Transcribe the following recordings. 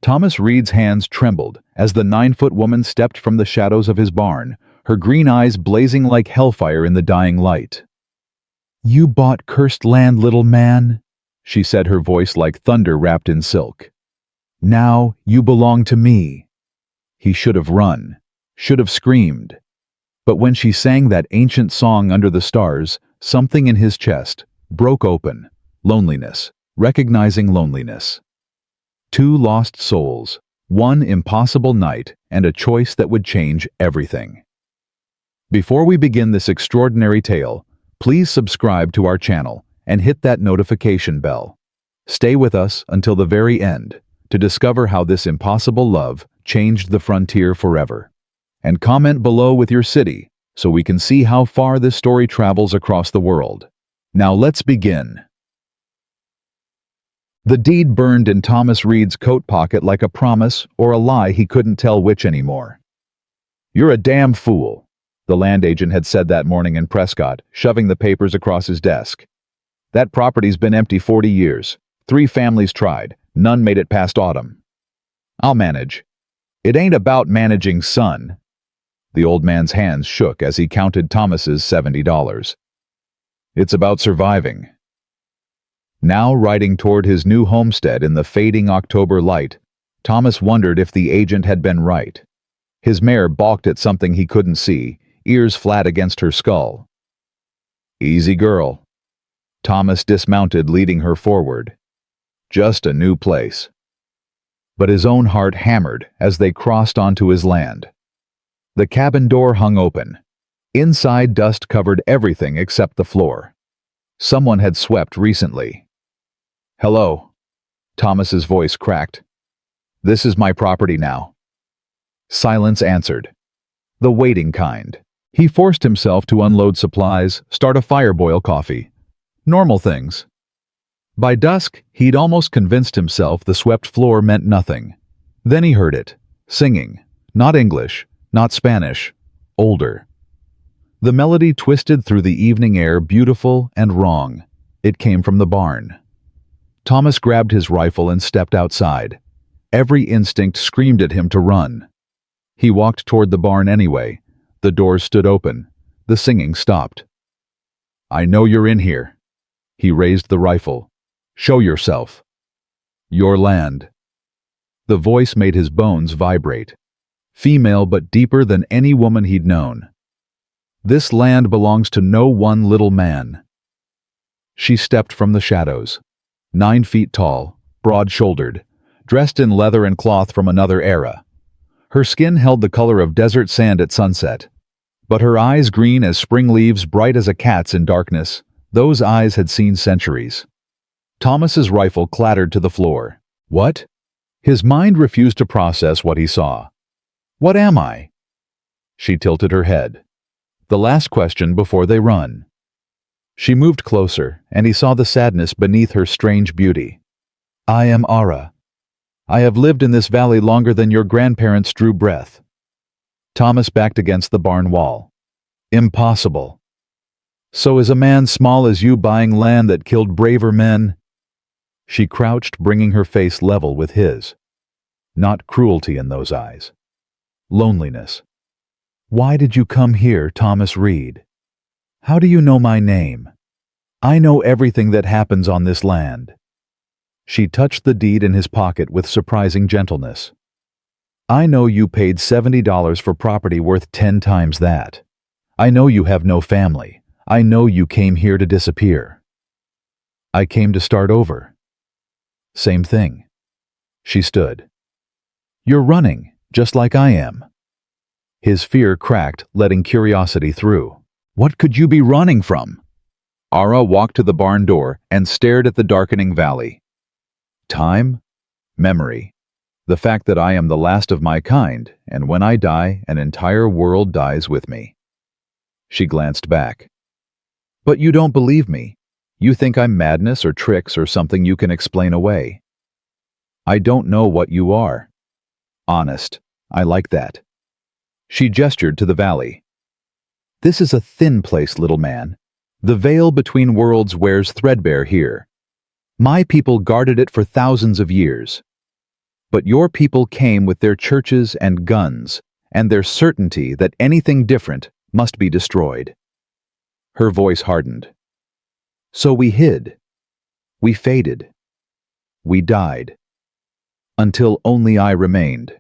Thomas Reed's hands trembled as the 9-foot woman stepped from the shadows of his barn, her green eyes blazing like hellfire in the dying light. "You bought cursed land, little man," she said, her voice like thunder wrapped in silk. "Now you belong to me." He should have run, should have screamed. But when she sang that ancient song under the stars, something in his chest broke open. Loneliness, recognizing loneliness. 2 lost souls, 1 impossible night, and a choice that would change everything. Before we begin this extraordinary tale, please subscribe to our channel and hit that notification bell. Stay with us until the very end to discover how this impossible love changed the frontier forever. And comment below with your city so we can see how far this story travels across the world. Now let's begin. The deed burned in Thomas Reed's coat pocket like a promise or a lie he couldn't tell which anymore. "You're a damn fool," the land agent had said that morning in Prescott, shoving the papers across his desk. "That property's been empty 40 years. 3 families tried. None made it past autumn. I'll manage." "It ain't about managing, son." The old man's hands shook as he counted Thomas's $70. "It's about surviving." Now riding toward his new homestead in the fading October light, Thomas wondered if the agent had been right. His mare balked at something he couldn't see, ears flat against her skull. "Easy girl." Thomas dismounted, leading her forward. "Just a new place." But his own heart hammered as they crossed onto his land. The cabin door hung open. Inside, dust covered everything except the floor. Someone had swept recently. "Hello." Thomas's voice cracked. "This is my property now." Silence answered. The waiting kind. He forced himself to unload supplies, start a fire, boil coffee. Normal things. By dusk, he'd almost convinced himself the swept floor meant nothing. Then he heard it, singing. Not English, not Spanish, older. The melody twisted through the evening air, beautiful and wrong. It came from the barn. Thomas grabbed his rifle and stepped outside. Every instinct screamed at him to run. He walked toward the barn anyway. The doors stood open. The singing stopped. "I know you're in here." He raised the rifle. "Show yourself." "Your land." The voice made his bones vibrate. Female but deeper than any woman he'd known. "This land belongs to no one little man." She stepped from the shadows. 9 feet tall, broad-shouldered, dressed in leather and cloth from another era. Her skin held the color of desert sand at sunset. But her eyes green as spring leaves, bright as a cat's in darkness. Those eyes had seen centuries. Thomas's rifle clattered to the floor. What? His mind refused to process what he saw. "What am I?" She tilted her head. The last question before they run. She moved closer, and he saw the sadness beneath her strange beauty. "I am Aara. I have lived in this valley longer than your grandparents drew breath." Thomas backed against the barn wall. "Impossible. So is a man small as you buying land that killed braver men?" She crouched, bringing her face level with his. Not cruelty in those eyes. Loneliness. "Why did you come here, Thomas Reed? How do you know my name? I know everything that happens on this land." She touched the deed in his pocket with surprising gentleness. "I know you paid $70 for property worth 10 times that. I know you have no family. I know you came here to disappear." "I came to start over." "Same thing." She stood. "You're running, just like I am." His fear cracked, letting curiosity through. "What could you be running from?" Aara walked to the barn door and stared at the darkening valley. "Time? Memory. The fact that I am the last of my kind, and when I die, an entire world dies with me." She glanced back. "But you don't believe me. You think I'm madness or tricks or something you can explain away." "I don't know what you are." "Honest. I like that." She gestured to the valley. "This is a thin place, little man. The veil between worlds wears threadbare here. My people guarded it for thousands of years." But your people came with their churches and guns, and their certainty that anything different must be destroyed. Her voice hardened. So we hid. We faded. We died. Until only I remained.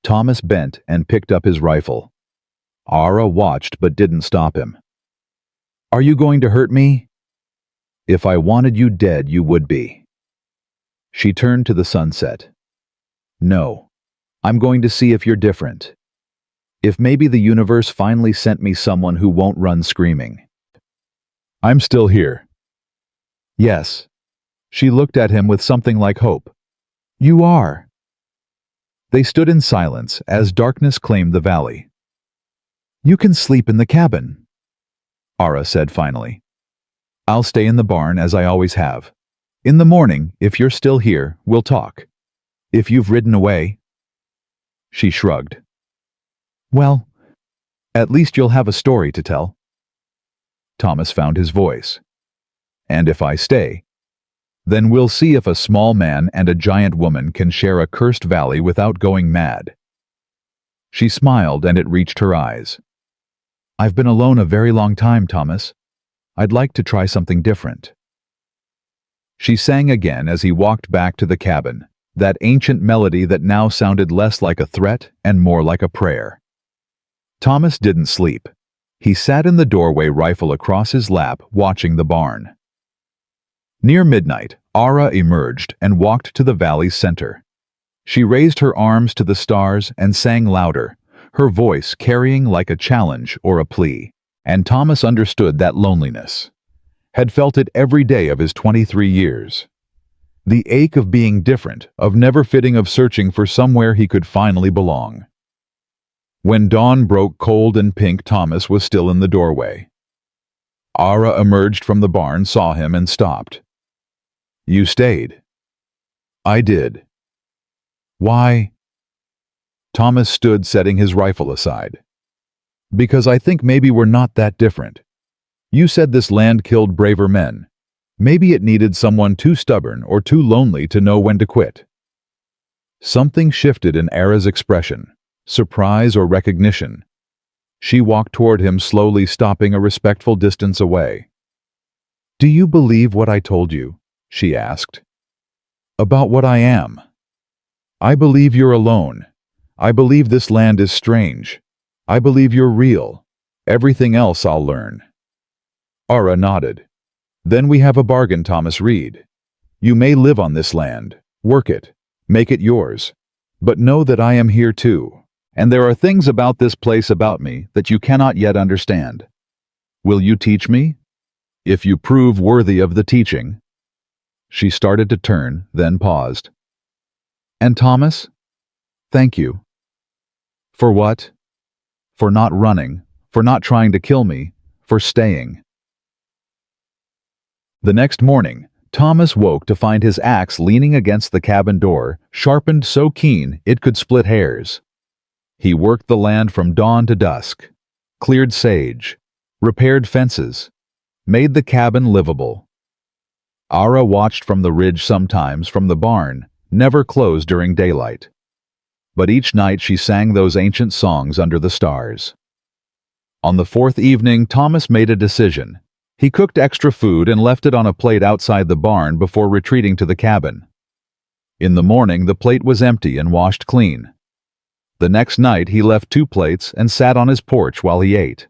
Thomas bent and picked up his rifle. Aara watched but didn't stop him. Are you going to hurt me? If I wanted you dead, you would be. She turned to the sunset. No. I'm going to see if you're different. If maybe the universe finally sent me someone who won't run screaming. I'm still here. Yes. She looked at him with something like hope. You are. They stood in silence as darkness claimed the valley. You can sleep in the cabin, Aara said finally. I'll stay in the barn as I always have. In the morning, if you're still here, we'll talk. If you've ridden away. She shrugged. Well, at least you'll have a story to tell. Thomas found his voice. And if I stay, then we'll see if a small man and a giant woman can share a cursed valley without going mad. She smiled and it reached her eyes. I've been alone a very long time, Thomas. I'd like to try something different. She sang again as he walked back to the cabin, that ancient melody that now sounded less like a threat and more like a prayer. Thomas didn't sleep. He sat in the doorway, rifle across his lap, watching the barn. Near midnight, Aara emerged and walked to the valley's center. She raised her arms to the stars and sang louder, her voice carrying like a challenge or a plea. And Thomas understood that loneliness. Had felt it every day of his 23 years. The ache of being different, of never fitting, of searching for somewhere he could finally belong. When dawn broke cold and pink, Thomas was still in the doorway. Aara emerged from the barn, saw him, and stopped. You stayed. I did. Why? Thomas stood, setting his rifle aside. Because I think maybe we're not that different. You said this land killed braver men. Maybe it needed someone too stubborn or too lonely to know when to quit. Something shifted in Aara's expression, surprise or recognition. She walked toward him, slowly, stopping a respectful distance away. Do you believe what I told you? She asked. About what I am. I believe you're alone. I believe this land is strange. I believe you're real. Everything else I'll learn. Aara nodded. Then we have a bargain, Thomas Reed. You may live on this land, work it, make it yours. But know that I am here too, and there are things about this place, about me, that you cannot yet understand. Will you teach me? If you prove worthy of the teaching. She started to turn, then paused. And Thomas? Thank you. For what? For not running, for not trying to kill me, for staying. The next morning, Thomas woke to find his axe leaning against the cabin door, sharpened so keen it could split hairs. He worked the land from dawn to dusk, cleared sage, repaired fences, made the cabin livable. Aara watched from the ridge, sometimes from the barn, never closed during daylight. But each night she sang those ancient songs under the stars. On the fourth evening, Thomas made a decision. He cooked extra food and left it on a plate outside the barn before retreating to the cabin. In the morning, the plate was empty and washed clean. The next night, he left 2 plates and sat on his porch while he ate.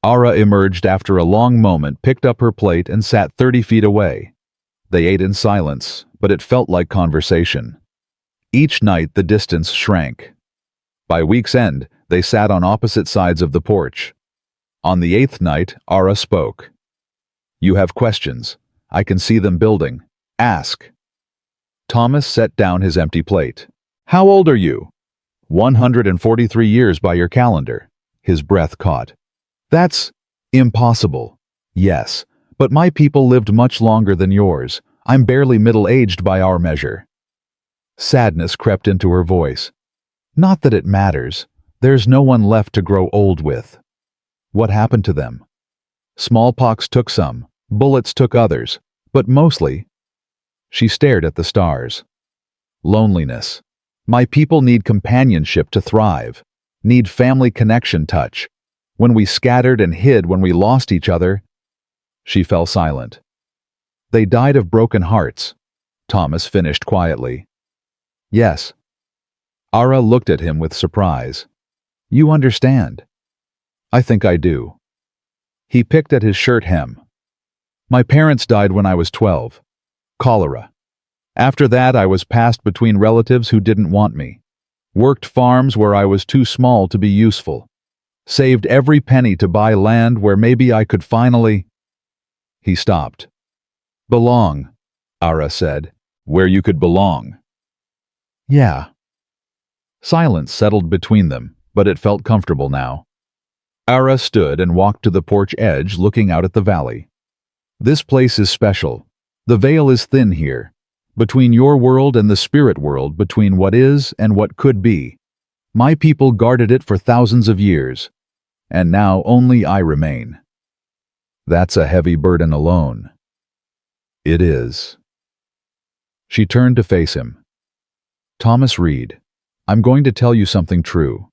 Aara emerged after a long moment, picked up her plate, and sat 30 feet away. They ate in silence, but it felt like conversation. Each night, the distance shrank. By week's end, they sat on opposite sides of the porch. On the 8th night, Aara spoke. You have questions. I can see them building. Ask. Thomas set down his empty plate. How old are you? 143 years by your calendar. His breath caught. That's impossible. Yes, but my people lived much longer than yours. I'm barely middle-aged by our measure. Sadness crept into her voice. Not that it matters. There's no one left to grow old with. What happened to them? Smallpox took some, bullets took others, but mostly... She stared at the stars. Loneliness. My people need companionship to thrive, need family connection touch. When we scattered and hid when we lost each other, she fell silent. They died of broken hearts, Thomas finished quietly. Yes. Aara looked at him with surprise. You understand. I think I do. He picked at his shirt hem. My parents died when I was 12. Cholera. After that, I was passed between relatives who didn't want me. Worked farms where I was too small to be useful. Saved every penny to buy land where maybe I could finally... He stopped. Belong, Aara said. Where you could belong. Yeah. Silence settled between them, but it felt comfortable now. Aara stood and walked to the porch edge, looking out at the valley. This place is special. The veil is thin here. Between your world and the spirit world, between what is and what could be. My people guarded it for thousands of years, and now only I remain. That's a heavy burden alone. It is. She turned to face him. Thomas Reed, I'm going to tell you something true.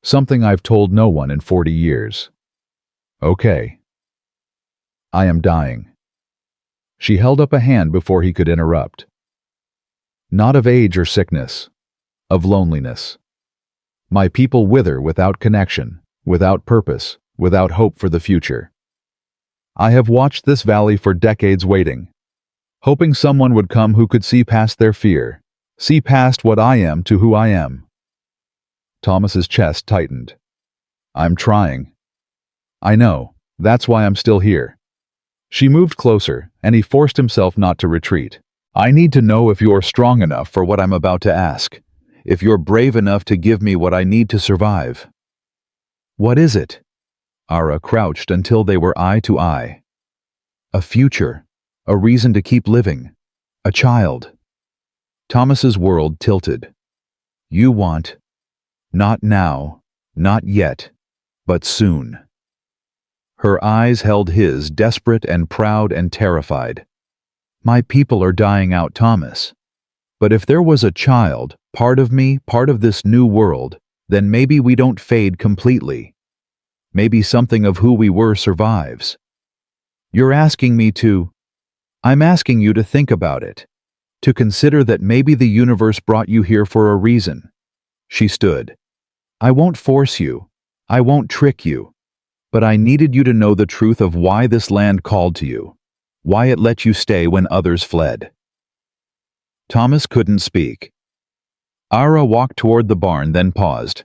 Something I've told no one in 40 years. Okay. I am dying. She held up a hand before he could interrupt. Not of age or sickness, of loneliness. My people wither without connection, without purpose, without hope for the future. I have watched this valley for decades waiting, hoping someone would come who could see past their fear, see past what I am to who I am. Thomas's chest tightened. I'm trying. I know, that's why I'm still here. She moved closer, and he forced himself not to retreat. I need to know if you're strong enough for what I'm about to ask, if you're brave enough to give me what I need to survive. What is it? Aara crouched until they were eye to eye. A future, a reason to keep living, a child. Thomas's world tilted. You want, not now, not yet, but soon. Her eyes held his, desperate and proud and terrified. My people are dying out, Thomas. But if there was a child, part of me, part of this new world, then maybe we don't fade completely. Maybe something of who we were survives. You're asking me to... I'm asking you to think about it. To consider that maybe the universe brought you here for a reason. She stood. I won't force you. I won't trick you. But I needed you to know the truth of why this land called to you. Why it let you stay when others fled. Thomas couldn't speak. Aara walked toward the barn, then paused.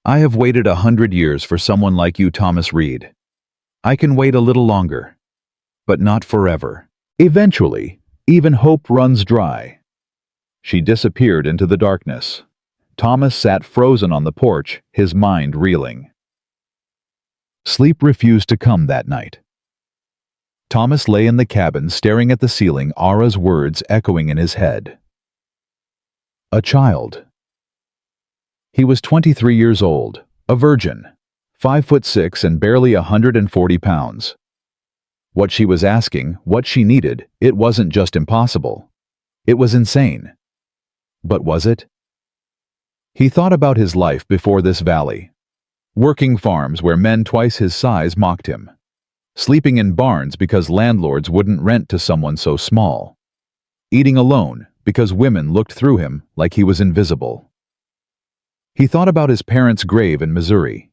I have waited 100 years for someone like you, Thomas Reed. I can wait a little longer, but not forever. Eventually, even hope runs dry. She disappeared into the darkness. Thomas sat frozen on the porch, his mind reeling. Sleep refused to come that night. Thomas lay in the cabin staring at the ceiling, Aara's words echoing in his head. A child. He was 23 years old, a virgin, 5'6" and barely 140 pounds. What she was asking, what she needed, it wasn't just impossible. It was insane. But was it? He thought about his life before this valley. Working farms where men twice his size mocked him. Sleeping in barns because landlords wouldn't rent to someone so small. Eating alone because women looked through him like he was invisible. He thought about his parents' grave in Missouri,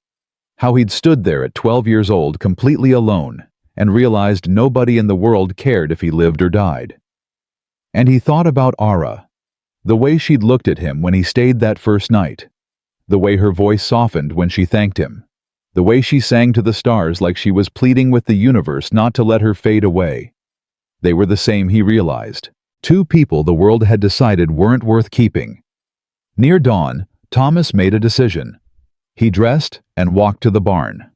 how he'd stood there at 12 years old completely alone and realized nobody in the world cared if he lived or died. And he thought about Aara, the way she'd looked at him when he stayed that first night, the way her voice softened when she thanked him, the way she sang to the stars like she was pleading with the universe not to let her fade away. They were the same, he realized. Two people the world had decided weren't worth keeping. Near dawn, Thomas made a decision. He dressed and walked to the barn.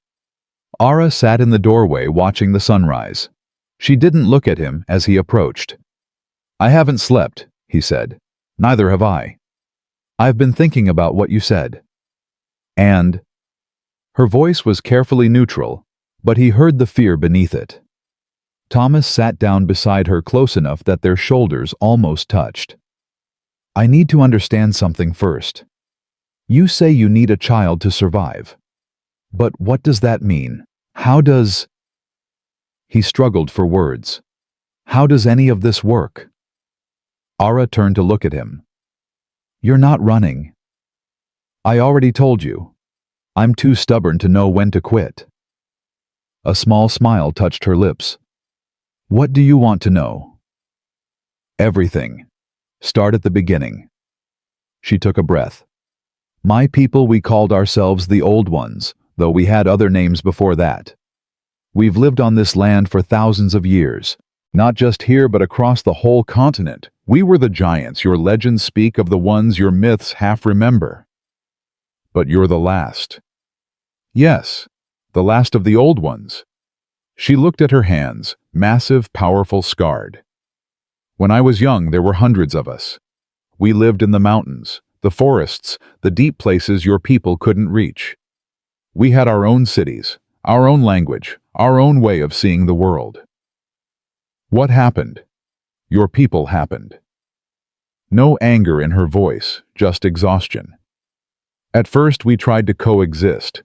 Aara sat in the doorway watching the sunrise. She didn't look at him as he approached. I haven't slept, he said. Neither have I. I've been thinking about what you said. And... Her voice was carefully neutral, but he heard the fear beneath it. Thomas sat down beside her close enough that their shoulders almost touched. I need to understand something first. You say you need a child to survive. But what does that mean? How does... He struggled for words. How does any of this work? Aara turned to look at him. You're not running. I already told you. I'm too stubborn to know when to quit. A small smile touched her lips. What do you want to know? Everything. Start at the beginning. She took a breath. My people, we called ourselves the Old Ones, though we had other names before that. We've lived on this land for thousands of years, not just here but across the whole continent. We were the giants your legends speak of, the ones your myths half remember. But you're the last. Yes, the last of the Old Ones. She looked at her hands, massive, powerful, scarred. When I was young, there were hundreds of us. We lived in the mountains, the forests, the deep places your people couldn't reach. We had our own cities, our own language, our own way of seeing the world. What happened? Your people happened. No anger in her voice, just exhaustion. At first we tried to coexist,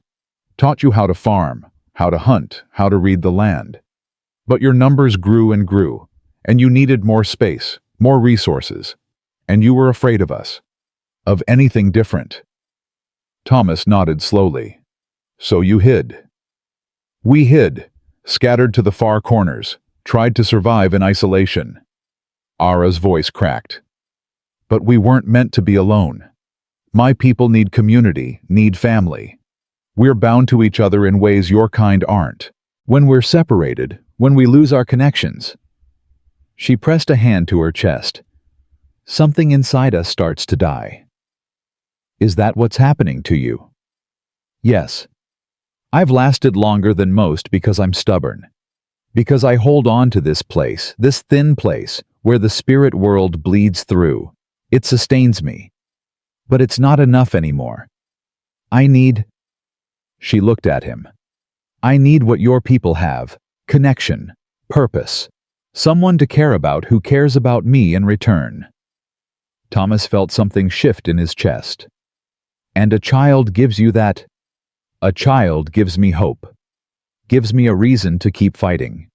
taught you how to farm, how to hunt, how to read the land. But your numbers grew and grew, and you needed more space, more resources, and you were afraid of us, of anything different. Thomas nodded slowly. So you hid. We hid, scattered to the far corners, tried to survive in isolation. Aara's voice cracked. But we weren't meant to be alone. My people need community, need family. We're bound to each other in ways your kind aren't. When we're separated, when we lose our connections. She pressed a hand to her chest. Something inside us starts to die. Is that what's happening to you? Yes. I've lasted longer than most because I'm stubborn. Because I hold on to this place, this thin place, where the spirit world bleeds through. It sustains me. But it's not enough anymore. I need... She looked at him. I need what your people have. Connection. Purpose. Someone to care about who cares about me in return. Thomas felt something shift in his chest. And a child gives you that. A child gives me hope. Gives me a reason to keep fighting.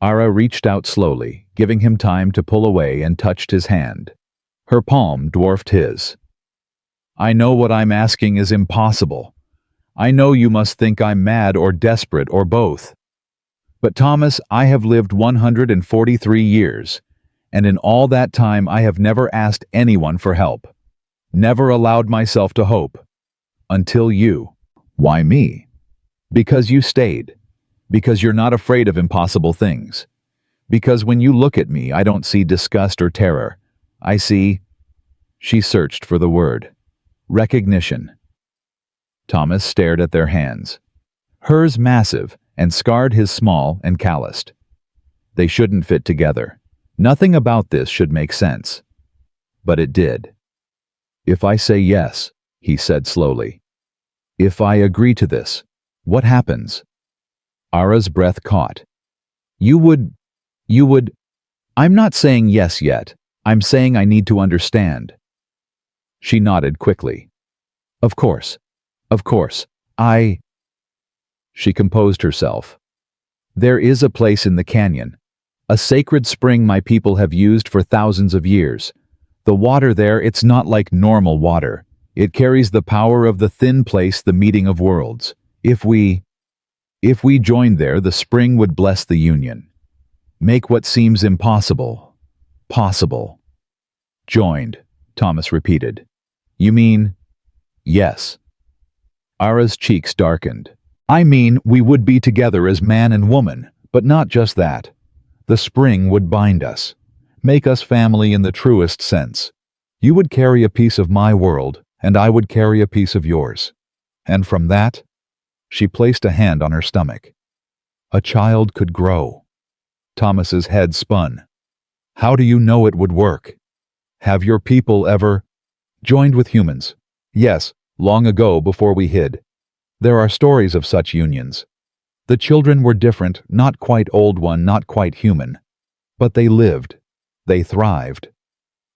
Aara reached out slowly, giving him time to pull away, and touched his hand. Her palm dwarfed his. I know what I'm asking is impossible. I know you must think I'm mad or desperate or both. But Thomas, I have lived 143 years, and in all that time I have never asked anyone for help. Never allowed myself to hope. Until you. Why me? Because you stayed. Because you're not afraid of impossible things. Because when you look at me, I don't see disgust or terror. I see... She searched for the word. Recognition. Thomas stared at their hands. Hers massive, and scarred, his small and calloused. They shouldn't fit together. Nothing about this should make sense. But it did. If I say yes, he said slowly. If I agree to this, what happens? Aara's breath caught. You would... I'm not saying yes yet. I'm saying I need to understand. She nodded quickly. Of course. Of course. She composed herself. There is a place in the canyon. A sacred spring my people have used for thousands of years. The water there, it's not like normal water. It carries the power of the thin place, the meeting of worlds. If we joined there, the spring would bless the union. Make what seems impossible, possible. Joined, Thomas repeated. You mean? Yes. Aara's cheeks darkened. I mean, we would be together as man and woman, but not just that. The spring would bind us, make us family in the truest sense. You would carry a piece of my world, and I would carry a piece of yours. And from that, she placed a hand on her stomach. A child could grow. Thomas's head spun. How do you know it would work? Have your people ever joined with humans? Yes, long ago before we hid. There are stories of such unions. The children were different, not quite old one, not quite human. But they lived. They thrived.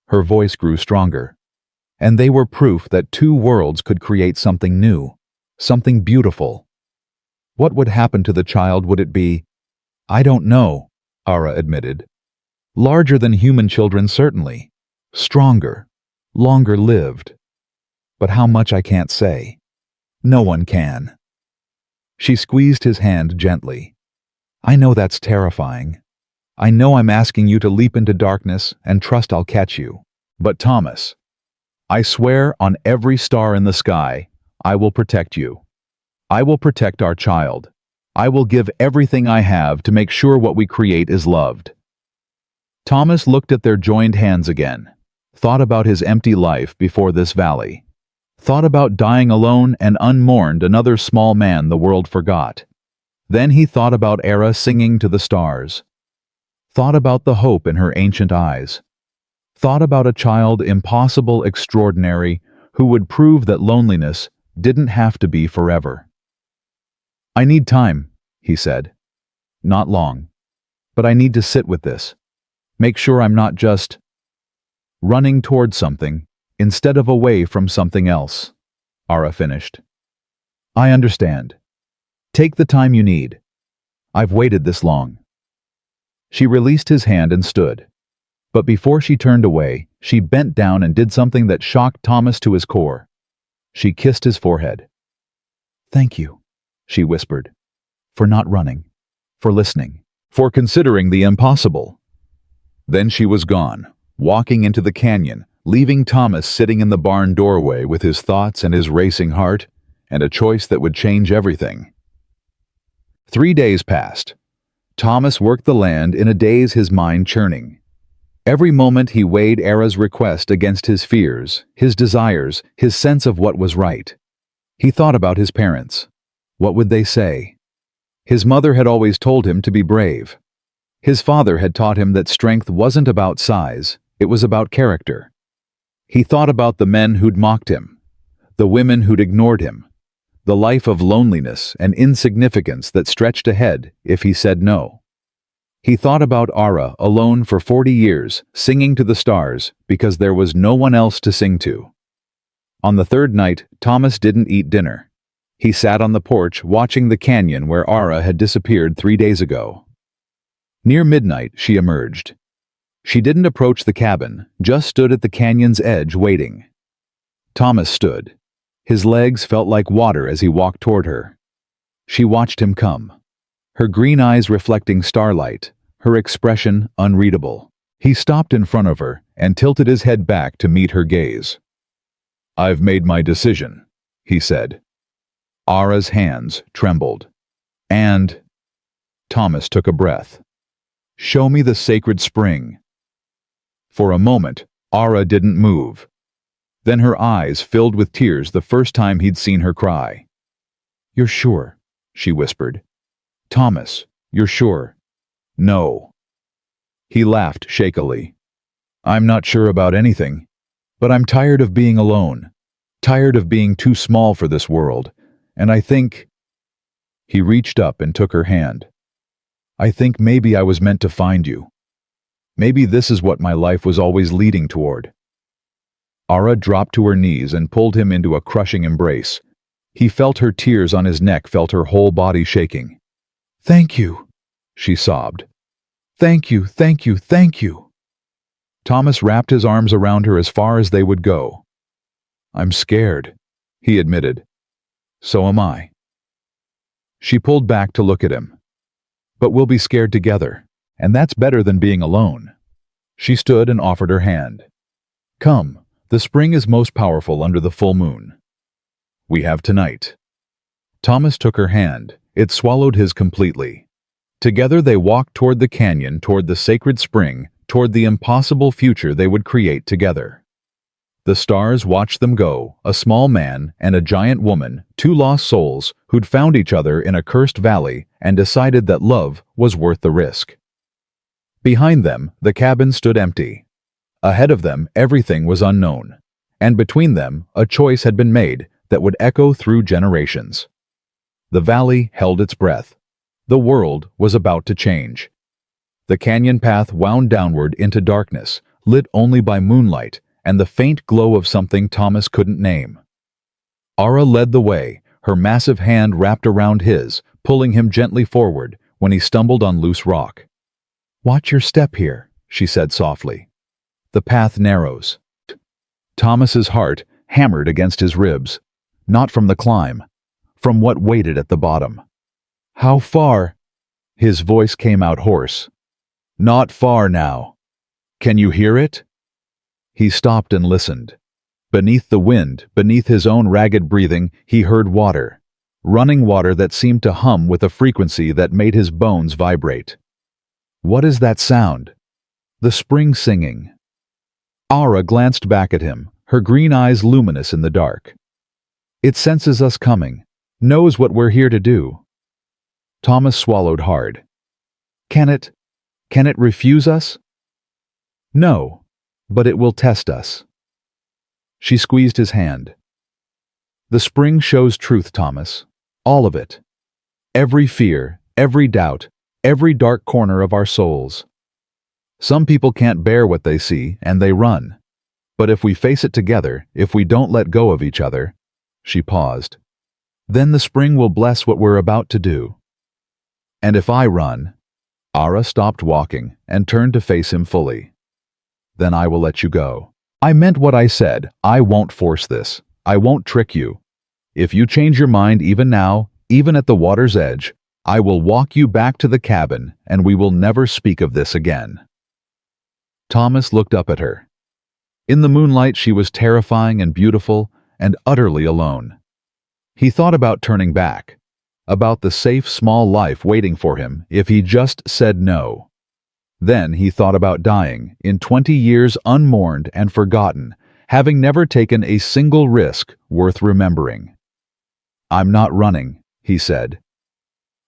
Her voice grew stronger. And they were proof that two worlds could create something new, something beautiful. What would happen to the child? Would it be? I don't know, Aara admitted. Larger than human children, certainly. Stronger, longer lived. But how much I can't say. No one can. She squeezed his hand gently. I know that's terrifying. I know I'm asking you to leap into darkness and trust I'll catch you. But Thomas, I swear on every star in the sky, I will protect you. I will protect our child. I will give everything I have to make sure what we create is loved. Thomas looked at their joined hands again, thought about his empty life before this valley, thought about dying alone and unmourned, another small man the world forgot. Then he thought about Aara singing to the stars, thought about the hope in her ancient eyes, thought about a child impossible, extraordinary, who would prove that loneliness didn't have to be forever. I need time, he said. Not long. But I need to sit with this. Make sure I'm not just running toward something instead of away from something else, Aara finished. I understand. Take the time you need. I've waited this long. She released his hand and stood. But before she turned away, she bent down and did something that shocked Thomas to his core. She kissed his forehead. Thank you, she whispered, for not running, for listening, for considering the impossible. Then she was gone, walking into the canyon, leaving Thomas sitting in the barn doorway with his thoughts and his racing heart, and a choice that would change everything. 3 days passed. Thomas worked the land in a daze, his mind churning. Every moment he weighed Aara's request against his fears, his desires, his sense of what was right. He thought about his parents. What would they say? His mother had always told him to be brave. His father had taught him that strength wasn't about size, it was about character. He thought about the men who'd mocked him, the women who'd ignored him, the life of loneliness and insignificance that stretched ahead if he said no. He thought about Aara, alone for 40 years, singing to the stars because there was no one else to sing to. On the third night, Thomas didn't eat dinner. He sat on the porch watching the canyon where Aara had disappeared 3 days ago. Near midnight, she emerged. She didn't approach the cabin, just stood at the canyon's edge waiting. Thomas stood. His legs felt like water as he walked toward her. She watched him come. Her green eyes reflecting starlight, her expression unreadable. He stopped in front of her and tilted his head back to meet her gaze. I've made my decision, he said. Aara's hands trembled. And Thomas took a breath. Show me the sacred spring. For a moment, Aara didn't move. Then her eyes filled with tears the first time he'd seen her cry. You're sure? She whispered. Thomas, you're sure? No. He laughed shakily. I'm not sure about anything, but I'm tired of being alone, tired of being too small for this world, and I think... He reached up and took her hand. I think maybe I was meant to find you. Maybe this is what my life was always leading toward. Aara dropped to her knees and pulled him into a crushing embrace. He felt her tears on his neck, felt her whole body shaking. Thank you, she sobbed. Thank you, thank you, thank you. Thomas wrapped his arms around her as far as they would go. I'm scared, he admitted. So am I. She pulled back to look at him. But we'll be scared together, and that's better than being alone. She stood and offered her hand. Come, the spring is most powerful under the full moon. We have tonight. Thomas took her hand. It swallowed his completely. Together they walked toward the canyon, toward the sacred spring, toward the impossible future they would create together. The stars watched them go, a small man and a giant woman, two lost souls who'd found each other in a cursed valley and decided that love was worth the risk. Behind them, the cabin stood empty. Ahead of them, everything was unknown. And between them, a choice had been made that would echo through generations. The valley held its breath. The world was about to change. The canyon path wound downward into darkness, lit only by moonlight and the faint glow of something Thomas couldn't name. Aara led the way, her massive hand wrapped around his, pulling him gently forward when he stumbled on loose rock. "Watch your step here," she said softly. "The path narrows." Thomas's heart hammered against his ribs, not from the climb, from what waited at the bottom. "How far?" His voice came out hoarse. "Not far now. Can you hear it?" He stopped and listened. Beneath the wind, beneath his own ragged breathing, he heard water, running water that seemed to hum with a frequency that made his bones vibrate. "What is that sound?" "The spring singing." Aara glanced back at him, her green eyes luminous in the dark. "It senses us coming, knows what we're here to do." Thomas swallowed hard. Can it refuse us?" "No, but it will test us." She squeezed his hand. "The spring shows truth, Thomas. All of it. Every fear, every doubt, every dark corner of our souls. Some people can't bear what they see, and they run. But if we face it together, if we don't let go of each other," she paused, "then the spring will bless what we're about to do. And if I run—" Aara stopped walking and turned to face him fully. "Then I will let you go. I meant what I said. I won't force this. I won't trick you. If you change your mind even now, even at the water's edge, I will walk you back to the cabin and we will never speak of this again." Thomas looked up at her. In the moonlight she was terrifying and beautiful and utterly alone. He thought about turning back, about the safe small life waiting for him if he just said no. Then he thought about dying, in 20 years unmourned and forgotten, having never taken a single risk worth remembering. "I'm not running," he said.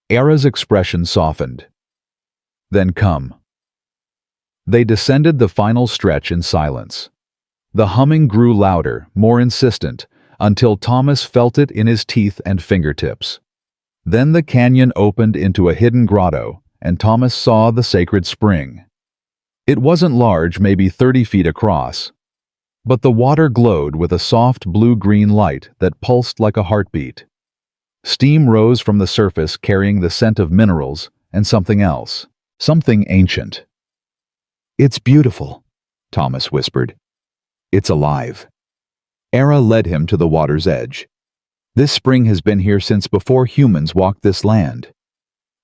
Aara's expression softened. "Then come." They descended the final stretch in silence. The humming grew louder, more insistent, until Thomas felt it in his teeth and fingertips. Then the canyon opened into a hidden grotto, and Thomas saw the sacred spring. It wasn't large, maybe 30 feet across, but the water glowed with a soft blue-green light that pulsed like a heartbeat. Steam rose from the surface carrying the scent of minerals and something else, something ancient. "It's beautiful," Thomas whispered. "It's alive." Aara led him to the water's edge. "This spring has been here since before humans walked this land.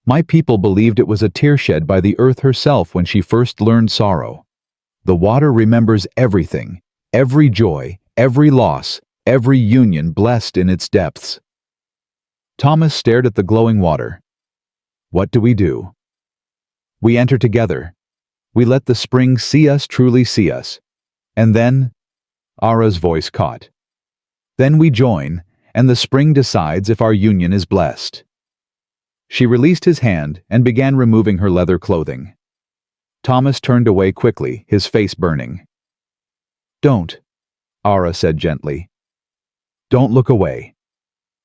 My people believed it was a tear shed by the earth herself when she first learned sorrow. The water remembers everything, every joy, every loss, every union blessed in its depths." Thomas stared at the glowing water. "What do we do?" "We enter together. We let the spring see us, truly see us. And then—" Aara's voice caught. "Then we join, and the spring decides if our union is blessed." She released his hand and began removing her leather clothing. Thomas turned away quickly, his face burning. "Don't," Aara said gently. "Don't look away.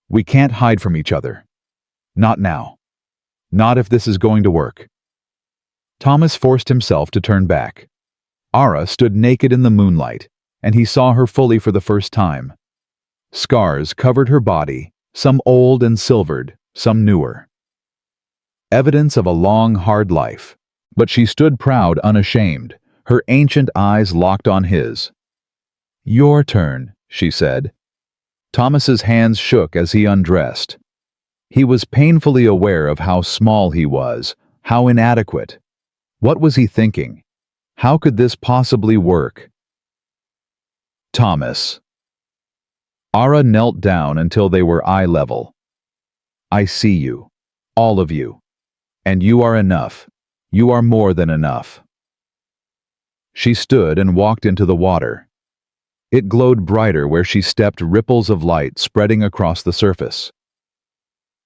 We can't hide from each other. Not now. Not if this is going to work." Thomas forced himself to turn back. Aara stood naked in the moonlight, and he saw her fully for the first time. Scars covered her body, some old and silvered, some newer. Evidence of a long, hard life. But she stood proud, unashamed, her ancient eyes locked on his. "Your turn," she said. Thomas's hands shook as he undressed. He was painfully aware of how small he was, how inadequate. What was he thinking? How could this possibly work? "Thomas." Aara knelt down until they were eye level. "I see you, all of you. And you are enough. You are more than enough." She stood and walked into the water. It glowed brighter where she stepped, ripples of light spreading across the surface.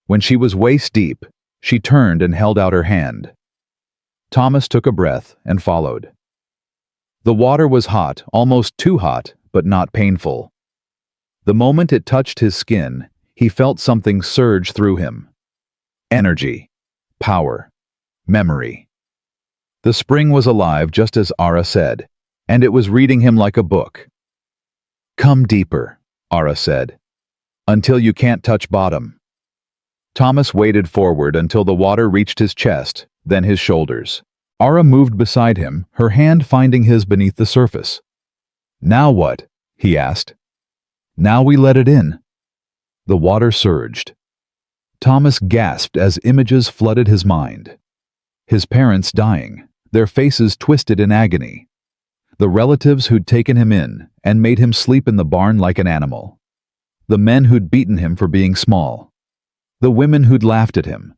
When she was waist deep, she turned and held out her hand. Thomas took a breath and followed. The water was hot, almost too hot, but not painful. The moment it touched his skin, he felt something surge through him. Energy. Power. Memory. The spring was alive just as Aara said. and it was reading him like a book. "Come deeper," Aara said, "until you can't touch bottom." Thomas waded forward until the water reached his chest, then his shoulders. Aara moved beside him, her hand finding his beneath the surface. "Now what?" he asked. "Now we let it in." The water surged. Thomas gasped as images flooded his mind. His parents dying, their faces twisted in agony. The relatives who'd taken him in and made him sleep in the barn like an animal. The men who'd beaten him for being small. The women who'd laughed at him.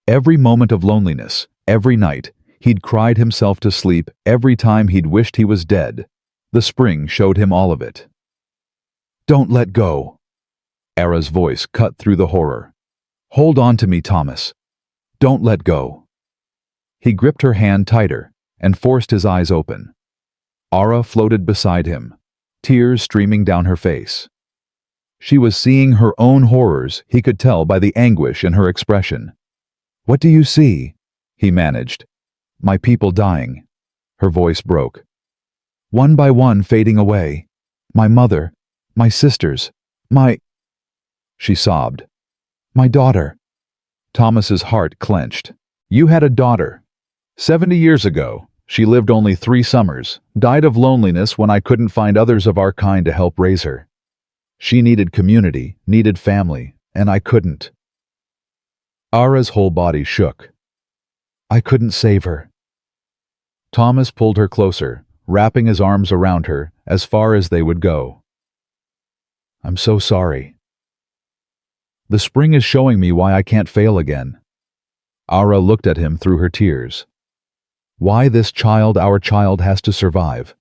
Every moment of loneliness, every night, he'd cried himself to sleep every time he'd wished he was dead. The spring showed him all of it. "Don't let go." Aara's voice cut through the horror. "Hold on to me, Thomas. Don't let go." He gripped her hand tighter and forced his eyes open. Aara floated beside him, tears streaming down her face. She was seeing her own horrors, he could tell by the anguish in her expression. "What do you see?" he managed. "My people dying." Her voice broke. "One by one fading away. My mother, my sisters, my—" She sobbed. "My daughter." Thomas's heart clenched. "You had a daughter. 70 years ago. She lived only 3 summers, died of loneliness when I couldn't find others of our kind to help raise her. She needed community, needed family, and I couldn't." Aara's whole body shook. "I couldn't save her." Thomas pulled her closer, wrapping his arms around her as far as they would go. "I'm so sorry. The spring is showing me why I can't fail again." Aara looked at him through her tears. "Why this child, our child, has to survive.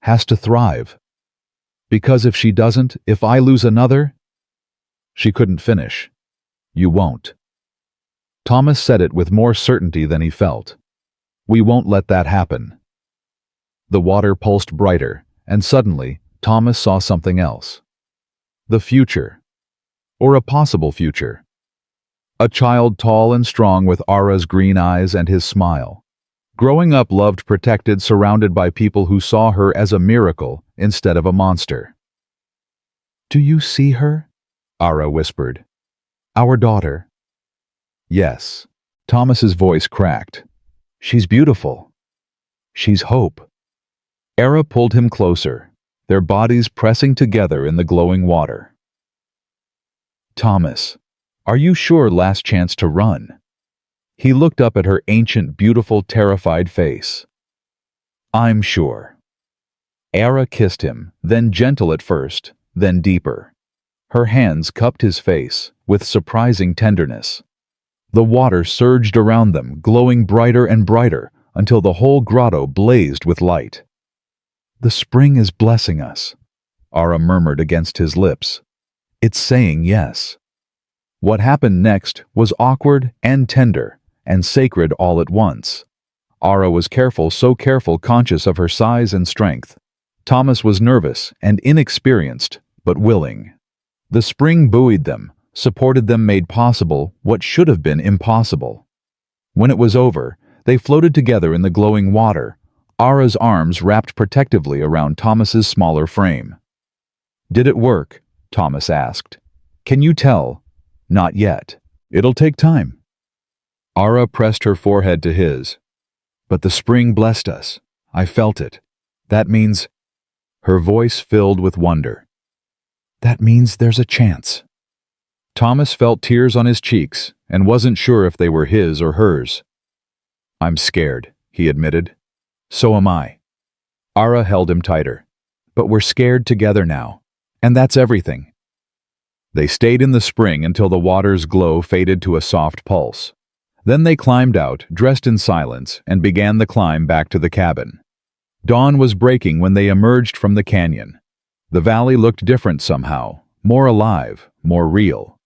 Has to thrive. Because if she doesn't, if I lose another—" She couldn't finish. "You won't." Thomas said it with more certainty than he felt. "We won't let that happen." The water pulsed brighter, and suddenly, Thomas saw something else. The future. Or a possible future. A child tall and strong with Aara's green eyes and his smile. Growing up loved, protected, surrounded by people who saw her as a miracle instead of a monster. "Do you see her?" Aara whispered. "Our daughter." "Yes." Thomas's voice cracked. "She's beautiful. She's hope." Aara pulled him closer, their bodies pressing together in the glowing water. "Thomas, are you sure last chance to run?" He looked up at her ancient, beautiful, terrified face. "I'm sure." Aara kissed him, then gentle at first, then deeper. Her hands cupped his face with surprising tenderness. The water surged around them, glowing brighter and brighter until the whole grotto blazed with light. "The spring is blessing us," Aara murmured against his lips. "It's saying yes." What happened next was awkward and tender and sacred all at once. Aara was careful, so careful, conscious of her size and strength. Thomas was nervous and inexperienced, but willing. The spring buoyed them, supported them, made possible what should have been impossible. When it was over, they floated together in the glowing water, Aara's arms wrapped protectively around Thomas's smaller frame. "Did it work?" Thomas asked. "Can you tell?" "Not yet. It'll take time." Aara pressed her forehead to his. "But the spring blessed us. I felt it. That means—" Her voice filled with wonder. "That means there's a chance." Thomas felt tears on his cheeks and wasn't sure if they were his or hers. "I'm scared," he admitted. "So am I." Aara held him tighter. "But we're scared together now. And that's everything." They stayed in the spring until the water's glow faded to a soft pulse. Then they climbed out, dressed in silence, and began the climb back to the cabin. Dawn was breaking when they emerged from the canyon. The valley looked different somehow, more alive, more real.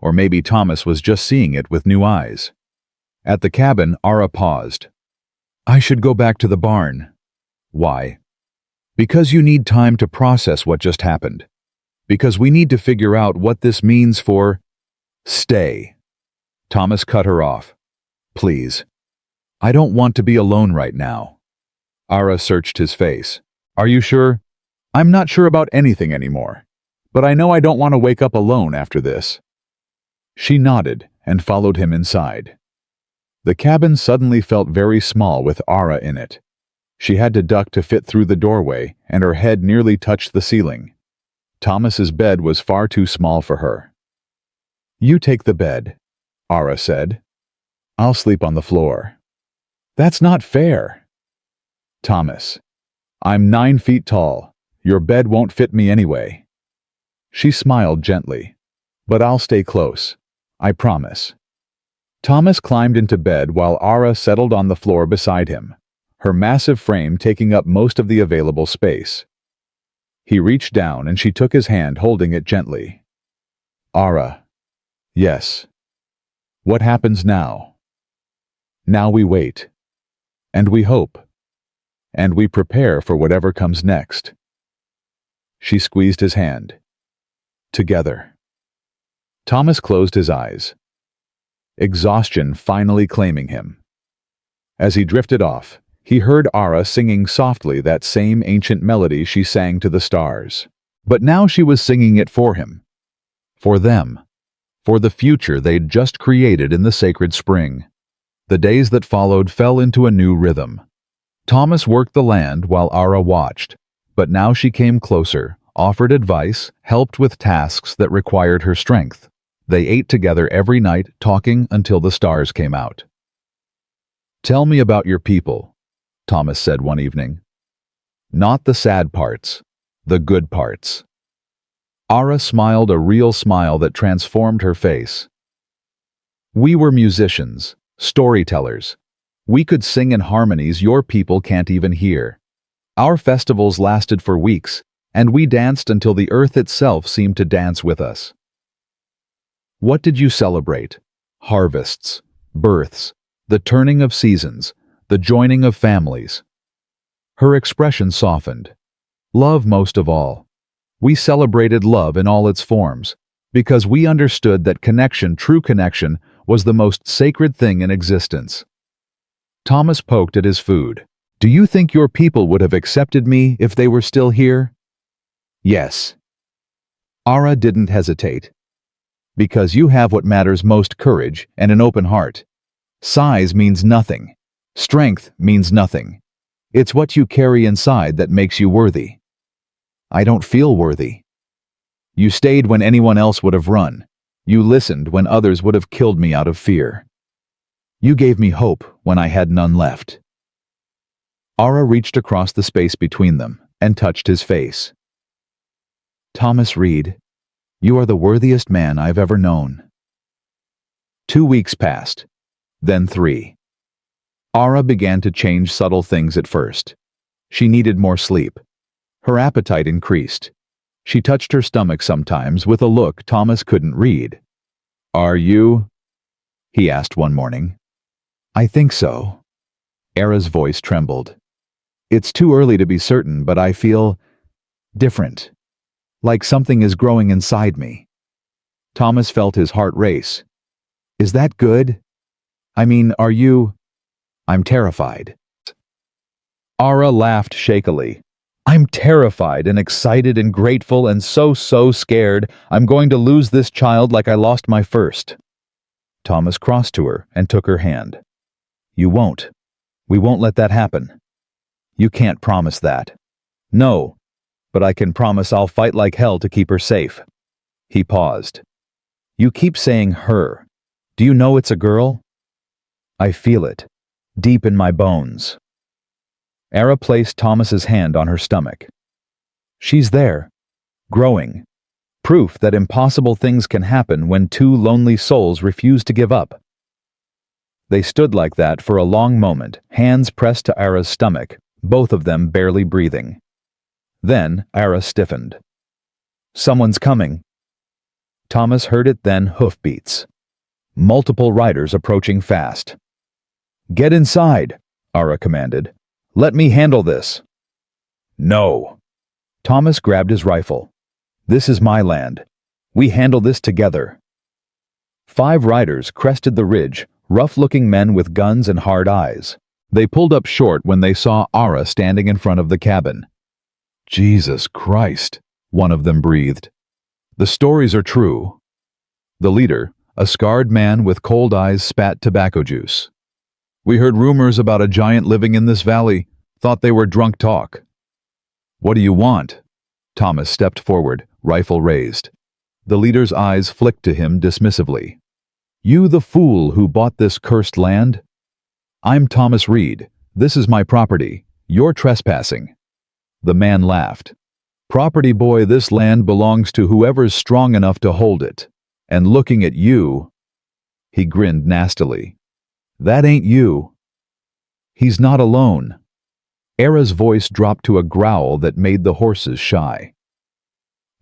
Or maybe Thomas was just seeing it with new eyes. At the cabin, Aara paused. "I should go back to the barn." "Why?" "Because you need time to process what just happened. Because we need to figure out what this means for—" "Stay." Thomas cut her off. "Please. I don't want to be alone right now." Aara searched his face. Are you sure? I'm not sure about anything anymore. But I know I don't want to wake up alone after this. She nodded and followed him inside. The cabin suddenly felt very small with Aara in it. She had to duck to fit through the doorway, and her head nearly touched the ceiling. Thomas's bed was far too small for her. You take the bed, Aara said. I'll sleep on the floor. That's not fair. Thomas, I'm 9 feet tall. Your bed won't fit me anyway. She smiled gently. But I'll stay close. I promise. Thomas climbed into bed while Aara settled on the floor beside him, her massive frame taking up most of the available space. He reached down and she took his hand, holding it gently. Aara. Yes. What happens now? Now we wait. And we hope. And we prepare for whatever comes next. She squeezed his hand. Together. Thomas closed his eyes. Exhaustion finally claiming him. As he drifted off, he heard Aara singing softly that same ancient melody she sang to the stars. But now she was singing it for him. For them. For the future they'd just created in the sacred spring. The days that followed fell into a new rhythm. Thomas worked the land while Aara watched, but now she came closer, offered advice, helped with tasks that required her strength. They ate together every night, talking until the stars came out. Tell me about your people, Thomas said one evening. Not the sad parts, the good parts. Aara smiled a real smile that transformed her face. We were musicians, storytellers. We could sing in harmonies your people can't even hear. Our festivals lasted for weeks, and we danced until the earth itself seemed to dance with us. What did you celebrate? Harvests, births, the turning of seasons, the joining of families. Her expression softened. Love most of all. We celebrated love in all its forms, because we understood that connection, true connection, was the most sacred thing in existence. Thomas poked at his food. Do you think your people would have accepted me if they were still here? Yes. Aara didn't hesitate. Because you have what matters most, courage and an open heart. Size means nothing. Strength means nothing. It's what you carry inside that makes you worthy. I don't feel worthy. You stayed when anyone else would have run. You listened when others would have killed me out of fear. You gave me hope when I had none left. Aara reached across the space between them and touched his face. Thomas Reed, you are the worthiest man I've ever known. 2 weeks passed, then 3. Aara began to change subtle things at first. She needed more sleep. Her appetite increased. She touched her stomach sometimes with a look Thomas couldn't read. Are you? He asked one morning. I think so. Aara's voice trembled. It's too early to be certain, but I feel different. Like something is growing inside me. Thomas felt his heart race. Is that good? I mean, are you? I'm terrified. Aara laughed shakily. I'm terrified and excited and grateful and so scared I'm going to lose this child like I lost my first. Thomas crossed to her and took her hand. You won't. We won't let that happen. You can't promise that. No, but I can promise I'll fight like hell to keep her safe. He paused. You keep saying her. Do you know it's a girl? I feel it, deep in my bones. Aara placed Thomas's hand on her stomach. She's there, growing. Proof that impossible things can happen when 2 lonely souls refuse to give up. They stood like that for a long moment, hands pressed to Aara's stomach, both of them barely breathing. Then Aara stiffened. Someone's coming. Thomas heard it then, hoofbeats. Multiple riders approaching fast. Get inside, Aara commanded. Let me handle this. No. Thomas grabbed his rifle. This is my land. We handle this together. 5 riders crested the ridge, rough-looking men with guns and hard eyes. They pulled up short when they saw Aara standing in front of the cabin. "Jesus Christ," one of them breathed. "The stories are true." The leader, a scarred man with cold eyes, spat tobacco juice. "We heard rumors about a giant living in this valley, thought they were drunk talk." "What do you want?" Thomas stepped forward, rifle raised. The leader's eyes flicked to him dismissively. "You the fool who bought this cursed land?" "I'm Thomas Reed. This is my property. You're trespassing." The man laughed. "Property boy, this land belongs to whoever's strong enough to hold it. And looking at you..." He grinned nastily. "That ain't you." "He's not alone." Aara's voice dropped to a growl that made the horses shy.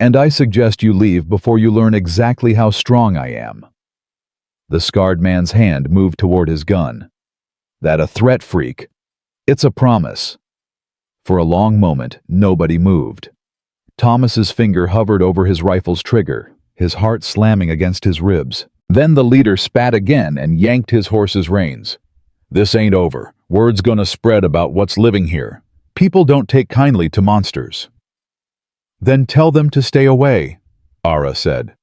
"And I suggest you leave before you learn exactly how strong I am." The scarred man's hand moved toward his gun. "That a threat, freak?" "It's a promise." For a long moment, nobody moved. Thomas's finger hovered over his rifle's trigger, his heart slamming against his ribs. Then the leader spat again and yanked his horse's reins. "This ain't over. Word's gonna spread about what's living here. People don't take kindly to monsters." "Then tell them to stay away," Aara said.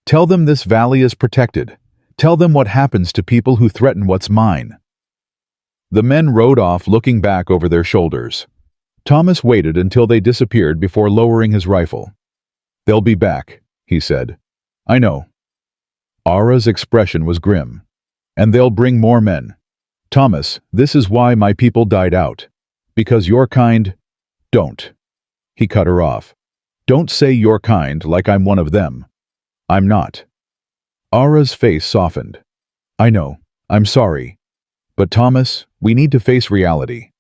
"Tell them this valley is protected. Tell them what happens to people who threaten what's mine." The men rode off, looking back over their shoulders. Thomas waited until they disappeared before lowering his rifle. "They'll be back," he said. "I know." Aara's expression was grim. "And they'll bring more men. Thomas, this is why my people died out. Because your kind... Don't." He cut her off. "Don't say your kind like I'm one of them. I'm not." Aara's face softened. "I know. I'm sorry. But Thomas, we need to face reality.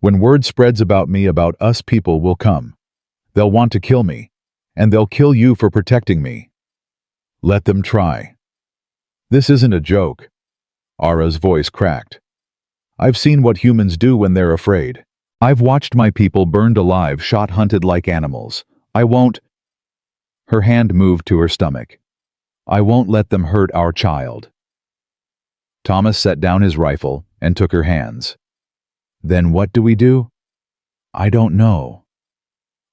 When word spreads about me, about us, people will come. They'll want to kill me. And they'll kill you for protecting me. Let them try." "This isn't a joke." Aara's voice cracked. "I've seen what humans do when they're afraid. I've watched my people burned alive, shot, hunted like animals. I won't..." Her hand moved to her stomach. "I won't let them hurt our child." Thomas set down his rifle and took her hands. "Then what do we do?" "I don't know."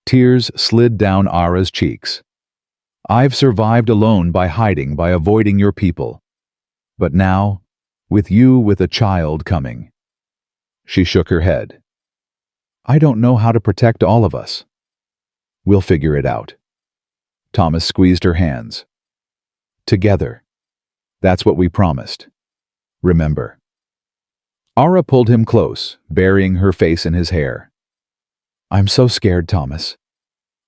Tears slid down Aara's cheeks. "I've survived alone by hiding, by avoiding your people. But now, with you, with a child coming." She shook her head. "I don't know how to protect all of us." "We'll figure it out." Thomas squeezed her hands. "Together. That's what we promised. Remember." Aara pulled him close, burying her face in his hair. "I'm so scared, Thomas."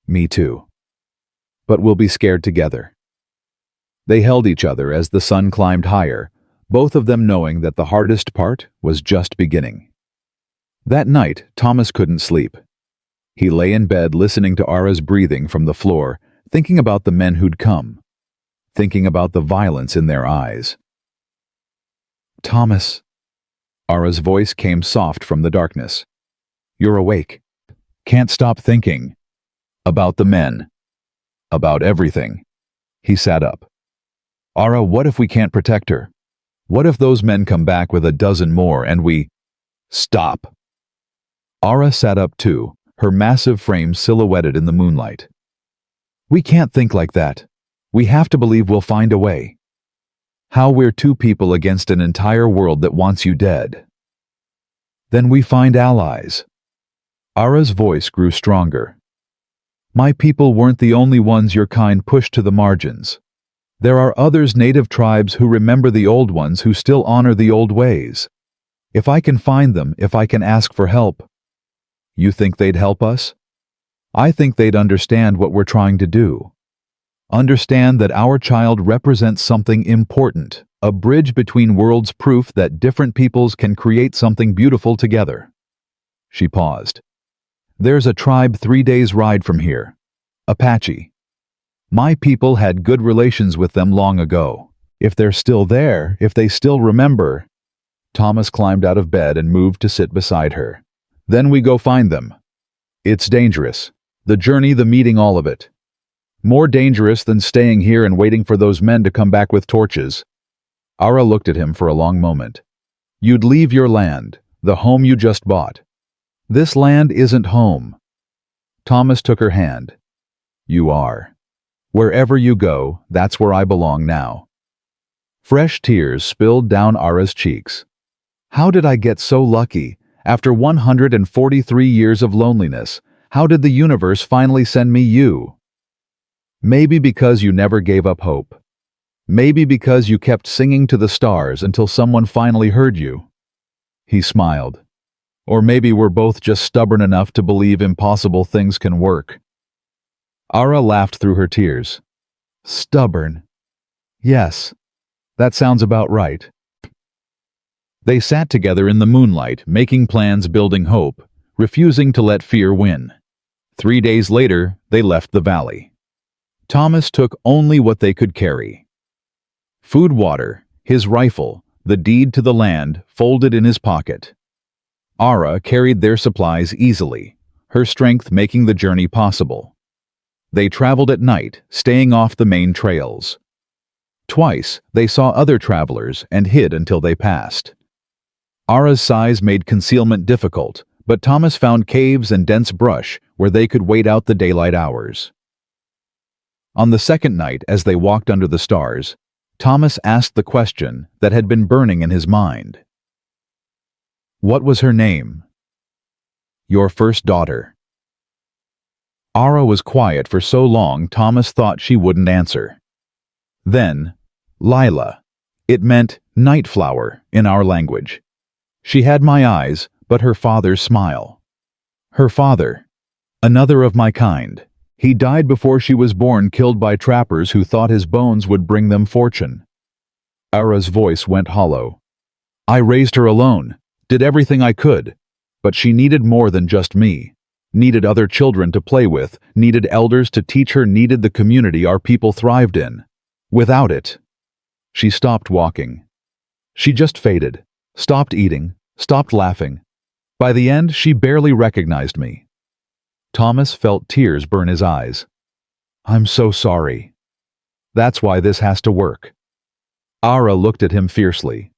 "Me too. But we'll be scared together." They held each other as the sun climbed higher, both of them knowing that the hardest part was just beginning. That night, Thomas couldn't sleep. He lay in bed listening to Aara's breathing from the floor, thinking about the men who'd come, thinking about the violence in their eyes. "Thomas." Aara's voice came soft from the darkness. "You're awake." "Can't stop thinking. About the men. About everything." He sat up. "Aara, what if we can't protect her? What if those men come back with a dozen more and we..." "Stop." Aara sat up too, her massive frame silhouetted in the moonlight. "We can't think like that. We have to believe we'll find a way. How we're two people against an entire world that wants you dead. Then we find allies." Aara's voice grew stronger. "My people weren't the only ones your kind pushed to the margins. There are others, native tribes who remember the old ones, who still honor the old ways. If I can find them, if I can ask for help..." "You think they'd help us?" "I think they'd understand what we're trying to do. Understand that our child represents something important, a bridge between worlds, proof that different peoples can create something beautiful together." She paused. "There's a tribe 3 days' ride from here. Apache. My people had good relations with them long ago. If they're still there, if they still remember..." Thomas climbed out of bed and moved to sit beside her. "Then we go find them. It's dangerous. The journey, the meeting, all of it. More dangerous than staying here and waiting for those men to come back with torches." Aara looked at him for a long moment. "You'd leave your land, The home you just bought. This land isn't home. Thomas took her hand. You are. Wherever you go, that's where I belong now. Fresh tears spilled down Aara's cheeks. How did I get so lucky? After 143 years of loneliness, how did the universe finally send me you? Maybe because you never gave up hope. Maybe because you kept singing to the stars until someone finally heard you. He smiled. Or maybe we're both just stubborn enough to believe impossible things can work. Aara laughed through her tears. Stubborn. Yes, that sounds about right. They sat together in the moonlight, making plans, building hope, refusing to let fear win. 3 days later, they left the valley. Thomas took only what they could carry. Food, water, his rifle, the deed to the land folded in his pocket. Aara carried their supplies easily, her strength making the journey possible. They traveled at night, staying off the main trails. Twice, they saw other travelers and hid until they passed. Aara's size made concealment difficult, but Thomas found caves and dense brush where they could wait out the daylight hours. On the second night, as they walked under the stars, Thomas asked the question that had been burning in his mind. What was her name? Your first daughter. Aara was quiet for so long Thomas thought she wouldn't answer. Then, Lila. It meant night flower in our language. She had my eyes, but her father's smile. Her father. Another of my kind. He died before she was born, killed by trappers who thought his bones would bring them fortune. Aara's voice went hollow. I raised her alone, did everything I could, but she needed more than just me. Needed other children to play with, needed elders to teach her, needed the community our people thrived in. Without it, she stopped walking. She just faded, stopped eating, stopped laughing. By the end, she barely recognized me. Thomas felt tears burn his eyes. I'm so sorry. That's why this has to work. Aara looked at him fiercely.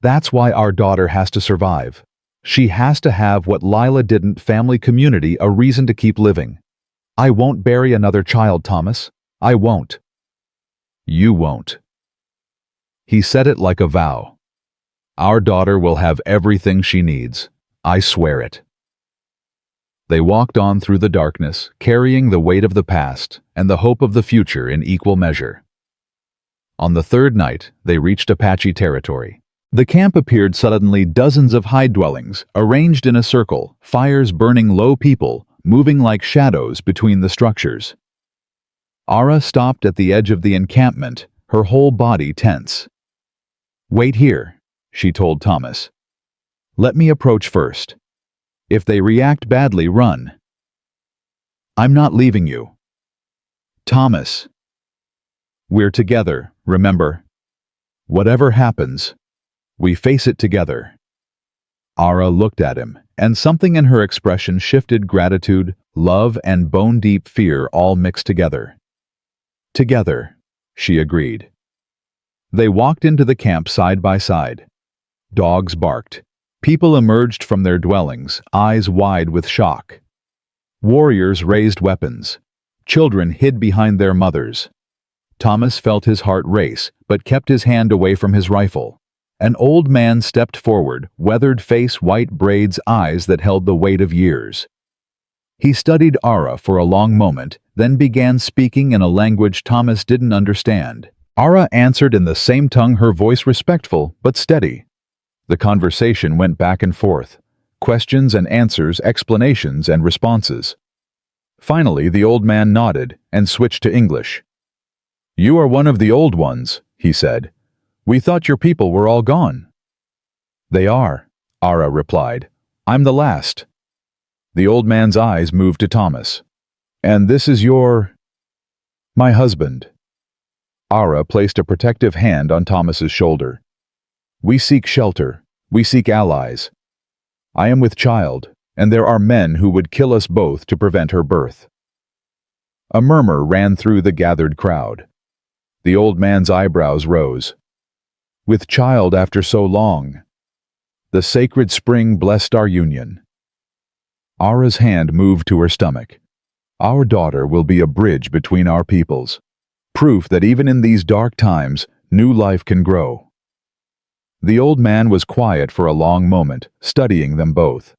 That's why our daughter has to survive. She has to have what Lila didn't, family, community, a reason to keep living. I won't bury another child, Thomas. I won't. You won't. He said it like a vow. Our daughter will have everything she needs. I swear it. They walked on through the darkness, carrying the weight of the past and the hope of the future in equal measure. On the third night, they reached Apache territory. The camp appeared suddenly, dozens of hide dwellings, arranged in a circle, fires burning low, people moving like shadows between the structures. Aara stopped at the edge of the encampment, her whole body tense. Wait here, she told Thomas. Let me approach first. If they react badly, run. I'm not leaving you. Thomas. We're together, remember? Whatever happens, we face it together. Aara looked at him, and something in her expression shifted, gratitude, love, and bone-deep fear all mixed together. Together, she agreed. They walked into the camp side by side. Dogs barked. People emerged from their dwellings, eyes wide with shock. Warriors raised weapons. Children hid behind their mothers. Thomas felt his heart race, but kept his hand away from his rifle. An old man stepped forward, weathered face, white braids, eyes that held the weight of years. He studied Aara for a long moment, then began speaking in a language Thomas didn't understand. Aara answered in the same tongue, her voice respectful but steady. The conversation went back and forth. Questions and answers, explanations and responses. Finally, the old man nodded and switched to English. You are one of the old ones, he said. We thought your people were all gone. They are, Aara replied. I'm the last. The old man's eyes moved to Thomas. And this is your... My husband. Aara placed a protective hand on Thomas's shoulder. We seek shelter. We seek allies. I am with child, and there are men who would kill us both to prevent her birth. A murmur ran through the gathered crowd. The old man's eyebrows rose. With child after so long. The sacred spring blessed our union. Aara's hand moved to her stomach. Our daughter will be a bridge between our peoples. Proof that even in these dark times, new life can grow. The old man was quiet for a long moment, studying them both.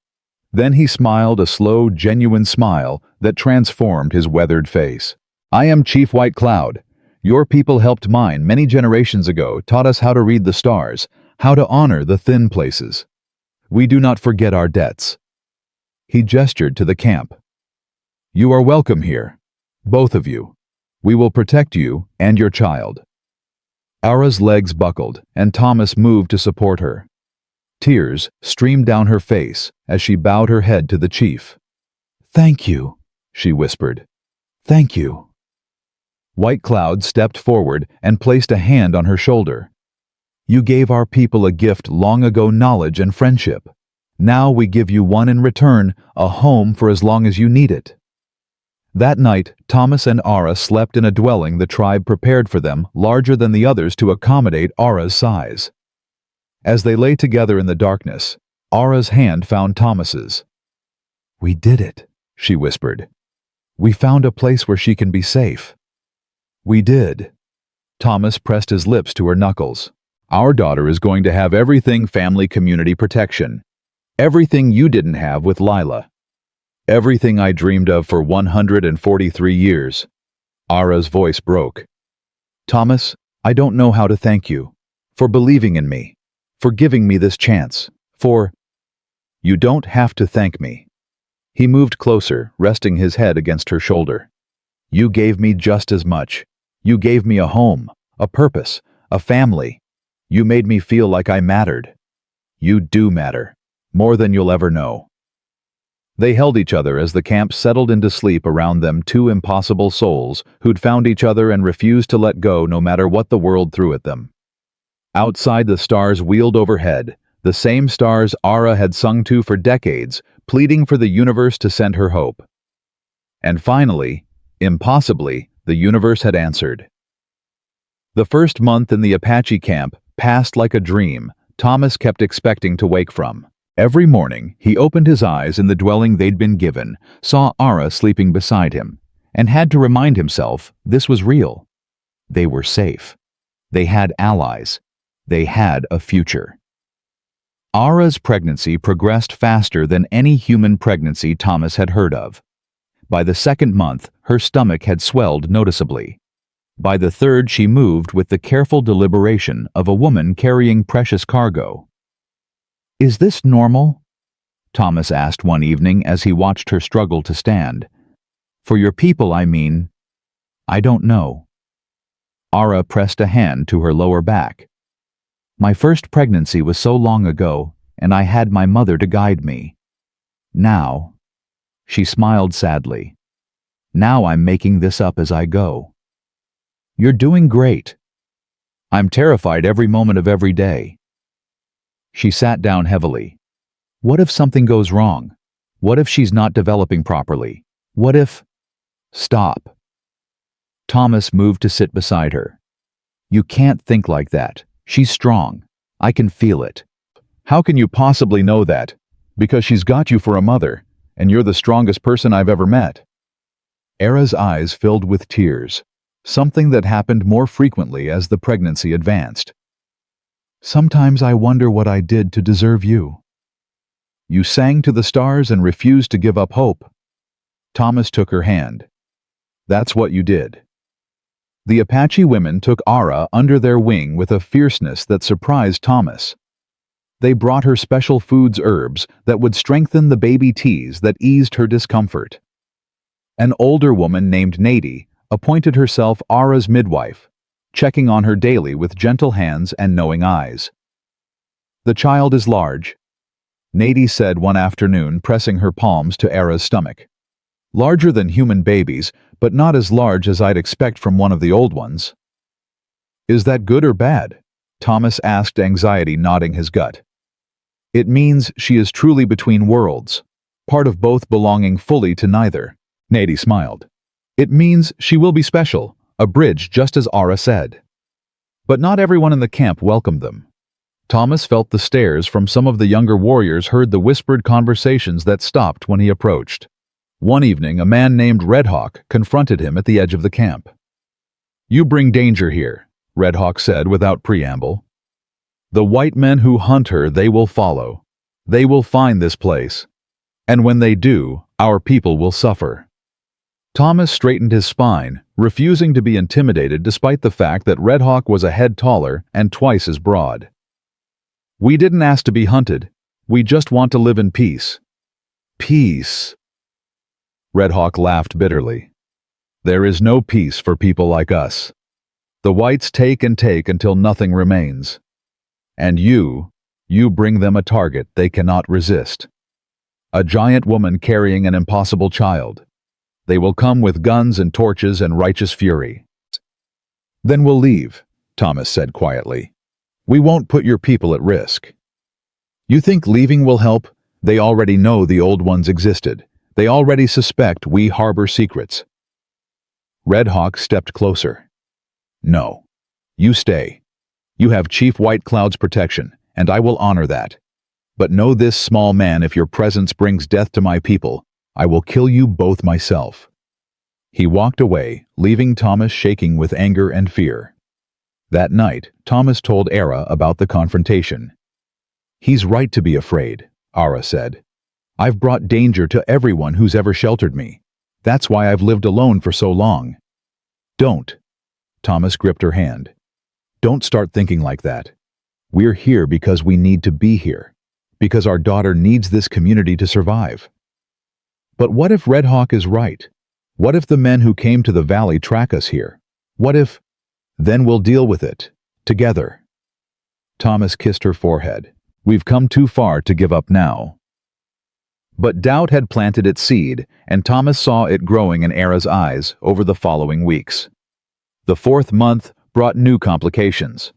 Then he smiled a slow, genuine smile that transformed his weathered face. I am Chief White Cloud. Your people helped mine many generations ago, taught us how to read the stars, how to honor the thin places. We do not forget our debts. He gestured to the camp. You are welcome here, both of you. We will protect you and your child. Aara's legs buckled, and Thomas moved to support her. Tears streamed down her face as she bowed her head to the chief. Thank you, she whispered. Thank you. White Cloud stepped forward and placed a hand on her shoulder. You gave our people a gift long ago, knowledge and friendship. Now we give you one in return, a home for as long as you need it. That night, Thomas and Aara slept in a dwelling the tribe prepared for them, larger than the others to accommodate Aara's size. As they lay together in the darkness, Aara's hand found Thomas's. We did it, she whispered. We found a place where she can be safe. We did. Thomas pressed his lips to her knuckles. Our daughter is going to have everything family community protection. Everything you didn't have with Lila. Everything I dreamed of for 143 years. Aara's voice broke. Thomas, I don't know how to thank you. For believing in me. For giving me this chance. You don't have to thank me. He moved closer, resting his head against her shoulder. You gave me just as much. You gave me a home, a purpose, a family. You made me feel like I mattered. You do matter. More than you'll ever know. They held each other as the camp settled into sleep around them, two impossible souls who'd found each other and refused to let go no matter what the world threw at them. Outside, the stars wheeled overhead, the same stars Aara had sung to for decades, pleading for the universe to send her hope. And finally, impossibly, the universe had answered. The first month in the Apache camp passed like a dream Thomas kept expecting to wake from. Every morning, he opened his eyes in the dwelling they'd been given, saw Aara sleeping beside him, and had to remind himself this was real. They were safe. They had allies. They had a future. Aara's pregnancy progressed faster than any human pregnancy Thomas had heard of. By the second month, her stomach had swelled noticeably. By the third, she moved with the careful deliberation of a woman carrying precious cargo. Is this normal? Thomas asked one evening as he watched her struggle to stand. For your people, I mean. I don't know. Aara pressed a hand to her lower back. My first pregnancy was so long ago, and I had my mother to guide me. Now, she smiled sadly. Now I'm making this up as I go. You're doing great. I'm terrified every moment of every day. She sat down heavily. What if something goes wrong? What if she's not developing properly? What if... Stop. Thomas moved to sit beside her. You can't think like that. She's strong. I can feel it. How can you possibly know that? Because she's got you for a mother, and you're the strongest person I've ever met. Aara's eyes filled with tears, something that happened more frequently as the pregnancy advanced. Sometimes I wonder what I did to deserve you. You sang to the stars and refused to give up hope. Thomas took her hand. That's what you did. The Apache women took Aara under their wing with a fierceness that surprised Thomas. They brought her special foods, herbs that would strengthen the baby teas that eased her discomfort. An older woman named Nady appointed herself Aara's midwife, checking on her daily with gentle hands and knowing eyes. The child is large, Nady said one afternoon, pressing her palms to Aara's stomach. Larger than human babies, but not as large as I'd expect from one of the old ones. Is that good or bad? Thomas asked, anxiety knotting his gut. It means she is truly between worlds, part of both belonging fully to neither. Nady smiled. It means she will be special, a bridge just as Aara said. But not everyone in the camp welcomed them. Thomas felt the stares from some of the younger warriors, heard the whispered conversations that stopped when he approached. One evening, a man named Red Hawk confronted him at the edge of the camp. "You bring danger here," Red Hawk said without preamble. "The white men who hunt her, they will follow. They will find this place. And when they do, our people will suffer." Thomas straightened his spine, refusing to be intimidated despite the fact that Red Hawk was a head taller and twice as broad. "We didn't ask to be hunted. We just want to live in peace." "Peace?" Red Hawk laughed bitterly. "There is no peace for people like us. The whites take and take until nothing remains. And you bring them a target they cannot resist. A giant woman carrying an impossible child. They will come with guns and torches and righteous fury." "Then we'll leave," Thomas said quietly. "We won't put your people at risk." "You think leaving will help? They already know the old ones existed. They already suspect we harbor secrets." Red Hawk stepped closer. "No. You stay. You have Chief White Cloud's protection, and I will honor that. But know this, small man, if your presence brings death to my people, I will kill you both myself." He walked away, leaving Thomas shaking with anger and fear. That night, Thomas told Aara about the confrontation. "He's right to be afraid," Aara said. "I've brought danger to everyone who's ever sheltered me. That's why I've lived alone for so long." "Don't." Thomas gripped her hand. "Don't start thinking like that. We're here because we need to be here. Because our daughter needs this community to survive." "But what if Red Hawk is right? What if the men who came to the valley track us here? What if—" "Then we'll deal with it. Together." Thomas kissed her forehead. "We've come too far to give up now." But doubt had planted its seed, and Thomas saw it growing in Aara's eyes over the following weeks. The 4th month brought new complications.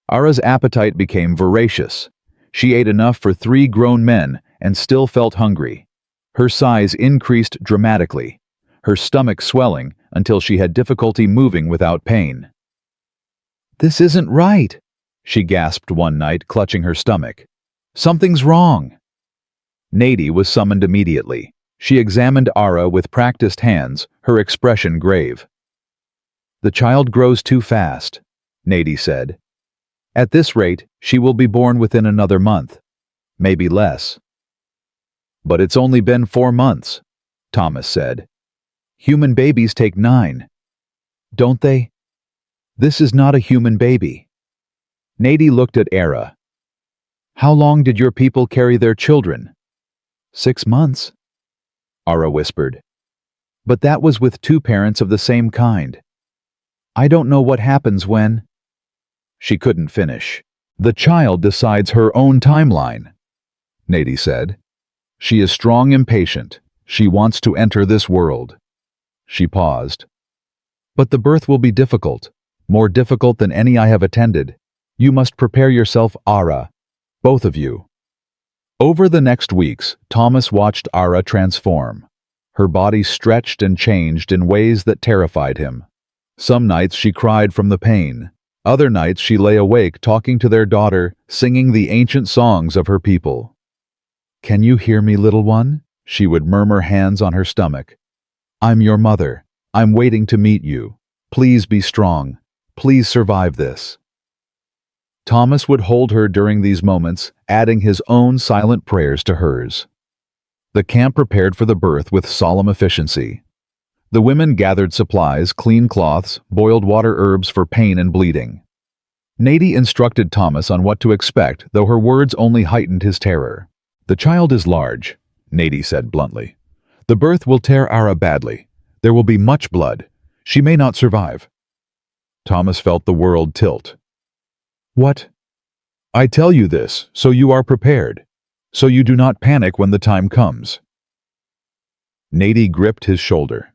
Aara's appetite became voracious. She ate enough for 3 grown men and still felt hungry. Her size increased dramatically, her stomach swelling until she had difficulty moving without pain. "This isn't right," she gasped one night, clutching her stomach. "Something's wrong." Nady was summoned immediately. She examined Aara with practiced hands, her expression grave. "The child grows too fast," Nady said. "At this rate, she will be born within another month. Maybe less." "But it's only been 4 months," Thomas said. "Human babies take 9. Don't they? This is not a human baby." Nady looked at Aara. "How long did your people carry their children?" 6 months, Aara whispered. "But that was with 2 parents of the same kind. I don't know what happens when—" She couldn't finish. "The child decides her own timeline," Nady said. "She is strong, impatient. She wants to enter this world." She paused. "But the birth will be difficult, more difficult than any I have attended. You must prepare yourself, Aara, both of you." Over the next weeks, Thomas watched Aara transform. Her body stretched and changed in ways that terrified him. Some nights she cried from the pain. Other nights she lay awake talking to their daughter, singing the ancient songs of her people. "Can you hear me, little one?" she would murmur, hands on her stomach. "I'm your mother. I'm waiting to meet you. Please be strong. Please survive this." Thomas would hold her during these moments, adding his own silent prayers to hers. The camp prepared for the birth with solemn efficiency. The women gathered supplies, clean cloths, boiled water herbs for pain and bleeding. Nady instructed Thomas on what to expect, though her words only heightened his terror. "The child is large," Nady said bluntly. "The birth will tear Aara badly. There will be much blood. She may not survive." Thomas felt the world tilt. "What?" "I tell you this so you are prepared, so you do not panic when the time comes." Nady gripped his shoulder.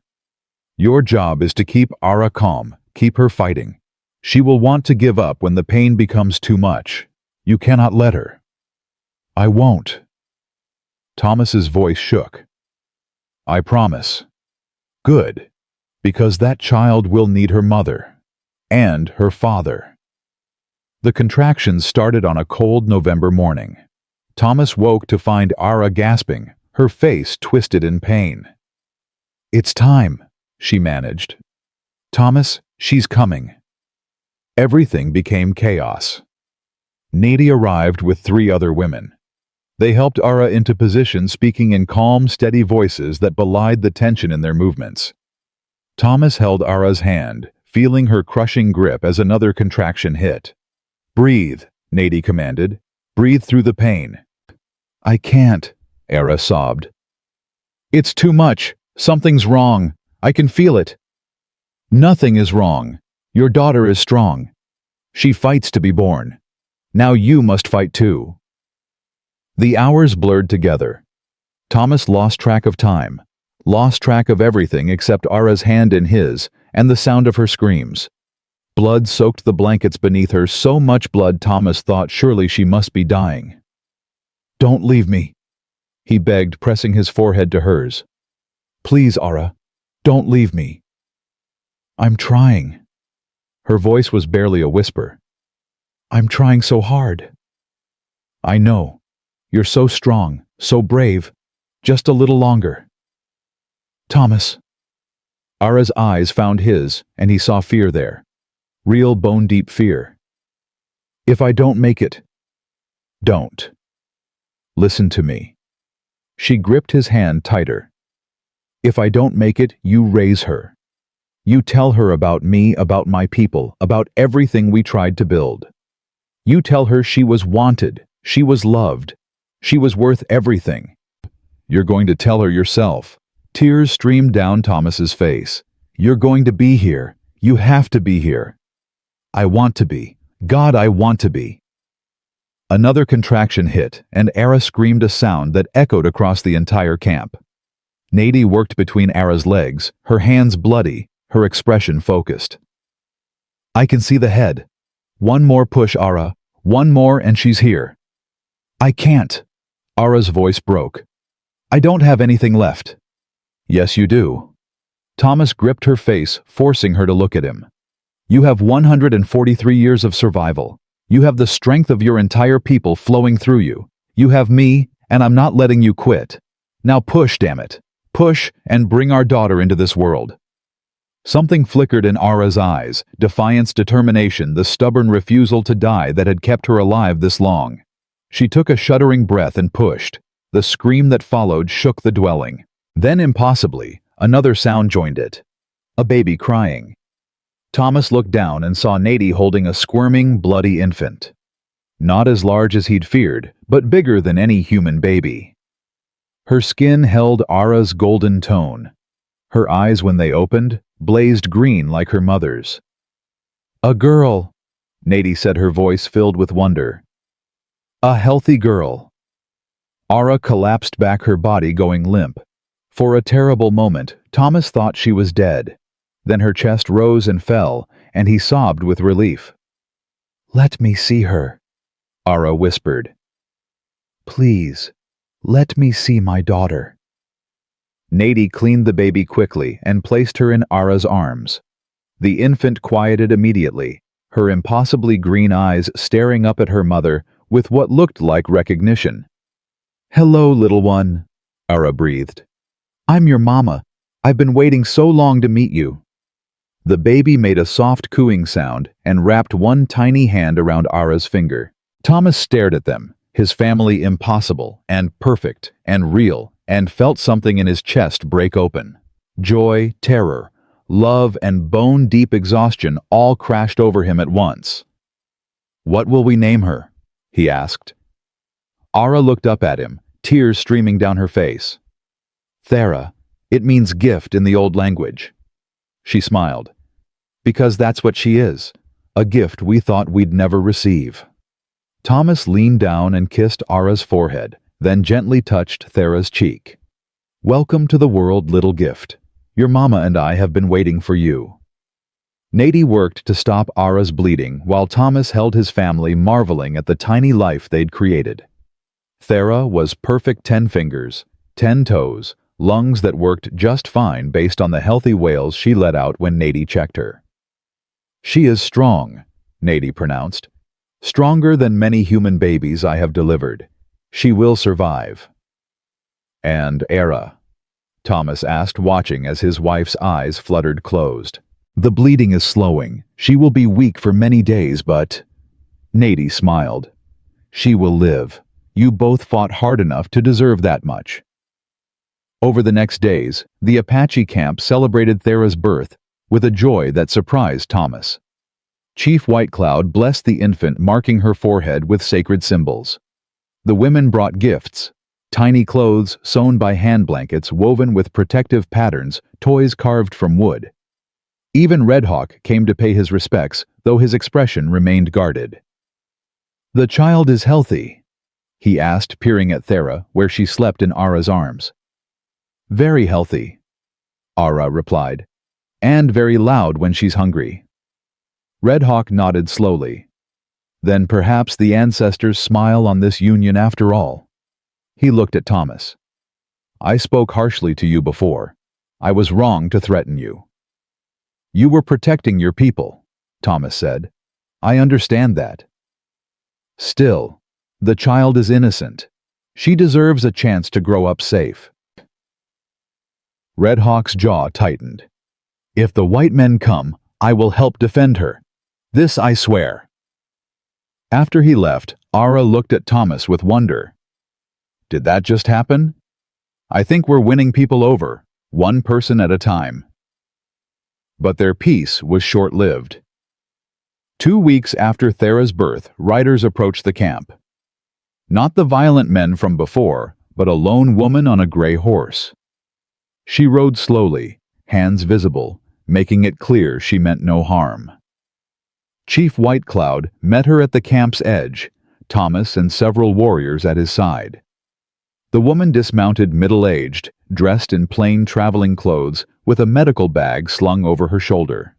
"Your job is to keep Aara calm, keep her fighting. She will want to give up when the pain becomes too much. You cannot let her." "I won't." Thomas's voice shook. "I promise." "Good, because that child will need her mother, and her father." The contractions started on a cold November morning. Thomas woke to find Aara gasping, her face twisted in pain. "It's time," she managed. "Thomas, she's coming." Everything became chaos. Nady arrived with 3 other women. They helped Aara into position, speaking in calm, steady voices that belied the tension in their movements. Thomas held Aara's hand, feeling her crushing grip as another contraction hit. "Breathe," Nady commanded. "Breathe through the pain." "I can't," Aara sobbed. "It's too much. Something's wrong. I can feel it." "Nothing is wrong. Your daughter is strong. She fights to be born. Now you must fight too." The hours blurred together. Thomas lost track of time, lost track of everything except Aara's hand in his and the sound of her screams. Blood soaked the blankets beneath her, so much blood Thomas thought surely she must be dying. "Don't leave me," he begged, pressing his forehead to hers. "Please, Aara, don't leave me." "I'm trying." Her voice was barely a whisper. "I'm trying so hard." "I know. You're so strong, so brave. Just a little longer." "Thomas." Aara's eyes found his, and he saw fear there. Real bone-deep fear. "If I don't make it." "Don't. Listen to me." She gripped his hand tighter. "If I don't make it, you raise her. You tell her about me, about my people, about everything we tried to build. You tell her she was wanted, she was loved, she was worth everything. You're going to tell her yourself." Tears streamed down Thomas's face. "You're going to be here. You have to be here." "I want to be. God, I want to be." Another contraction hit, and Aara screamed a sound that echoed across the entire camp. Nady worked between Aara's legs, her hands bloody, her expression focused. "I can see the head. One more push, Aara. One more and she's here." "I can't." Aara's voice broke. "I don't have anything left." "Yes, you do." Thomas gripped her face, forcing her to look at him. "You have 143 years of survival. You have the strength of your entire people flowing through you. You have me, and I'm not letting you quit. Now push, damn it. Push and bring our daughter into this world." Something flickered in Aara's eyes, defiance, determination, the stubborn refusal to die that had kept her alive this long. She took a shuddering breath and pushed. The scream that followed shook the dwelling. Then, impossibly, another sound joined it. A baby crying. Thomas looked down and saw Nady holding a squirming, bloody infant. Not as large as he'd feared, but bigger than any human baby. Her skin held Aara's golden tone. Her eyes, when they opened, blazed green like her mother's. "A girl," Nady said, her voice filled with wonder. "A healthy girl." Aara collapsed back, her body going limp. For a terrible moment, Thomas thought she was dead. Then her chest rose and fell, and he sobbed with relief. "Let me see her," Aara whispered. "Please, let me see my daughter." Nady cleaned the baby quickly and placed her in Aara's arms. The infant quieted immediately, her impossibly green eyes staring up at her mother with what looked like recognition. "Hello, little one," Aara breathed. "I'm your mama. I've been waiting so long to meet you." The baby made a soft cooing sound and wrapped one tiny hand around Aara's finger. Thomas stared at them, his family impossible and perfect and real, and felt something in his chest break open. Joy, terror, love, and bone-deep exhaustion all crashed over him at once. "What will we name her?" he asked. Aara looked up at him, tears streaming down her face. "Thera. It means gift in the old language." She smiled. "Because that's what she is, a gift we thought we'd never receive." Thomas leaned down and kissed Aara's forehead, then gently touched Thera's cheek. "Welcome to the world, little gift. Your mama and I have been waiting for you." Nady worked to stop Aara's bleeding while Thomas held his family, marveling at the tiny life they'd created. Thera was perfect 10 fingers, 10 toes, lungs that worked just fine based on the healthy wails she let out when Nady checked her. "She is strong," Nady pronounced. Stronger than many human babies I have delivered. She will survive. And Aara? Thomas asked, watching as his wife's eyes fluttered closed. The bleeding is slowing. She will be weak for many days, but... Nady smiled. She will live. You both fought hard enough to deserve that much. Over the next days, the Apache camp celebrated Thera's birth with a joy that surprised Thomas. Chief White Cloud blessed the infant, marking her forehead with sacred symbols. The women brought gifts: tiny clothes sewn by hand, blankets woven with protective patterns, toys carved from wood. Even Red Hawk came to pay his respects, though his expression remained guarded. "The child is healthy?" he asked, peering at Thera, where she slept in Aara's arms. "Very healthy," Aara replied, "and very loud when she's hungry." Red Hawk nodded slowly. Then perhaps the ancestors smile on this union after all. He looked at Thomas. "I spoke harshly to you before. I was wrong to threaten you." "You were protecting your people," Thomas said. "I understand that. Still, the child is innocent. She deserves a chance to grow up safe." Red Hawk's jaw tightened. "If the white men come, I will help defend her. This I swear." After he left, Aara looked at Thomas with wonder. "Did that just happen? I think we're winning people over, one person at a time." But their peace was short-lived. 2 weeks after Thera's birth, riders approached the camp. Not the violent men from before, but a lone woman on a gray horse. She rode slowly, hands visible, making it clear she meant no harm. Chief White Cloud met her at the camp's edge, Thomas and several warriors at his side. The woman dismounted, middle-aged, dressed in plain traveling clothes, with a medical bag slung over her shoulder.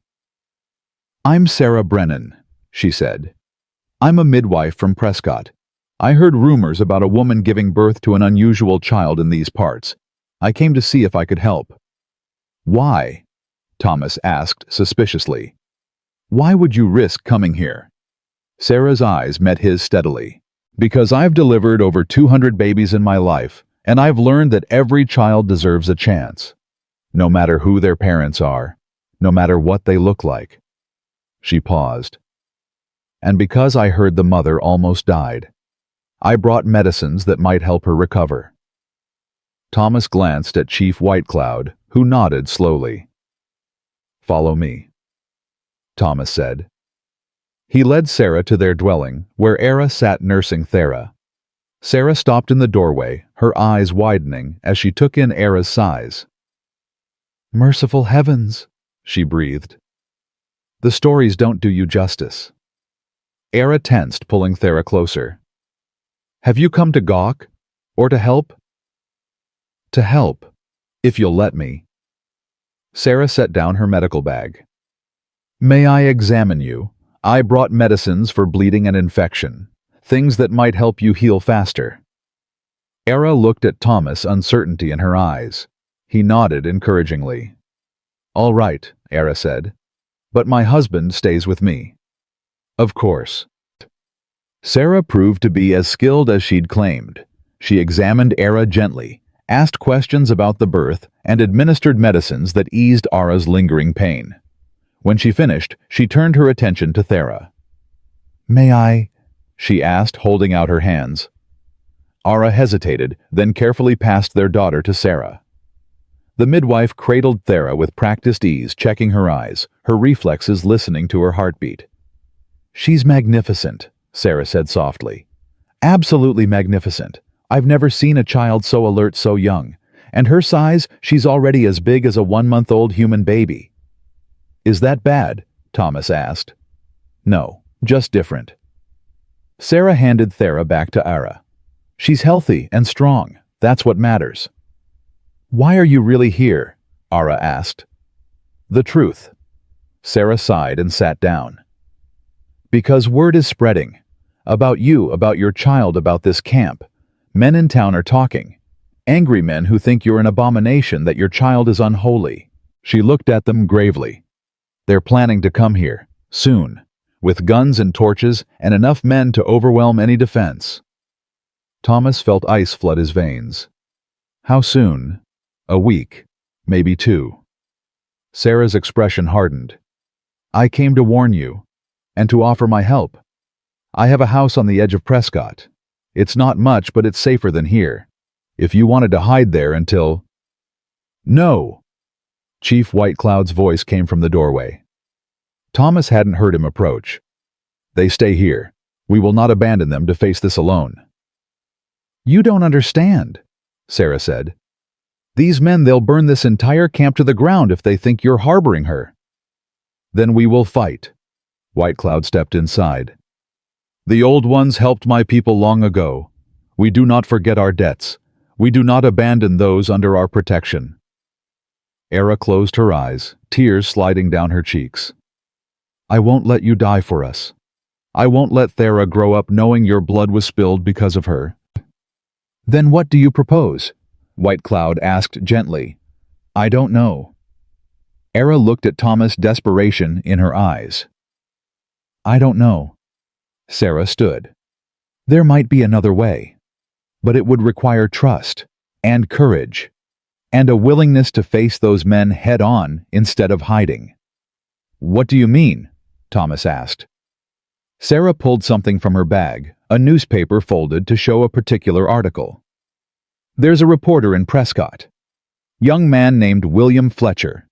"I'm Sarah Brennan," she said. "I'm a midwife from Prescott. I heard rumors about a woman giving birth to an unusual child in these parts. I came to see if I could help." "Why?" Thomas asked suspiciously. "Why would you risk coming here?" Sarah's eyes met his steadily. "Because I've delivered over 200 babies in my life, and I've learned that every child deserves a chance. No matter who their parents are, no matter what they look like." She paused. "And because I heard the mother almost died, I brought medicines that might help her recover." Thomas glanced at Chief White Cloud, who nodded slowly. "Follow me," Thomas said. He led Sarah to their dwelling, where Aara sat nursing Thera. Sarah stopped in the doorway, her eyes widening as she took in Aara's size. "Merciful heavens," she breathed. "The stories don't do you justice." Aara tensed, pulling Thera closer. "Have you come to gawk? Or to help?" "To help, if you'll let me." Sarah set down her medical bag. "May I examine you? I brought medicines for bleeding and infection, things that might help you heal faster." Aara looked at Thomas, uncertainty in her eyes. He nodded encouragingly. "All right," Aara said. "But my husband stays with me." "Of course." Sarah proved to be as skilled as she'd claimed. She examined Aara gently, asked questions about the birth, and administered medicines that eased Aara's lingering pain. When she finished, she turned her attention to Thera. "May I?" she asked, holding out her hands. Aara hesitated, then carefully passed their daughter to Sarah. The midwife cradled Thera with practiced ease, checking her eyes, her reflexes listening to her heartbeat. "She's magnificent," Sarah said softly. "Absolutely magnificent. I've never seen a child so alert so young. And her size, she's already as big as a 1-month-old human baby." "Is that bad?" Thomas asked. "No, just different." Sarah handed Thera back to Aara. "She's healthy and strong. That's what matters." "Why are you really here?" Aara asked. "The truth." Sarah sighed and sat down. "Because word is spreading. About you, about your child, about this camp. Men in town are talking. Angry men who think you're an abomination, that your child is unholy." She looked at them gravely. "They're planning to come here, soon. with guns and torches and enough men to overwhelm any defense. Thomas felt ice flood his veins. How soon? A week, maybe 2. Sarah's expression hardened. I came to warn you, and to offer my help. I have a house on the edge of Prescott. It's not much, but it's safer than here. If you wanted to hide there until— No! Chief White Cloud's voice came from the doorway. Thomas hadn't heard him approach. They stay here. We will not abandon them to face this alone. You don't understand, Sarah said. These men, they'll burn this entire camp to the ground if they think you're harboring her. Then we will fight. White Cloud stepped inside. The old ones helped my people long ago. We do not forget our debts. We do not abandon those under our protection. Aara closed her eyes, tears sliding down her cheeks. I won't let you die for us. I won't let Thera grow up knowing your blood was spilled because of her. Then what do you propose? White Cloud asked gently. I don't know. Aara looked at Thomas, desperation in her eyes. I don't know. Sarah stood. There might be another way, but it would require trust and courage and a willingness to face those men head-on instead of hiding. What do you mean? Thomas asked. Sarah pulled something from her bag, a newspaper folded to show a particular article. There's a reporter in Prescott. Young man named William Fletcher.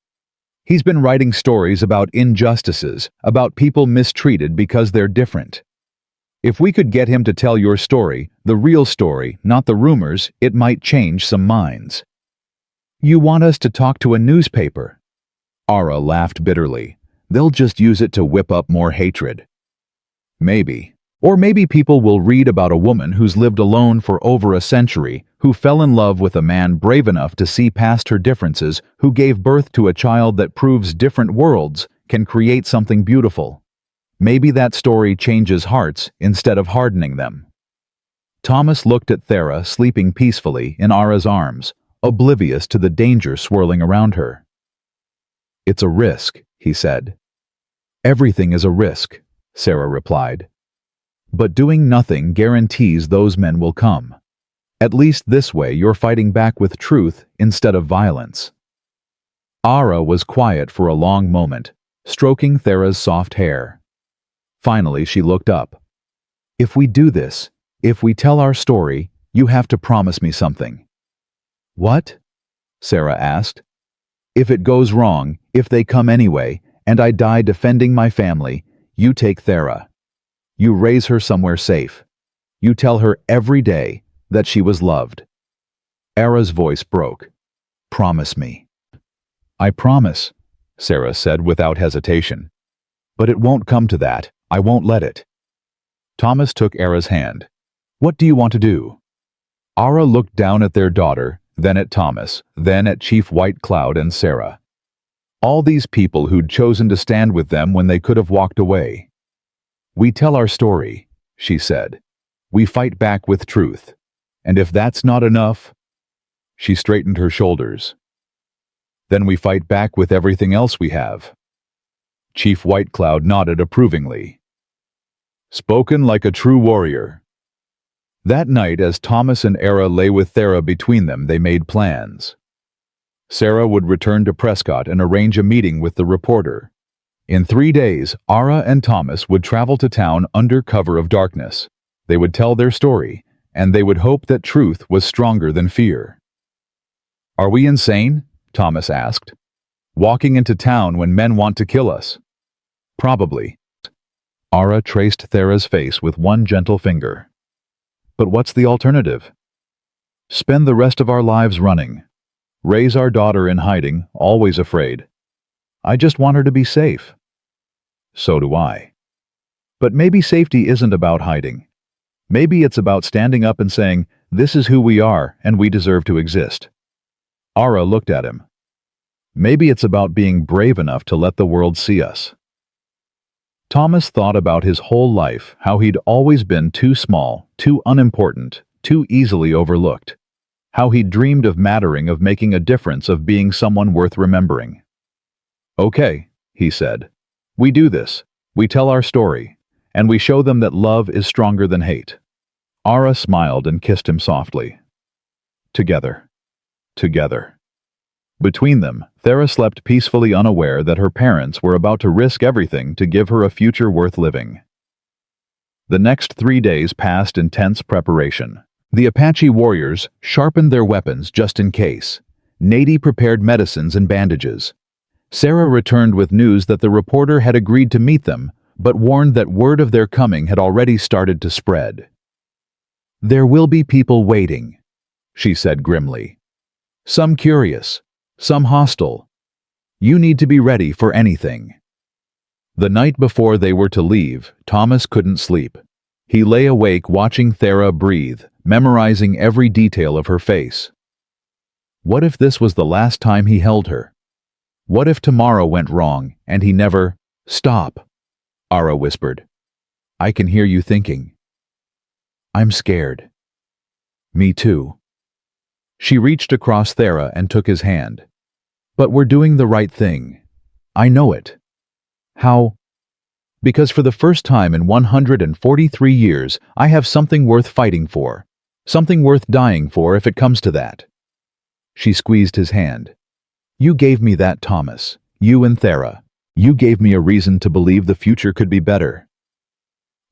He's been writing stories about injustices, about people mistreated because they're different. If we could get him to tell your story, the real story, not the rumors, it might change some minds. You want us to talk to a newspaper? Aara laughed bitterly. They'll just use it to whip up more hatred. Maybe. Or maybe people will read about a woman who's lived alone for over a century, who fell in love with a man brave enough to see past her differences, who gave birth to a child that proves different worlds can create something beautiful. Maybe that story changes hearts instead of hardening them. Thomas looked at Thera sleeping peacefully in Aara's arms, oblivious to the danger swirling around her. It's a risk, he said. Everything is a risk, Sarah replied. But doing nothing guarantees those men will come. At least this way you're fighting back with truth instead of violence. Aara was quiet for a long moment, stroking Thera's soft hair. Finally, she looked up. If we do this, if we tell our story, you have to promise me something. What? Sarah asked. If it goes wrong, if they come anyway, and I die defending my family, you take Thera. You raise her somewhere safe. You tell her every day that she was loved. Aara's voice broke. Promise me. I promise, Sarah said without hesitation. But it won't come to that. I won't let it. Thomas took Aara's hand. What do you want to do? Aara looked down at their daughter, then at Thomas, then at Chief White Cloud and Sarah. All these people who'd chosen to stand with them when they could have walked away. We tell our story, she said. We fight back with truth. And if that's not enough, she straightened her shoulders. Then we fight back with everything else we have. Chief White Cloud nodded approvingly. Spoken like a true warrior. That night, as Thomas and Aara lay with Thera between them, they made plans. Sarah would return to Prescott and arrange a meeting with the reporter. In 3 days, Aara and Thomas would travel to town under cover of darkness. They would tell their story, and they would hope that truth was stronger than fear. Are we insane? Thomas asked. Walking into town when men want to kill us? Probably. Aara traced Thera's face with one gentle finger. But what's the alternative? Spend the rest of our lives running. Raise our daughter in hiding, always afraid. I just want her to be safe. So do I. But maybe safety isn't about hiding. Maybe it's about standing up and saying, this is who we are and we deserve to exist. Aara looked at him. Maybe it's about being brave enough to let the world see us. Thomas thought about his whole life, how he'd always been too small, too unimportant, too easily overlooked. How he'd dreamed of mattering, of making a difference, of being someone worth remembering. Okay, he said. We do this. We tell our story, and we show them that love is stronger than hate. Aara smiled and kissed him softly. Together. Together. Between them, Thera slept peacefully, unaware that her parents were about to risk everything to give her a future worth living. The next 3 days passed in tense preparation. The Apache warriors sharpened their weapons just in case. Nady prepared medicines and bandages. Sarah returned with news that the reporter had agreed to meet them, but warned that word of their coming had already started to spread. "There will be people waiting," she said grimly. "Some curious, some hostile. You need to be ready for anything." The night before they were to leave, Thomas couldn't sleep. He lay awake watching Thera breathe, memorizing every detail of her face. What if this was the last time he held her? What if tomorrow went wrong and he never— "Stop," Aara whispered. "I can hear you thinking." "I'm scared." "Me too." She reached across Thera and took his hand. "But we're doing the right thing. I know it." "How?" "Because for the first time in 143 years, I have something worth fighting for. Something worth dying for if it comes to that." She squeezed his hand. "You gave me that, Thomas. You and Thera. You gave me a reason to believe the future could be better."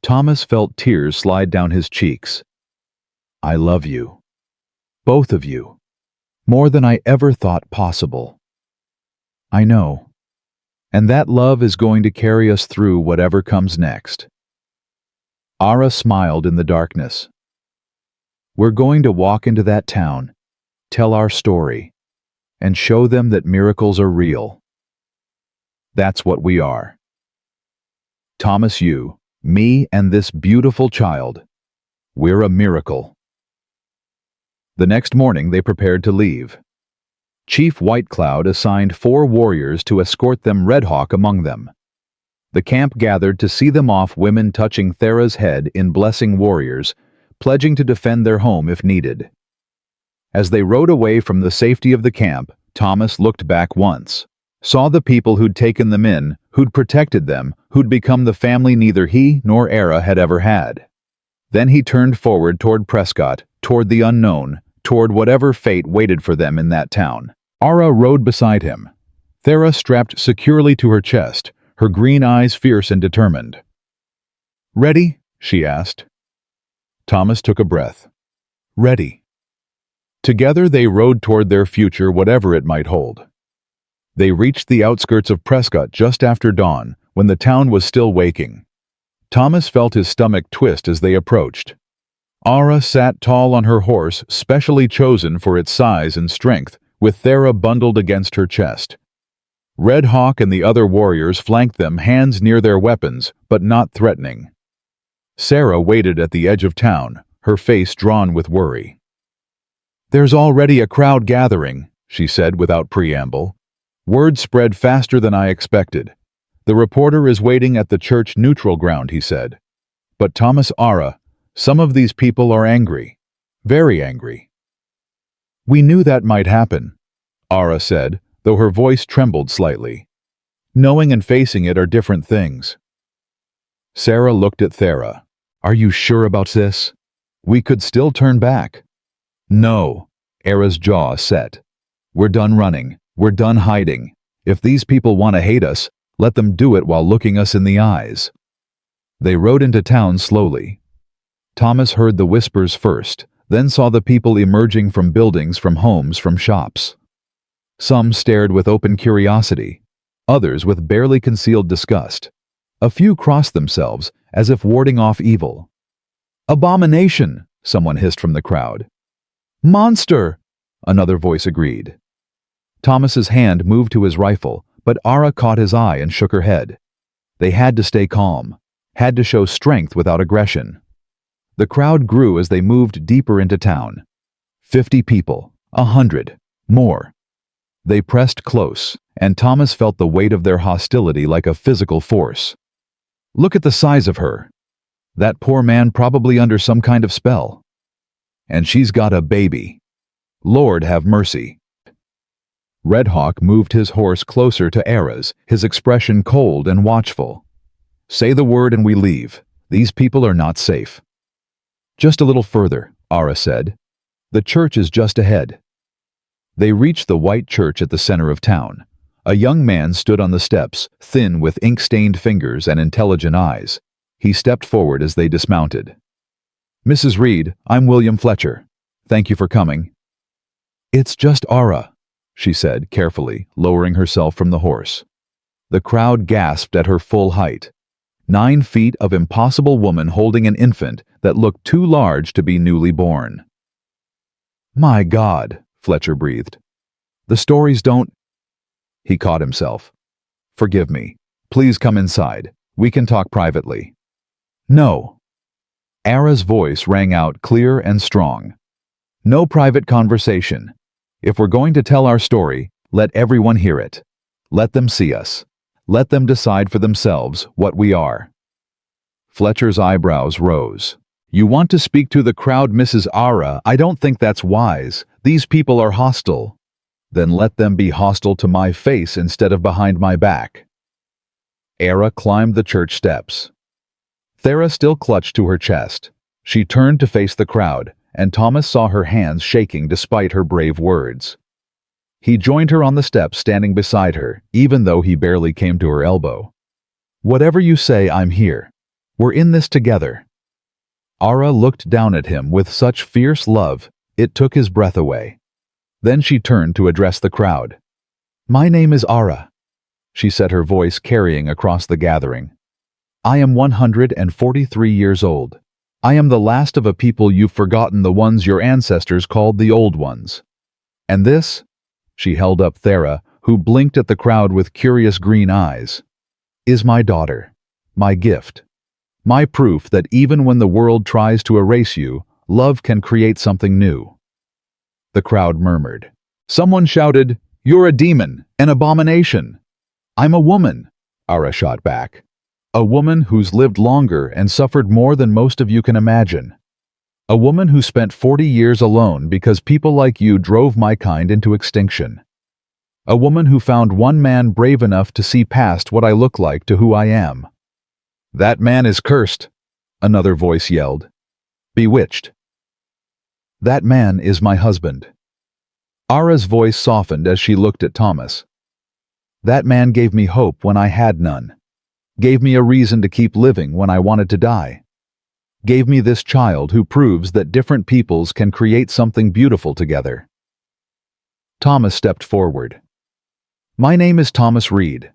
Thomas felt tears slide down his cheeks. "I love you. Both of you. More than I ever thought possible." "I know. And that love is going to carry us through whatever comes next." Aara smiled in the darkness. "We're going to walk into that town, tell our story, and show them that miracles are real. That's what we are. Thomas, you, me, and this beautiful child. We're a miracle." The next morning they prepared to leave. Chief White Cloud assigned 4 warriors to escort them, Red Hawk among them. The camp gathered to see them off, women touching Thera's head in blessing warriors, pledging to defend their home if needed. As they rode away from the safety of the camp, Thomas looked back once, saw the people who'd taken them in, who'd protected them, who'd become the family neither he nor Aara had ever had. Then he turned forward toward Prescott, toward the unknown, toward whatever fate waited for them in that town. Aara rode beside him, Thera strapped securely to her chest, her green eyes fierce and determined. "Ready?" she asked. Thomas took a breath. "Ready." Together they rode toward their future, whatever it might hold. They reached the outskirts of Prescott just after dawn, when the town was still waking. Thomas felt his stomach twist as they approached. Aara sat tall on her horse, specially chosen for its size and strength, with Thera bundled against her chest. Red Hawk and the other warriors flanked them, hands near their weapons, but not threatening. Sarah waited at the edge of town, her face drawn with worry. "There's already a crowd gathering," she said without preamble. "Word spread faster than I expected. The reporter is waiting at the church neutral ground," he said. "But Thomas, Aara, some of these people are angry. Very angry." "We knew that might happen," Aara said, though her voice trembled slightly. "Knowing and facing it are different things." Sarah looked at Thera. "Are you sure about this? We could still turn back." "No," Aara's jaw set. "We're done running. We're done hiding. If these people want to hate us, let them do it while looking us in the eyes." They rode into town slowly. Thomas heard the whispers first, then saw the people emerging from buildings, from homes, from shops. Some stared with open curiosity, others with barely concealed disgust. A few crossed themselves, as if warding off evil. "Abomination!" someone hissed from the crowd. "Monster!" another voice agreed. Thomas's hand moved to his rifle, but Aara caught his eye and shook her head. They had to stay calm, had to show strength without aggression. The crowd grew as they moved deeper into town. 50 people, 100, more. They pressed close, and Thomas felt the weight of their hostility like a physical force. "Look at the size of her. That poor man probably under some kind of spell. And she's got a baby. Lord have mercy." Red Hawk moved his horse closer to Aara's, his expression cold and watchful. Say the word and we leave. These people are not safe. Just a little further, Aara said. The church is just ahead. They reached the white church at the center of town. A young man stood on the steps, thin with ink-stained fingers and intelligent eyes. He stepped forward as they dismounted. Mrs. Reed, I'm William Fletcher. Thank you for coming. It's just Aara, she said carefully, lowering herself from the horse. The crowd gasped at her full height. 9 feet of impossible woman holding an infant that looked too large to be newly born. My God, Fletcher breathed. The stories don't... He caught himself. Forgive me. Please come inside. We can talk privately. No. Aara's voice rang out clear and strong. No private conversation. If we're going to tell our story, let everyone hear it. Let them see us. Let them decide for themselves what we are. Fletcher's eyebrows rose. You want to speak to the crowd, Mrs. Aara? I don't think that's wise. These people are hostile. Then let them be hostile to my face instead of behind my back. Aara climbed the church steps. Thera still clutched to her chest. She turned to face the crowd, and Thomas saw her hands shaking despite her brave words. He joined her on the steps, standing beside her, even though he barely came to her elbow. Whatever you say, I'm here. We're in this together. Aara looked down at him with such fierce love, it took his breath away. Then she turned to address the crowd. My name is Aara, she said, her voice carrying across the gathering. I am 143 years old. I am the last of a people you've forgotten, the ones your ancestors called the Old Ones. And this, she held up Thera, who blinked at the crowd with curious green eyes, is my daughter, my gift, my proof that even when the world tries to erase you, love can create something new. The crowd murmured. Someone shouted, You're a demon, an abomination. I'm a woman, Aara shot back. A woman who's lived longer and suffered more than most of you can imagine. A woman who spent 40 years alone because people like you drove my kind into extinction. A woman who found one man brave enough to see past what I look like to who I am. That man is cursed, another voice yelled. Bewitched. That man is my husband. Aara's voice softened as she looked at Thomas. That man gave me hope when I had none. Gave me a reason to keep living when I wanted to die. Gave me this child who proves that different peoples can create something beautiful together. Thomas stepped forward. My name is Thomas Reed.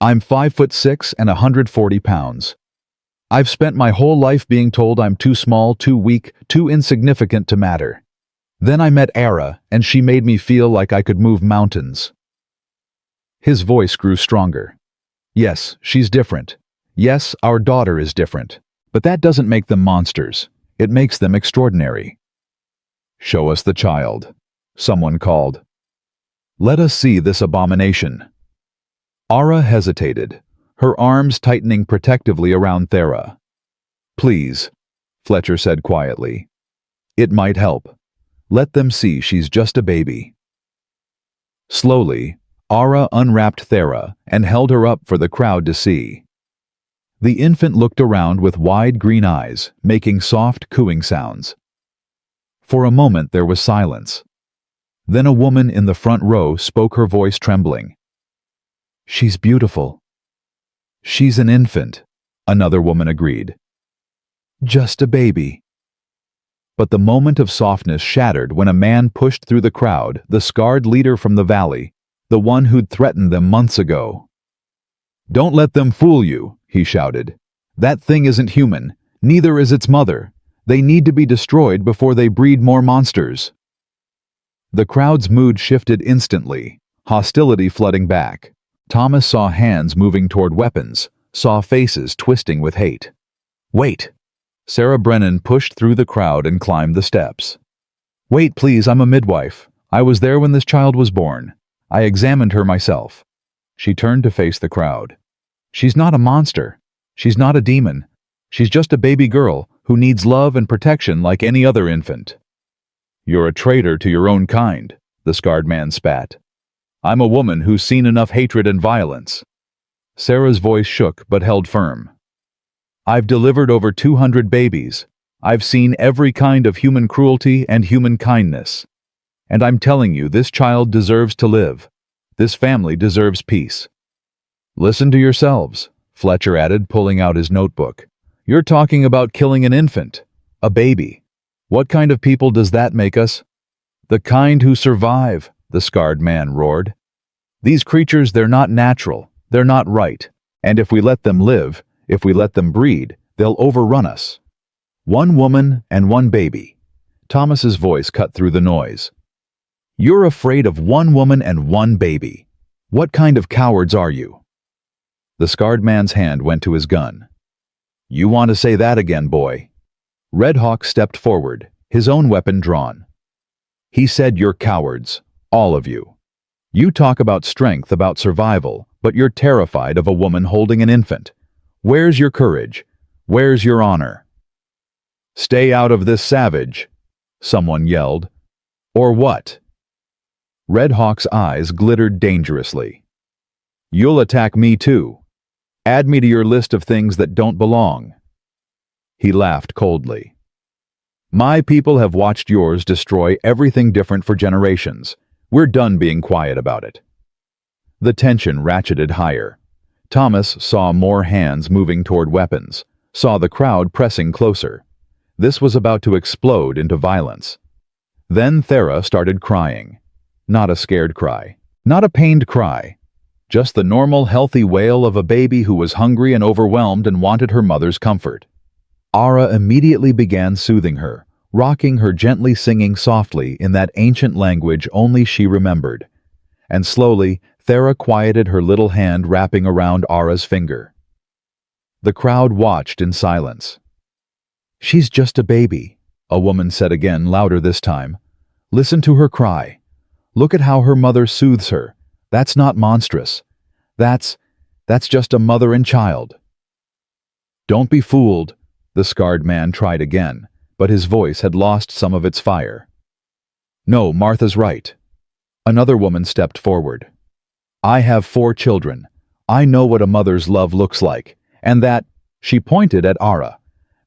I'm 5'6" and 140 pounds. I've spent my whole life being told I'm too small, too weak, too insignificant to matter. Then I met Aara, and she made me feel like I could move mountains. His voice grew stronger. Yes, she's different. Yes, our daughter is different. But that doesn't make them monsters. It makes them extraordinary. Show us the child, someone called. Let us see this abomination. Aara hesitated, her arms tightening protectively around Thera. Please, Fletcher said quietly. It might help. Let them see she's just a baby. Slowly, Aara unwrapped Thera and held her up for the crowd to see. The infant looked around with wide green eyes, making soft cooing sounds. For a moment there was silence. Then a woman in the front row spoke, her voice trembling. She's beautiful. She's an infant, another woman agreed. Just a baby. But the moment of softness shattered when a man pushed through the crowd, the scarred leader from the valley, the one who'd threatened them months ago. Don't let them fool you, he shouted. That thing isn't human, neither is its mother. They need to be destroyed before they breed more monsters. The crowd's mood shifted instantly, hostility flooding back. Thomas saw hands moving toward weapons, saw faces twisting with hate. Wait! Sarah Brennan pushed through the crowd and climbed the steps. Wait, please, I'm a midwife. I was there when this child was born. I examined her myself. She turned to face the crowd. She's not a monster. She's not a demon. She's just a baby girl who needs love and protection like any other infant. You're a traitor to your own kind, the scarred man spat. I'm a woman who's seen enough hatred and violence. Sarah's voice shook but held firm. I've delivered over 200 babies. I've seen every kind of human cruelty and human kindness. And I'm telling you, this child deserves to live. This family deserves peace. Listen to yourselves, Fletcher added, pulling out his notebook. You're talking about killing an infant, a baby. What kind of people does that make us? The kind who survive, the scarred man roared. These creatures, they're not natural, they're not right. And if we let them live, if we let them breed, they'll overrun us. One woman and one baby. Thomas's voice cut through the noise. You're afraid of one woman and one baby. What kind of cowards are you? The scarred man's hand went to his gun. You want to say that again, boy? Red Hawk stepped forward, his own weapon drawn. He said you're cowards, all of you. You talk about strength, about survival, but you're terrified of a woman holding an infant. Where's your courage? Where's your honor? Stay out of this, savage, someone yelled. Or what? Red Hawk's eyes glittered dangerously. You'll attack me too. Add me to your list of things that don't belong. He laughed coldly. My people have watched yours destroy everything different for generations. We're done being quiet about it. The tension ratcheted higher. Thomas saw more hands moving toward weapons, saw the crowd pressing closer. This was about to explode into violence. Then Thera started crying. Not a scared cry, not a pained cry. Just the normal, healthy wail of a baby who was hungry and overwhelmed and wanted her mother's comfort. Aara immediately began soothing her, rocking her, gently singing softly in that ancient language only she remembered. And slowly, Thera quieted her little hand wrapping around Aara's finger. The crowd watched in silence. She's just a baby, a woman said again, louder this time. Listen to her cry. Look at how her mother soothes her. That's not monstrous. That's just a mother and child. Don't be fooled, the scarred man tried again, but his voice had lost some of its fire. No, Martha's right. Another woman stepped forward. I have 4 children. I know what a mother's love looks like, and that, she pointed at Aara,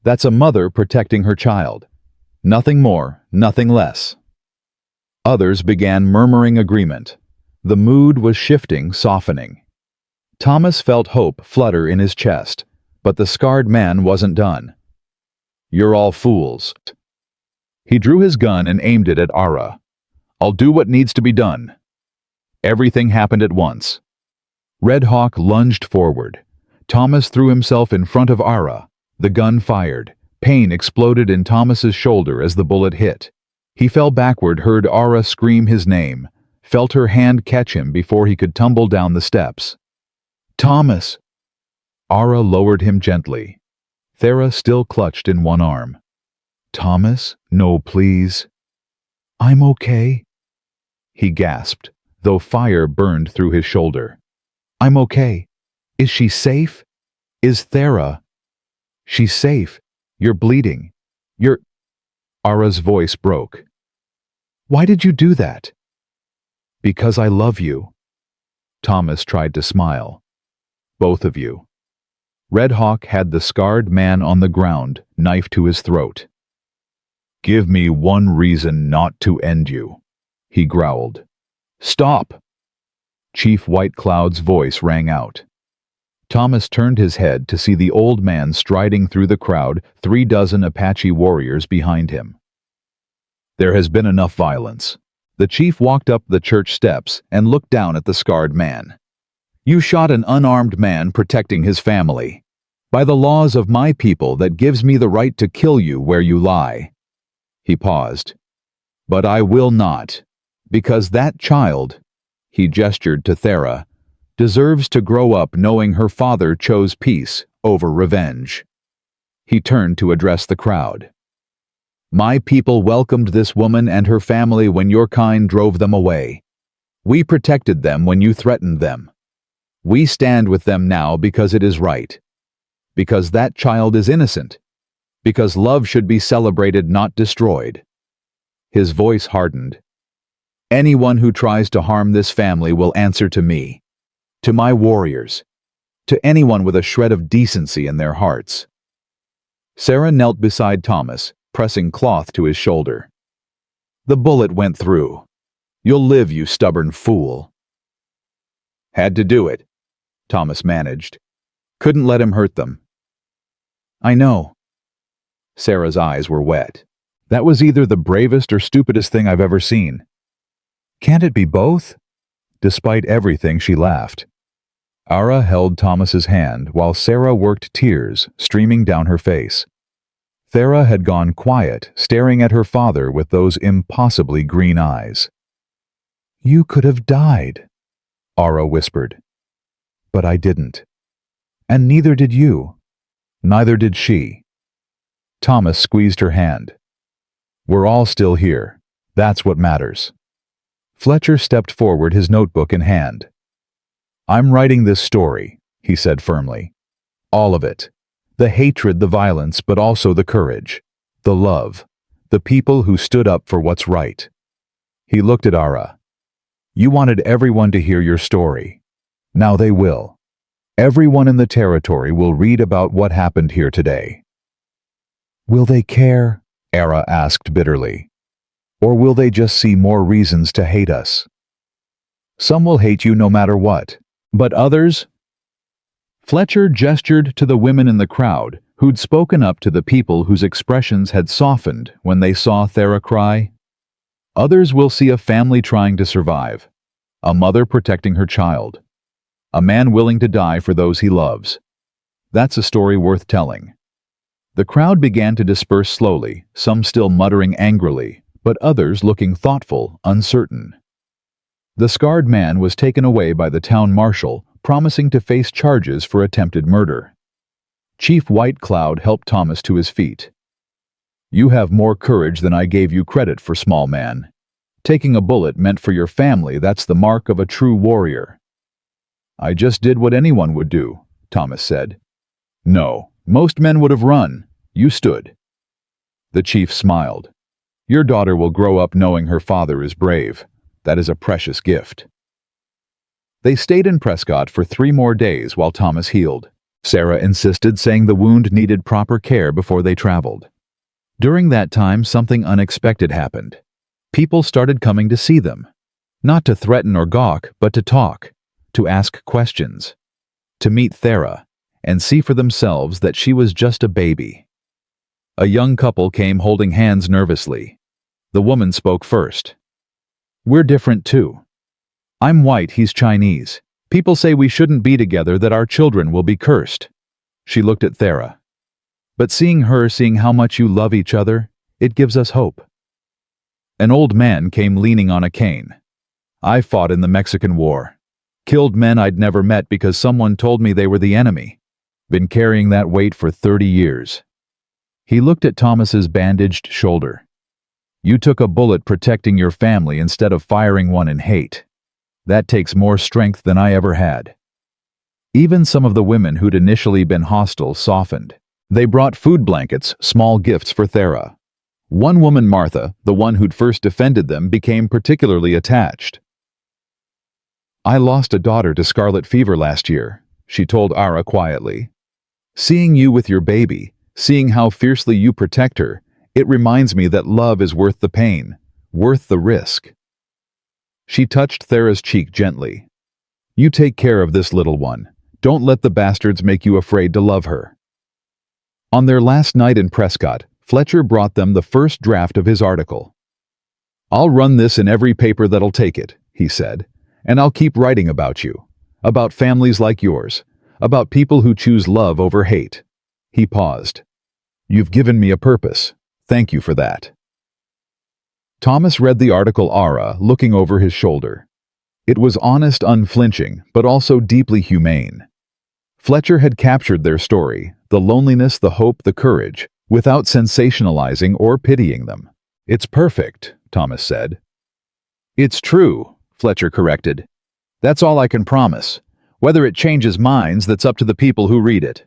that's a mother protecting her child. Nothing more, nothing less. Others began murmuring agreement. The mood was shifting, softening. Thomas felt hope flutter in his chest, but the scarred man wasn't done. You're all fools. He drew his gun and aimed it at Aara. I'll do what needs to be done. Everything happened at once. Red Hawk lunged forward. Thomas threw himself in front of Aara. The gun fired. Pain exploded in Thomas's shoulder as the bullet hit. He fell backward, heard Aara scream his name, felt her hand catch him before he could tumble down the steps. Thomas! Aara lowered him gently. Thera still clutched in one arm. Thomas, no, please. I'm okay, he gasped, though fire burned through his shoulder. I'm okay. Is she safe? Is Thera? She's safe. You're bleeding. Aara's voice broke. Why did you do that? Because I love you. Thomas tried to smile. Both of you. Red Hawk had the scarred man on the ground, knife to his throat. Give me one reason not to end you, he growled. Stop! Chief White Cloud's voice rang out. Thomas turned his head to see the old man striding through the crowd, 36 Apache warriors behind him. There has been enough violence. The chief walked up the church steps and looked down at the scarred man. You shot an unarmed man protecting his family. By the laws of my people, that gives me the right to kill you where you lie. He paused. But I will not, because that child, he gestured to Thera, deserves to grow up knowing her father chose peace over revenge. He turned to address the crowd. My people welcomed this woman and her family when your kind drove them away. We protected them when you threatened them. We stand with them now because it is right. Because that child is innocent. Because love should be celebrated, not destroyed. His voice hardened. Anyone who tries to harm this family will answer to me. To my warriors, to anyone with a shred of decency in their hearts. Sarah knelt beside Thomas, pressing cloth to his shoulder. The bullet went through. You'll live, you stubborn fool. Had to do it, Thomas managed. Couldn't let him hurt them. I know. Sarah's eyes were wet. That was either the bravest or stupidest thing I've ever seen. Can't it be both? Despite everything, she laughed. Aara held Thomas's hand while Sarah worked tears streaming down her face. Thera had gone quiet, staring at her father with those impossibly green eyes. You could have died, Aara whispered. But I didn't. And neither did you. Neither did she. Thomas squeezed her hand. We're all still here. That's what matters. Fletcher stepped forward, his notebook in hand. I'm writing this story, he said firmly. All of it. The hatred, the violence, but also the courage. The love. The people who stood up for what's right. He looked at Aara. You wanted everyone to hear your story. Now they will. Everyone in the territory will read about what happened here today. Will they care? Aara asked bitterly. Or will they just see more reasons to hate us? Some will hate you no matter what, but others? Fletcher gestured to the women in the crowd who'd spoken up to the people whose expressions had softened when they saw Thera cry. Others will see a family trying to survive, a mother protecting her child, a man willing to die for those he loves. That's a story worth telling. The crowd began to disperse slowly, some still muttering angrily, but others looking thoughtful, uncertain. The scarred man was taken away by the town marshal, promising to face charges for attempted murder. Chief White Cloud helped Thomas to his feet. You have more courage than I gave you credit for, small man. Taking a bullet meant for your family, that's the mark of a true warrior. I just did what anyone would do, Thomas said. No, most men would have run. You stood. The chief smiled. Your daughter will grow up knowing her father is brave. That is a precious gift. They stayed in Prescott for 3 more days while Thomas healed. Sarah insisted, saying the wound needed proper care before they traveled. During that time, something unexpected happened. People started coming to see them. Not to threaten or gawk, but to talk, to ask questions, to meet Thera, and see for themselves that she was just a baby. A young couple came holding hands nervously. The woman spoke first. We're different too. I'm white, he's Chinese. People say we shouldn't be together, that our children will be cursed. She looked at Thera. But seeing how much you love each other, it gives us hope. An old man came leaning on a cane. I fought in the Mexican War. Killed men I'd never met because someone told me they were the enemy. Been carrying that weight for 30 years. He looked at Thomas's bandaged shoulder. You took a bullet protecting your family instead of firing one in hate. That takes more strength than I ever had. Even some of the women who'd initially been hostile softened. They brought food blankets, small gifts for Thera. One woman, Martha, the one who'd first defended them, became particularly attached. I lost a daughter to scarlet fever last year, she told Aara quietly. Seeing you with your baby, seeing how fiercely you protect her, it reminds me that love is worth the pain, worth the risk. She touched Thera's cheek gently. You take care of this little one. Don't let the bastards make you afraid to love her. On their last night in Prescott, Fletcher brought them the first draft of his article. I'll run this in every paper that'll take it, he said, and I'll keep writing about you, about families like yours, about people who choose love over hate. He paused. You've given me a purpose. Thank you for that. Thomas read the article, Aara, looking over his shoulder. It was honest, unflinching, but also deeply humane. Fletcher had captured their story, the loneliness, the hope, the courage, without sensationalizing or pitying them. It's perfect, Thomas said. It's true, Fletcher corrected. That's all I can promise. Whether it changes minds, that's up to the people who read it.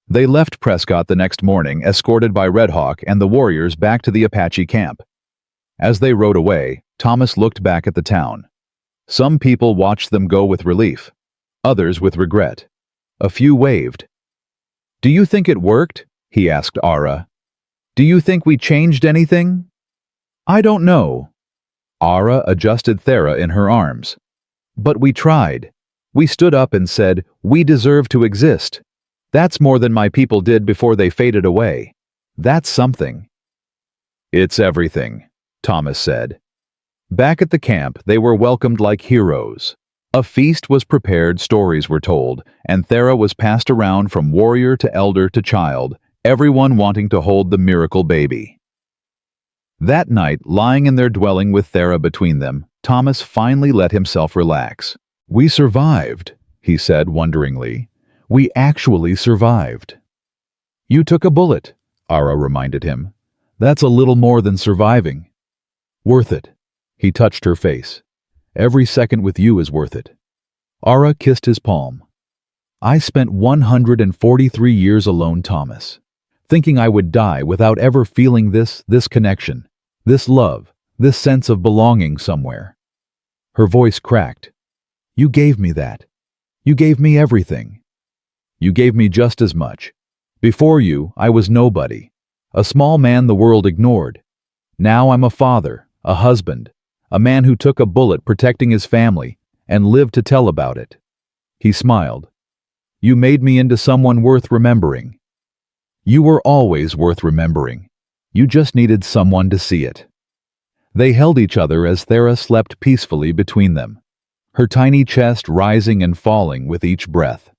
They left Prescott the next morning, escorted by Red Hawk and the warriors back to the Apache camp. As they rode away, Thomas looked back at the town. Some people watched them go with relief, others with regret. A few waved. Do you think it worked? he asked Aara. "Do you think we changed anything?" "I don't know." Aara adjusted Thera in her arms. "But we tried. We stood up and said, we deserve to exist. That's more than my people did before they faded away. That's something." "It's everything," Thomas said. Back at the camp, they were welcomed like heroes. A feast was prepared, stories were told, and Thera was passed around from warrior to elder to child, everyone wanting to hold the miracle baby. That night, lying in their dwelling with Thera between them, Thomas finally let himself relax. "We survived," he said wonderingly. "We actually survived." "You took a bullet," Aara reminded him. "That's a little more than surviving." "Worth it." He touched her face. "Every second with you is worth it." Aara kissed his palm. "I spent 143 years alone, Thomas, thinking I would die without ever feeling this connection, this love, this sense of belonging somewhere." Her voice cracked. "You gave me that. You gave me everything. You gave me just as much. Before you, I was nobody, a small man the world ignored. Now I'm a father, a husband, a man who took a bullet protecting his family and lived to tell about it." He smiled. "You made me into someone worth remembering." "You were always worth remembering. You just needed someone to see it." They held each other as Thera slept peacefully between them, her tiny chest rising and falling with each breath.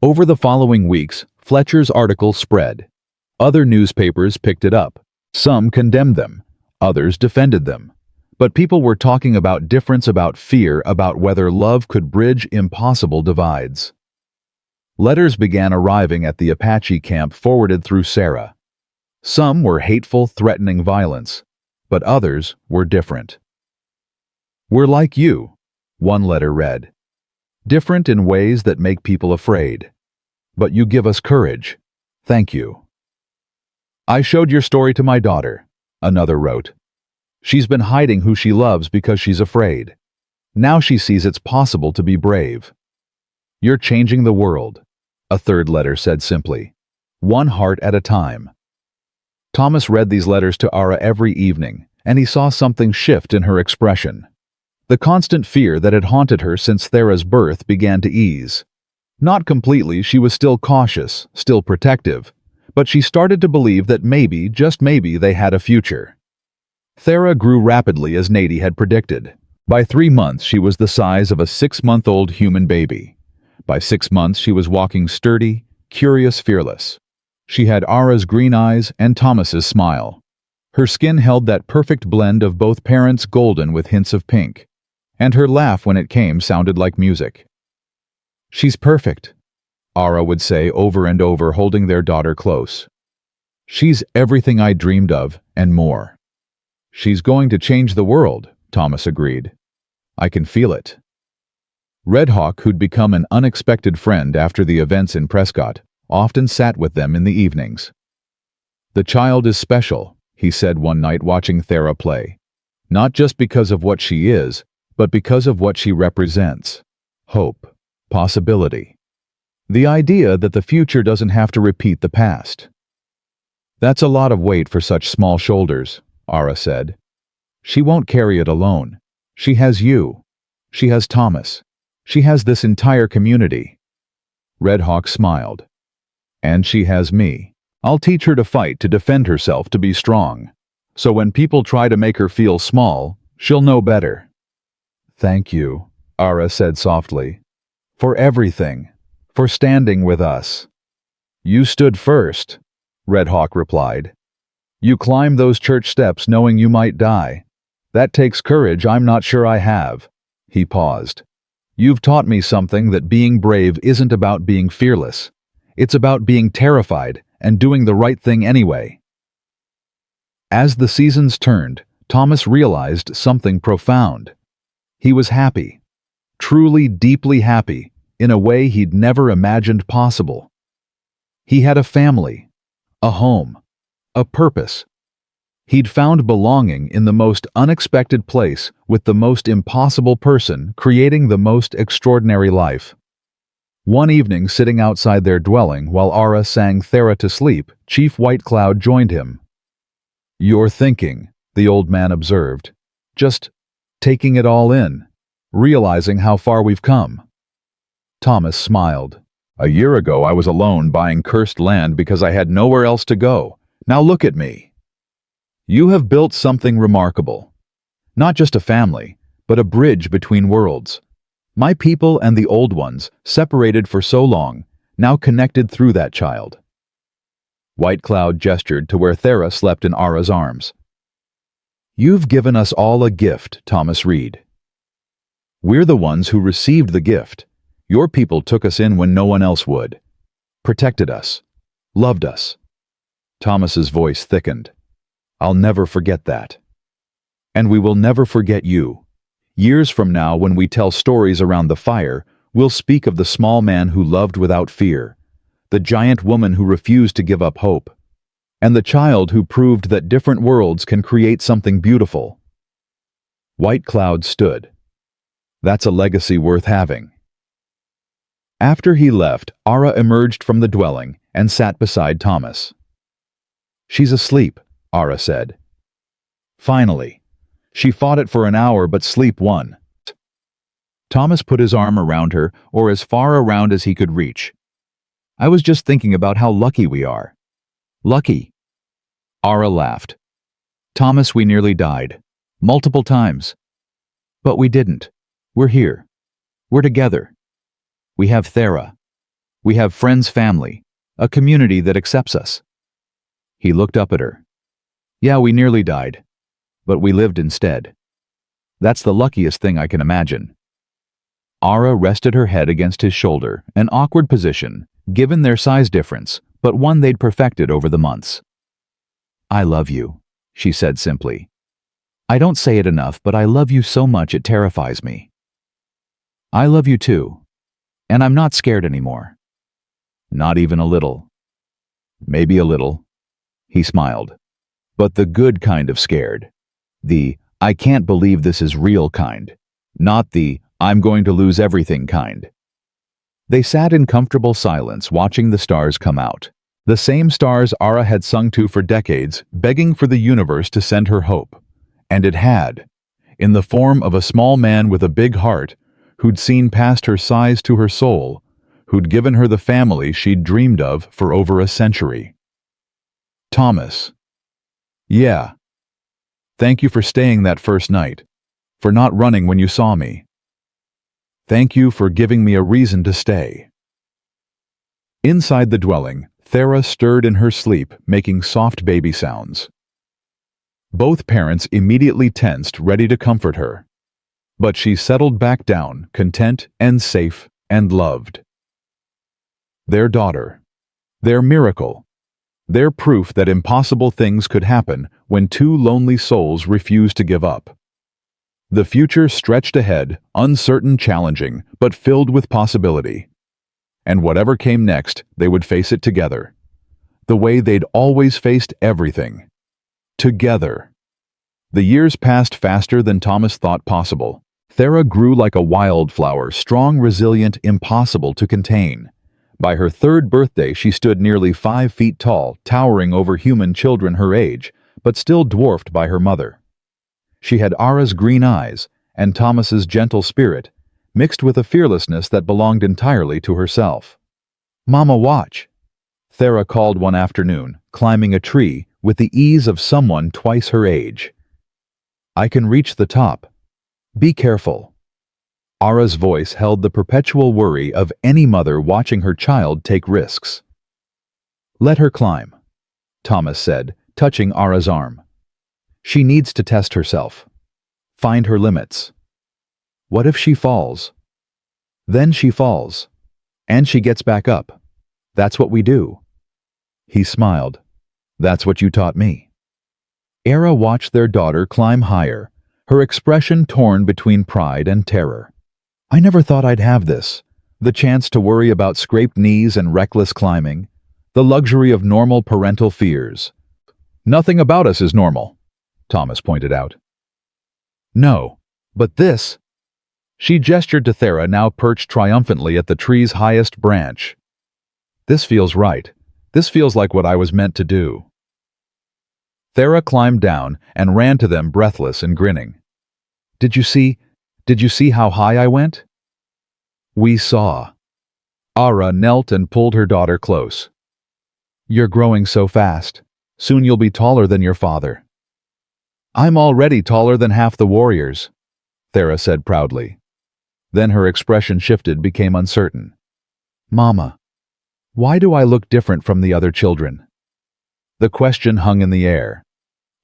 Over the following weeks, Fletcher's article spread. Other newspapers picked it up. Some condemned them, others defended them. But people were talking about difference, about fear, about whether love could bridge impossible divides. Letters began arriving at the Apache camp forwarded through Sarah. Some were hateful, threatening violence, but others were different. "We're like you," one letter read. "Different in ways that make people afraid. But you give us courage. Thank you." "I showed your story to my daughter," another wrote. "She's been hiding who she loves because she's afraid. Now she sees it's possible to be brave." "You're changing the world," a third letter said simply. "One heart at a time." Thomas read these letters to Aara every evening, and he saw something shift in her expression. The constant fear that had haunted her since Thera's birth began to ease. Not completely, she was still cautious, still protective, but she started to believe that maybe, just maybe, they had a future. Thera grew rapidly as Nady had predicted. By 3 months, she was the size of a 6-month-old human baby. By 6 months, she was walking sturdy, curious, fearless. She had Aara's green eyes and Thomas's smile. Her skin held that perfect blend of both parents' golden with hints of pink, and her laugh when it came sounded like music. "She's perfect," Aara would say over and over, holding their daughter close. "She's everything I dreamed of, and more." "She's going to change the world," Thomas agreed. "I can feel it." Red Hawk, who'd become an unexpected friend after the events in Prescott, often sat with them in the evenings. "The child is special," he said one night watching Thera play. "Not just because of what she is, but because of what she represents. Hope, possibility. The idea that the future doesn't have to repeat the past." "That's a lot of weight for such small shoulders," Aara said. "She won't carry it alone. She has you. She has Thomas. She has this entire community." Red Hawk smiled. "And she has me. I'll teach her to fight, to defend herself, to be strong. So when people try to make her feel small, she'll know better." "Thank you," Aara said softly. "For everything. For standing with us." "You stood first," Red Hawk replied. "You climbed those church steps knowing you might die. That takes courage I'm not sure I have." He paused. "You've taught me something, that being brave isn't about being fearless. It's about being terrified and doing the right thing anyway." As the seasons turned, Thomas realized something profound. He was happy. Truly, deeply happy, in a way he'd never imagined possible. He had a family, a home, a purpose. He'd found belonging in the most unexpected place with the most impossible person creating the most extraordinary life. One evening, sitting outside their dwelling while Aara sang Thera to sleep, Chief White Cloud joined him. "You're thinking," the old man observed. "Just taking it all in, realizing how far we've come." Thomas smiled. "A year ago I was alone buying cursed land because I had nowhere else to go. Now look at me. You have built something remarkable. Not just a family, but a bridge between worlds. My people and the old ones, separated for so long, now connected through that child." White Cloud gestured to where Thera slept in Aara's arms. "You've given us all a gift, Thomas Reed. We're the ones who received the gift. Your people took us in when no one else would. Protected us. Loved us." Thomas's voice thickened. "I'll never forget that. And we will never forget you. Years from now, when we tell stories around the fire, we'll speak of the small man who loved without fear, the giant woman who refused to give up hope, and the child who proved that different worlds can create something beautiful." White Cloud stood. "That's a legacy worth having." After he left, Aara emerged from the dwelling and sat beside Thomas. "She's asleep," Aara said. "Finally. She fought it for an hour, but sleep won." Thomas put his arm around her, or as far around as he could reach. "I was just thinking about how lucky we are." "Lucky?" Aara laughed. "Thomas, we nearly died. Multiple times. But we didn't. We're here. We're together. We have Thera. We have friends, family, a community that accepts us." He looked up at her. "Yeah, we nearly died. But we lived instead. That's the luckiest thing I can imagine." Aara rested her head against his shoulder, an awkward position, given their size difference, but one they'd perfected over the months. "I love you," she said simply. "I don't say it enough, but I love you so much it terrifies me." "I love you too, and I'm not scared anymore." "Not even a little." "Maybe a little," he smiled. "But the good kind of scared. The, I can't believe this is real kind. Not the, I'm going to lose everything kind." They sat in comfortable silence, watching the stars come out. The same stars Aara had sung to for decades, begging for the universe to send her hope. And it had, in the form of a small man with a big heart, who'd seen past her size to her soul, who'd given her the family she'd dreamed of for over a century. "Thomas. Yeah. Thank you for staying that first night, for not running when you saw me. Thank you for giving me a reason to stay." Inside the dwelling, Thera stirred in her sleep, making soft baby sounds. Both parents immediately tensed, ready to comfort her. But she settled back down, content and safe and loved. Their daughter. Their miracle. Their proof that impossible things could happen when two lonely souls refused to give up. The future stretched ahead, uncertain, challenging, but filled with possibility. And whatever came next, they would face it together. The way they'd always faced everything. Together. The years passed faster than Thomas thought possible. Thera grew like a wildflower, strong, resilient, impossible to contain. By her third birthday, she stood nearly 5 feet tall, towering over human children her age, but still dwarfed by her mother. She had Aara's green eyes and Thomas's gentle spirit, mixed with a fearlessness that belonged entirely to herself. "Mama, watch," Thera called one afternoon, climbing a tree with the ease of someone twice her age. "I can reach the top. Be careful." Aara's voice held the perpetual worry of any mother watching her child take risks. "Let her climb," Thomas said, touching Aara's arm. "She needs to test herself. Find her limits. What if she falls? Then she falls. And she gets back up. That's what we do." He smiled. "That's what you taught me." Aara watched their daughter climb higher, her expression torn between pride and terror. "I never thought I'd have this. The chance to worry about scraped knees and reckless climbing. The luxury of normal parental fears." "Nothing about us is normal," Thomas pointed out. "No, but this..." She gestured to Thera, now perched triumphantly at the tree's highest branch. This feels right. This feels like what I was meant to do. Thera climbed down and ran to them, breathless and grinning. Did you see how high I went? We saw. Aara knelt and pulled her daughter close. You're growing so fast. Soon you'll be taller than your father. I'm already taller than half the warriors, Thera said proudly. Then her expression shifted, became uncertain. Mama, why do I look different from the other children? The question hung in the air.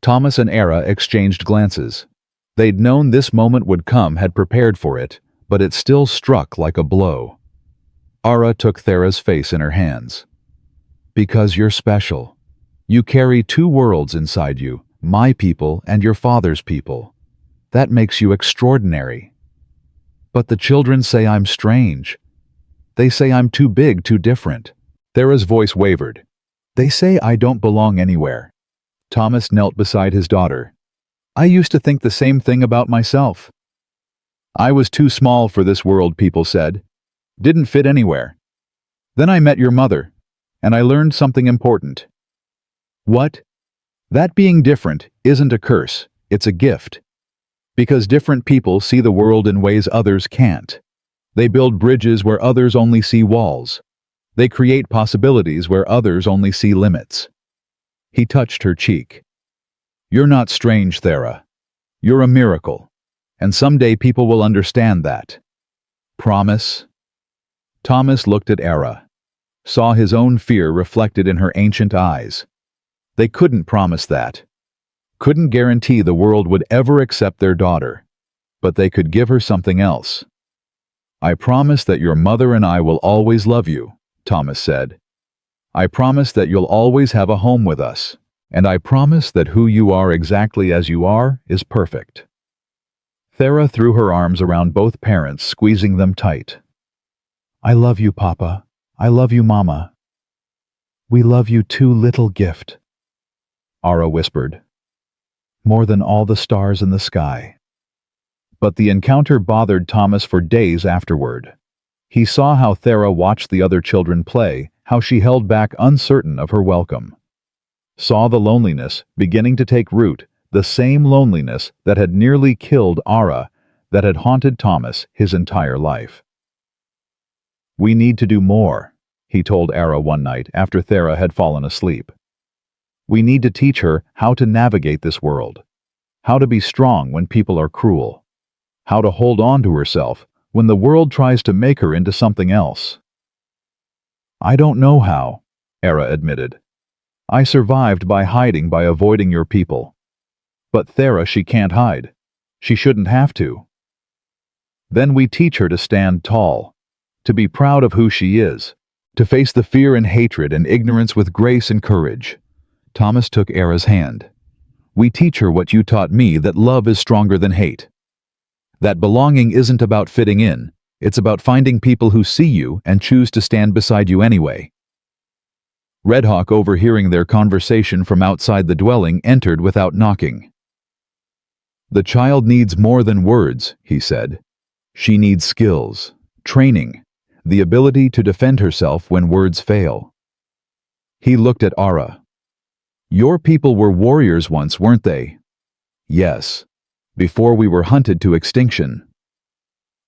Thomas and Aara exchanged glances. They'd known this moment would come, had prepared for it, but it still struck like a blow. Aara took Thera's face in her hands. Because you're special. You carry two worlds inside you, my people and your father's people. That makes you extraordinary. But the children say I'm strange. They say I'm too big, too different. Thera's voice wavered. They say I don't belong anywhere. Thomas knelt beside his daughter. I used to think the same thing about myself. I was too small for this world, people said. Didn't fit anywhere. Then I met your mother, and I learned something important. What? That being different isn't a curse, it's a gift. Because different people see the world in ways others can't. They build bridges where others only see walls. They create possibilities where others only see limits. He touched her cheek. You're not strange, Thera. You're a miracle. And someday people will understand that. Promise? Thomas looked at Aara, saw his own fear reflected in her ancient eyes. They couldn't promise that. Couldn't guarantee the world would ever accept their daughter. But they could give her something else. I promise that your mother and I will always love you, Thomas said. I promise that you'll always have a home with us. And I promise that who you are exactly as you are is perfect. Thera threw her arms around both parents, squeezing them tight. I love you, Papa. I love you, Mama. We love you too, little gift, Aara whispered. More than all the stars in the sky. But the encounter bothered Thomas for days afterward. He saw how Thera watched the other children play, how she held back, uncertain of her welcome. Saw the loneliness beginning to take root, the same loneliness that had nearly killed Aara, that had haunted Thomas his entire life. We need to do more, he told Aara one night after Thera had fallen asleep. We need to teach her how to navigate this world, how to be strong when people are cruel, how to hold on to herself when the world tries to make her into something else. I don't know how, Aara admitted. I survived by hiding, by avoiding your people. But Thera, she can't hide. She shouldn't have to. Then we teach her to stand tall, to be proud of who she is, to face the fear and hatred and ignorance with grace and courage. Thomas took Aara's hand. We teach her what you taught me, that love is stronger than hate. That belonging isn't about fitting in, it's about finding people who see you and choose to stand beside you anyway. Redhawk, overhearing their conversation from outside the dwelling, entered without knocking. The child needs more than words, he said. She needs skills, training, the ability to defend herself when words fail. He looked at Aara. Your people were warriors once, weren't they? Yes, before we were hunted to extinction.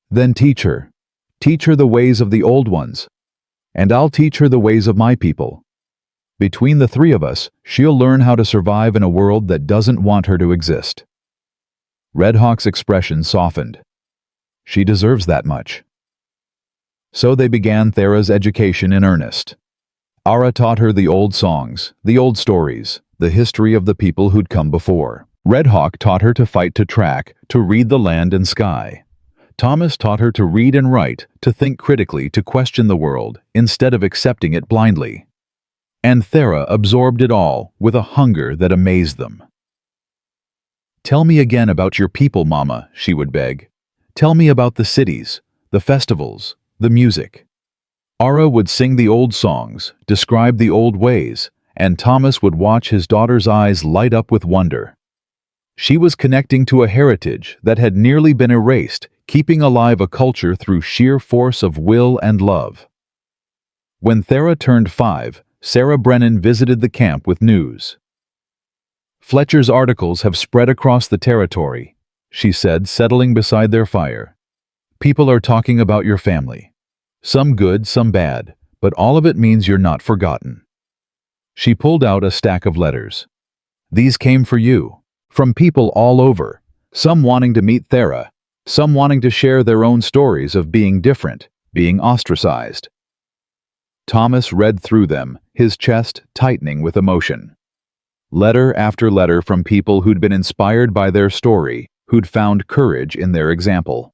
Then teach her the ways of the old ones, and I'll teach her the ways of my people. Between the three of us, she'll learn how to survive in a world that doesn't want her to exist. Redhawk's expression softened. She deserves that much. So they began Thera's education in earnest. Aara taught her the old songs, the old stories, the history of the people who'd come before. Redhawk taught her to fight, to track, to read the land and sky. Thomas taught her to read and write, to think critically, to question the world, instead of accepting it blindly. And Thera absorbed it all with a hunger that amazed them. Tell me again about your people, Mama, she would beg. Tell me about the cities, the festivals, the music. Aara would sing the old songs, describe the old ways, and Thomas would watch his daughter's eyes light up with wonder. She was connecting to a heritage that had nearly been erased, keeping alive a culture through sheer force of will and love. When Thera turned 5, Sarah Brennan visited the camp with news. "Fletcher's articles have spread across the territory," she said, settling beside their fire. "People are talking about your family. Some good, some bad, but all of it means you're not forgotten." She pulled out a stack of letters. "These came for you, from people all over, some wanting to meet Thera, some wanting to share their own stories of being different, being ostracized." Thomas read through them, his chest tightening with emotion. Letter after letter from people who'd been inspired by their story, who'd found courage in their example.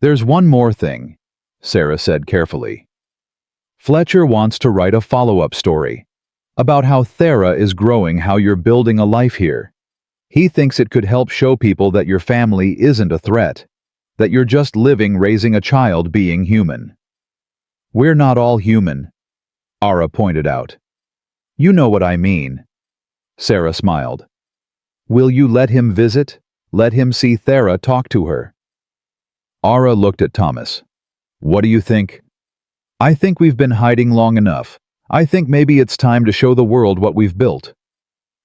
"There's one more thing," Sarah said carefully. "Fletcher wants to write a follow-up story about how Thera is growing, how you're building a life here. He thinks it could help show people that your family isn't a threat, that you're just living, raising a child, being human." "We're not all human," Aara pointed out. "You know what I mean." Sarah smiled. "Will you let him visit? Let him see Thera, talk to her?" Aara looked at Thomas. "What do you think?" "I think we've been hiding long enough. I think maybe it's time to show the world what we've built."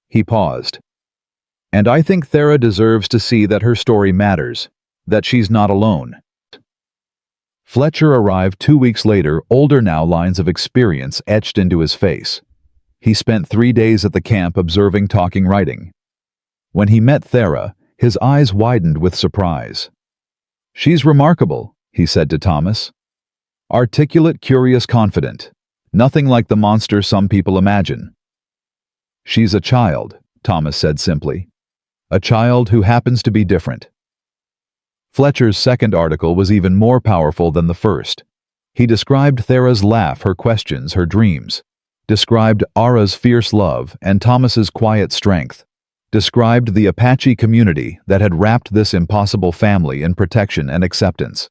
He paused. "And I think Thera deserves to see that her story matters, that she's not alone." Fletcher arrived 2 weeks later, older now, lines of experience etched into his face. He spent 3 days at the camp observing, talking, writing. When he met Thera, his eyes widened with surprise. "She's remarkable," he said to Thomas. "Articulate, curious, confident. Nothing like the monster some people imagine." "She's a child," Thomas said simply. "A child who happens to be different." Fletcher's second article was even more powerful than the first. He described Thera's laugh, her questions, her dreams. Described Aara's fierce love and Thomas's quiet strength. Described the Apache community that had wrapped this impossible family in protection and acceptance.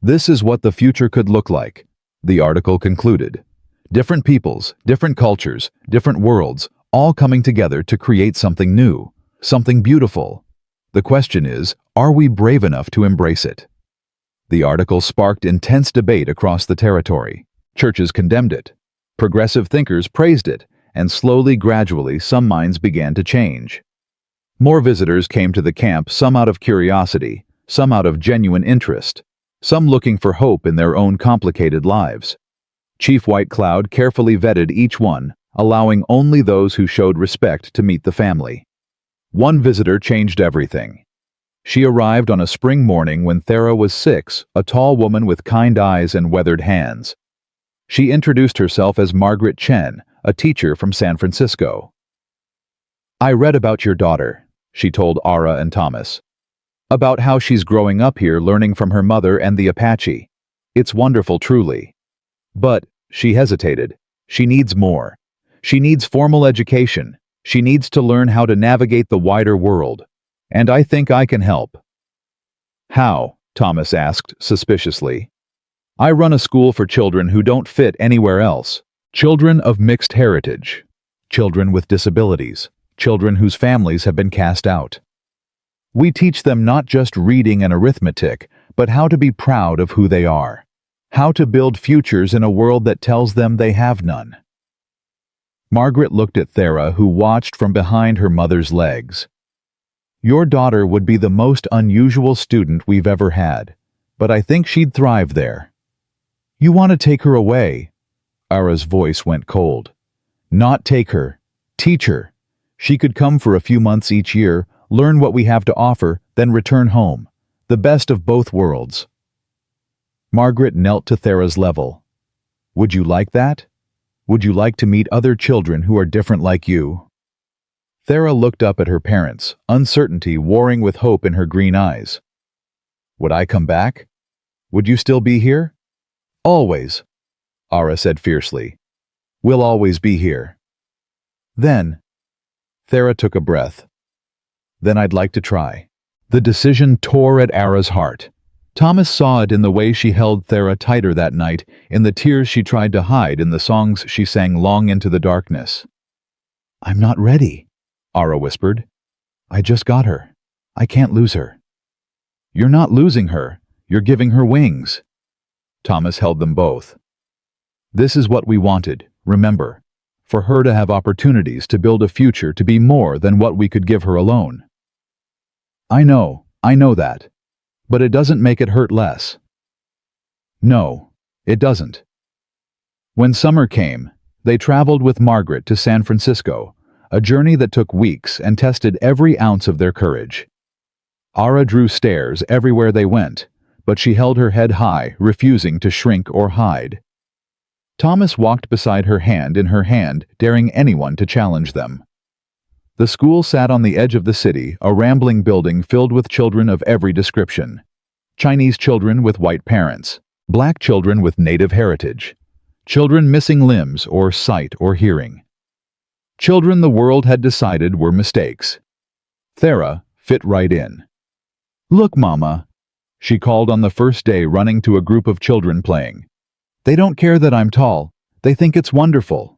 "This is what the future could look like," the article concluded. "Different peoples, different cultures, different worlds, all coming together to create something new, something beautiful. The question is, are we brave enough to embrace it?" The article sparked intense debate across the territory. Churches condemned it. Progressive thinkers praised it, and slowly, gradually, some minds began to change. More visitors came to the camp, some out of curiosity, some out of genuine interest, some looking for hope in their own complicated lives. Chief White Cloud carefully vetted each one, allowing only those who showed respect to meet the family. One visitor changed everything. She arrived on a spring morning when Thera was 6, a tall woman with kind eyes and weathered hands. She introduced herself as Margaret Chen, a teacher from San Francisco. "I read about your daughter," she told Aara and Thomas. "About how she's growing up here, learning from her mother and the Apache. It's wonderful, truly. But," she hesitated, "she needs more. She needs formal education. She needs to learn how to navigate the wider world. And I think I can help." "How?" Thomas asked suspiciously. "I run a school for children who don't fit anywhere else. Children of mixed heritage. Children with disabilities. Children whose families have been cast out. We teach them not just reading and arithmetic, but how to be proud of who they are. How to build futures in a world that tells them they have none." Margaret looked at Thera, who watched from behind her mother's legs. "Your daughter would be the most unusual student we've ever had, but I think she'd thrive there." "You want to take her away?" Aara's voice went cold. "Not take her. Teach her. She could come for a few months each year, learn what we have to offer, then return home. The best of both worlds." Margaret knelt to Thera's level. "Would you like that? Would you like to meet other children who are different like you?" Thera looked up at her parents, uncertainty warring with hope in her green eyes. "Would I come back? Would you still be here?" "Always," Aara said fiercely. "We'll always be here." "Then," Thera took a breath. "Then I'd like to try." The decision tore at Aara's heart. Thomas saw it in the way she held Thera tighter that night, in the tears she tried to hide, in the songs she sang long into the darkness. "I'm not ready," Aara whispered. "I just got her. I can't lose her." You're not losing her. You're giving her wings. Thomas held them both. This is what we wanted, remember, for her to have opportunities to build a future to be more than what we could give her alone. I know that. But it doesn't make it hurt less. No, it doesn't. When summer came, they traveled with Margaret to San Francisco, a journey that took weeks and tested every ounce of their courage. Aara drew stares everywhere they went, but she held her head high, refusing to shrink or hide. Thomas walked beside her hand in her hand, daring anyone to challenge them. The school sat on the edge of the city, a rambling building filled with children of every description. Chinese children with white parents, black children with native heritage, children missing limbs or sight or hearing. Children the world had decided were mistakes. Thera fit right in. "Look, Mama," she called on the first day, running to a group of children playing. "They don't care that I'm tall. They think it's wonderful."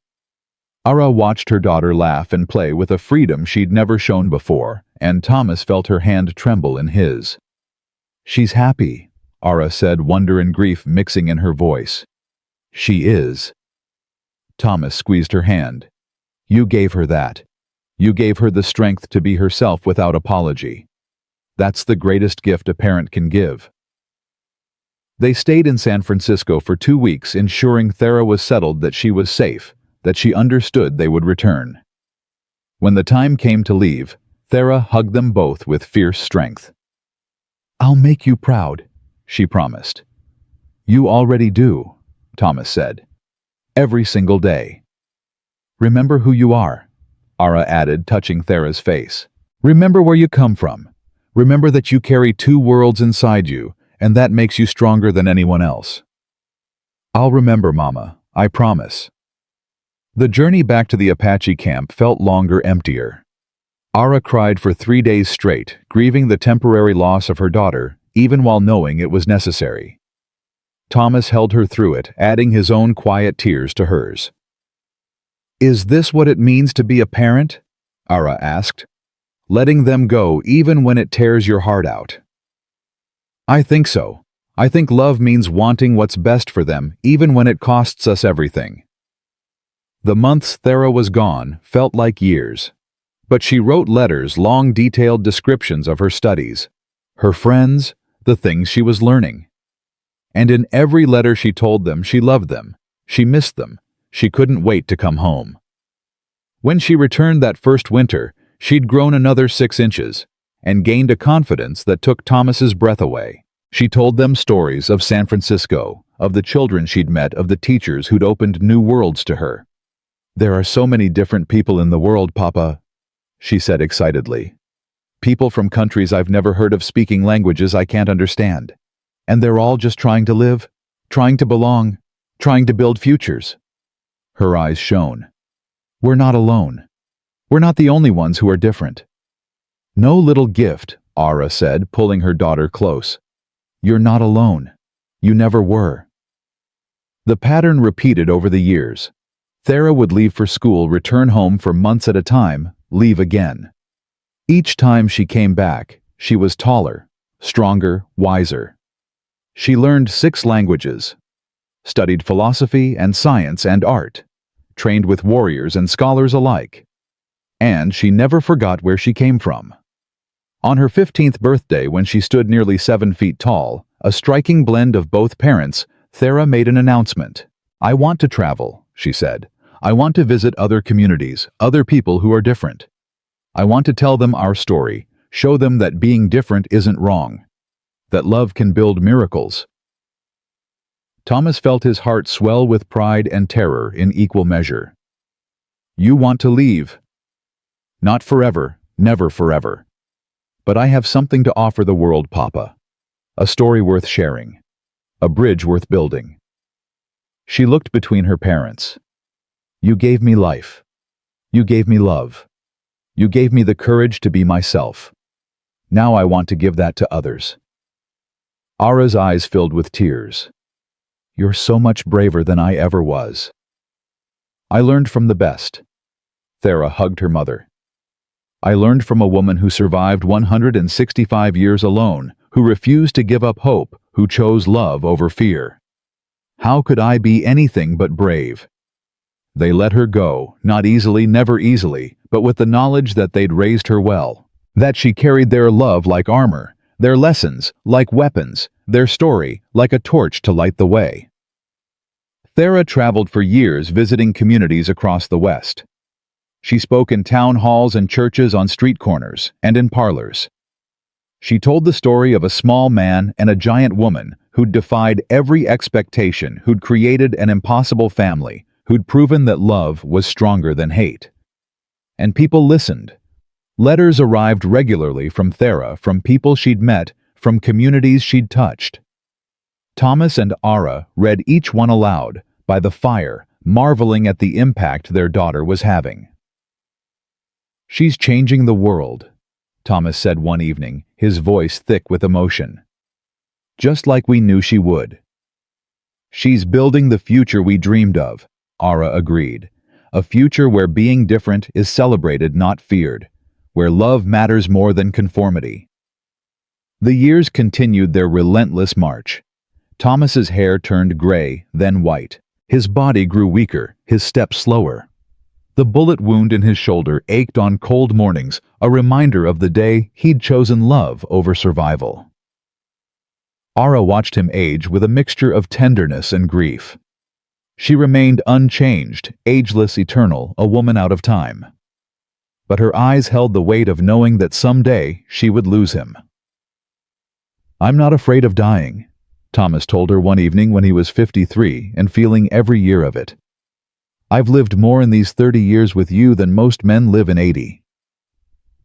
Aara watched her daughter laugh and play with a freedom she'd never shown before, and Thomas felt her hand tremble in his. "She's happy," Aara said, wonder and grief mixing in her voice. "She is." Thomas squeezed her hand. "You gave her that. You gave her the strength to be herself without apology. That's the greatest gift a parent can give." They stayed in San Francisco for 2 weeks, ensuring Thera was settled, that she was safe, that she understood they would return. When the time came to leave, Thera hugged them both with fierce strength. "I'll make you proud," she promised. "You already do," Thomas said. "Every single day." "Remember who you are," Aara added, touching Thera's face. "Remember where you come from. Remember that you carry 2 worlds inside you, and that makes you stronger than anyone else." "I'll remember, Mama, I promise." The journey back to the Apache camp felt longer, emptier. Aara cried for 3 days straight, grieving the temporary loss of her daughter, even while knowing it was necessary. Thomas held her through it, adding his own quiet tears to hers. "Is this what it means to be a parent?" Aara asked. "Letting them go even when it tears your heart out." "I think so. I think love means wanting what's best for them, even when it costs us everything." The months Thera was gone felt like years. But she wrote letters, long detailed descriptions of her studies, her friends, the things she was learning. And in every letter she told them she loved them, she missed them, she couldn't wait to come home. When she returned that first winter, she'd grown another 6 inches, and gained a confidence that took Thomas's breath away. She told them stories of San Francisco, of the children she'd met, of the teachers who'd opened new worlds to her. "There are so many different people in the world, Papa," she said excitedly. "People from countries I've never heard of, speaking languages I can't understand. And they're all just trying to live, trying to belong, trying to build futures." Her eyes shone. "We're not alone. We're not the only ones who are different." "No little gift," Aara said, pulling her daughter close. "You're not alone. You never were." The pattern repeated over the years. Thera would leave for school, return home for months at a time, leave again. Each time she came back, she was taller, stronger, wiser. She learned 6 languages, studied philosophy and science and art, trained with warriors and scholars alike. And she never forgot where she came from. On her 15th birthday, when she stood nearly 7 feet tall, a striking blend of both parents, Thera made an announcement. "I want to travel," she said. "I want to visit other communities, other people who are different. I want to tell them our story, show them that being different isn't wrong, that love can build miracles." Thomas felt his heart swell with pride and terror in equal measure. "You want to leave?" "Not forever, never forever. But I have something to offer the world, Papa. A story worth sharing. A bridge worth building." She looked between her parents. "You gave me life. You gave me love. You gave me the courage to be myself. Now I want to give that to others." Aara's eyes filled with tears. "You're so much braver than I ever was." "I learned from the best." Thera hugged her mother. I learned from a woman who survived 165 years alone, who refused to give up hope, who chose love over fear. How could I be anything but brave? They let her go, not easily, never easily, but with the knowledge that they'd raised her well, that she carried their love like armor, their lessons like weapons, their story like a torch to light the way. Aara traveled for years visiting communities across the West. She spoke in town halls and churches, on street corners, and in parlors. She told the story of a small man and a giant woman who'd defied every expectation, who'd created an impossible family, who'd proven that love was stronger than hate. And people listened. Letters arrived regularly from Aara, from people she'd met, from communities she'd touched. Thomas and Aara read each one aloud, by the fire, marveling at the impact their daughter was having. "She's changing the world," Thomas said one evening, his voice thick with emotion. "Just like we knew she would." "She's building the future we dreamed of," Aara agreed. "A future where being different is celebrated, not feared, where love matters more than conformity." The years continued their relentless march. Thomas's hair turned gray, then white. His body grew weaker, his steps slower. The bullet wound in his shoulder ached on cold mornings, a reminder of the day he'd chosen love over survival. Aara watched him age with a mixture of tenderness and grief. She remained unchanged, ageless, eternal, a woman out of time. But her eyes held the weight of knowing that someday she would lose him. "I'm not afraid of dying," Thomas told her one evening when he was 53 and feeling every year of it. "I've lived more in these 30 years with you than most men live in 80.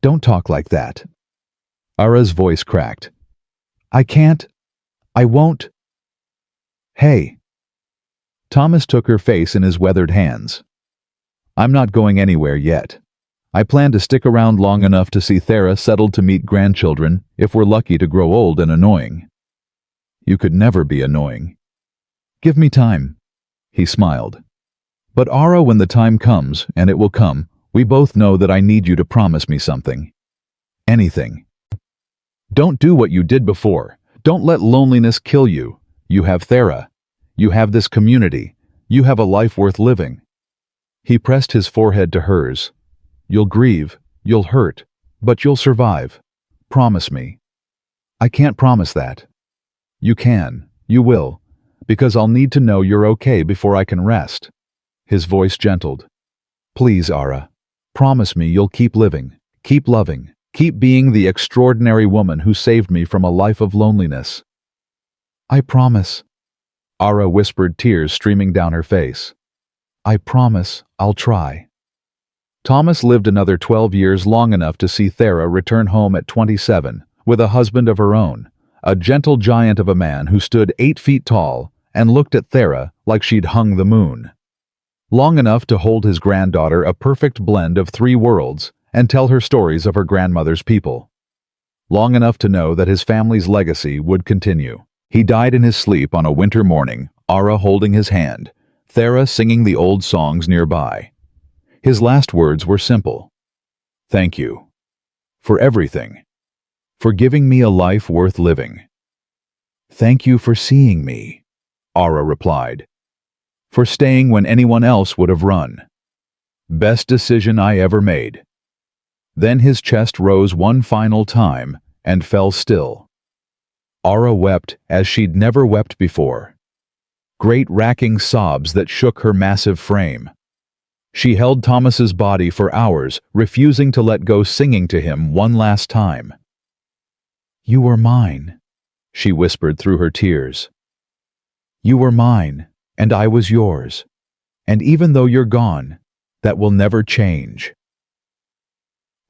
"Don't talk like that." Aara's voice cracked. "I can't. I won't." "Hey." Thomas took her face in his weathered hands. "I'm not going anywhere yet. I plan to stick around long enough to see Aara settled to meet grandchildren, if we're lucky to grow old and annoying." "You could never be annoying." "Give me time." He smiled. "But Aara, when the time comes, and it will come, we both know that I need you to promise me something. Anything. Don't do what you did before. Don't let loneliness kill you. You have Aara. You have this community. You have a life worth living." He pressed his forehead to hers. "You'll grieve, you'll hurt, but you'll survive. Promise me." "I can't promise that." "You can. You will. Because I'll need to know you're okay before I can rest." His voice gentled. "Please, Aara. Promise me you'll keep living, keep loving, keep being the extraordinary woman who saved me from a life of loneliness." "I promise." Aara whispered, tears streaming down her face. "I promise I'll try." Thomas lived another 12 years, long enough to see Aara return home at 27, with a husband of her own, a gentle giant of a man who stood 8 feet tall and looked at Aara like she'd hung the moon. Long enough to hold his granddaughter, a perfect blend of 3 worlds, and tell her stories of her grandmother's people. Long enough to know that his family's legacy would continue. He died in his sleep on a winter morning, Aara holding his hand, Aara singing the old songs nearby. His last words were simple. "Thank you. For everything. For giving me a life worth living." "Thank you for seeing me," Aara replied. "For staying when anyone else would have run. Best decision I ever made." Then his chest rose one final time and fell still. Aara wept as she'd never wept before. Great racking sobs that shook her massive frame. She held Thomas's body for hours, refusing to let go, singing to him one last time. "You were mine," she whispered through her tears. "You were mine, and I was yours. And even though you're gone, that will never change."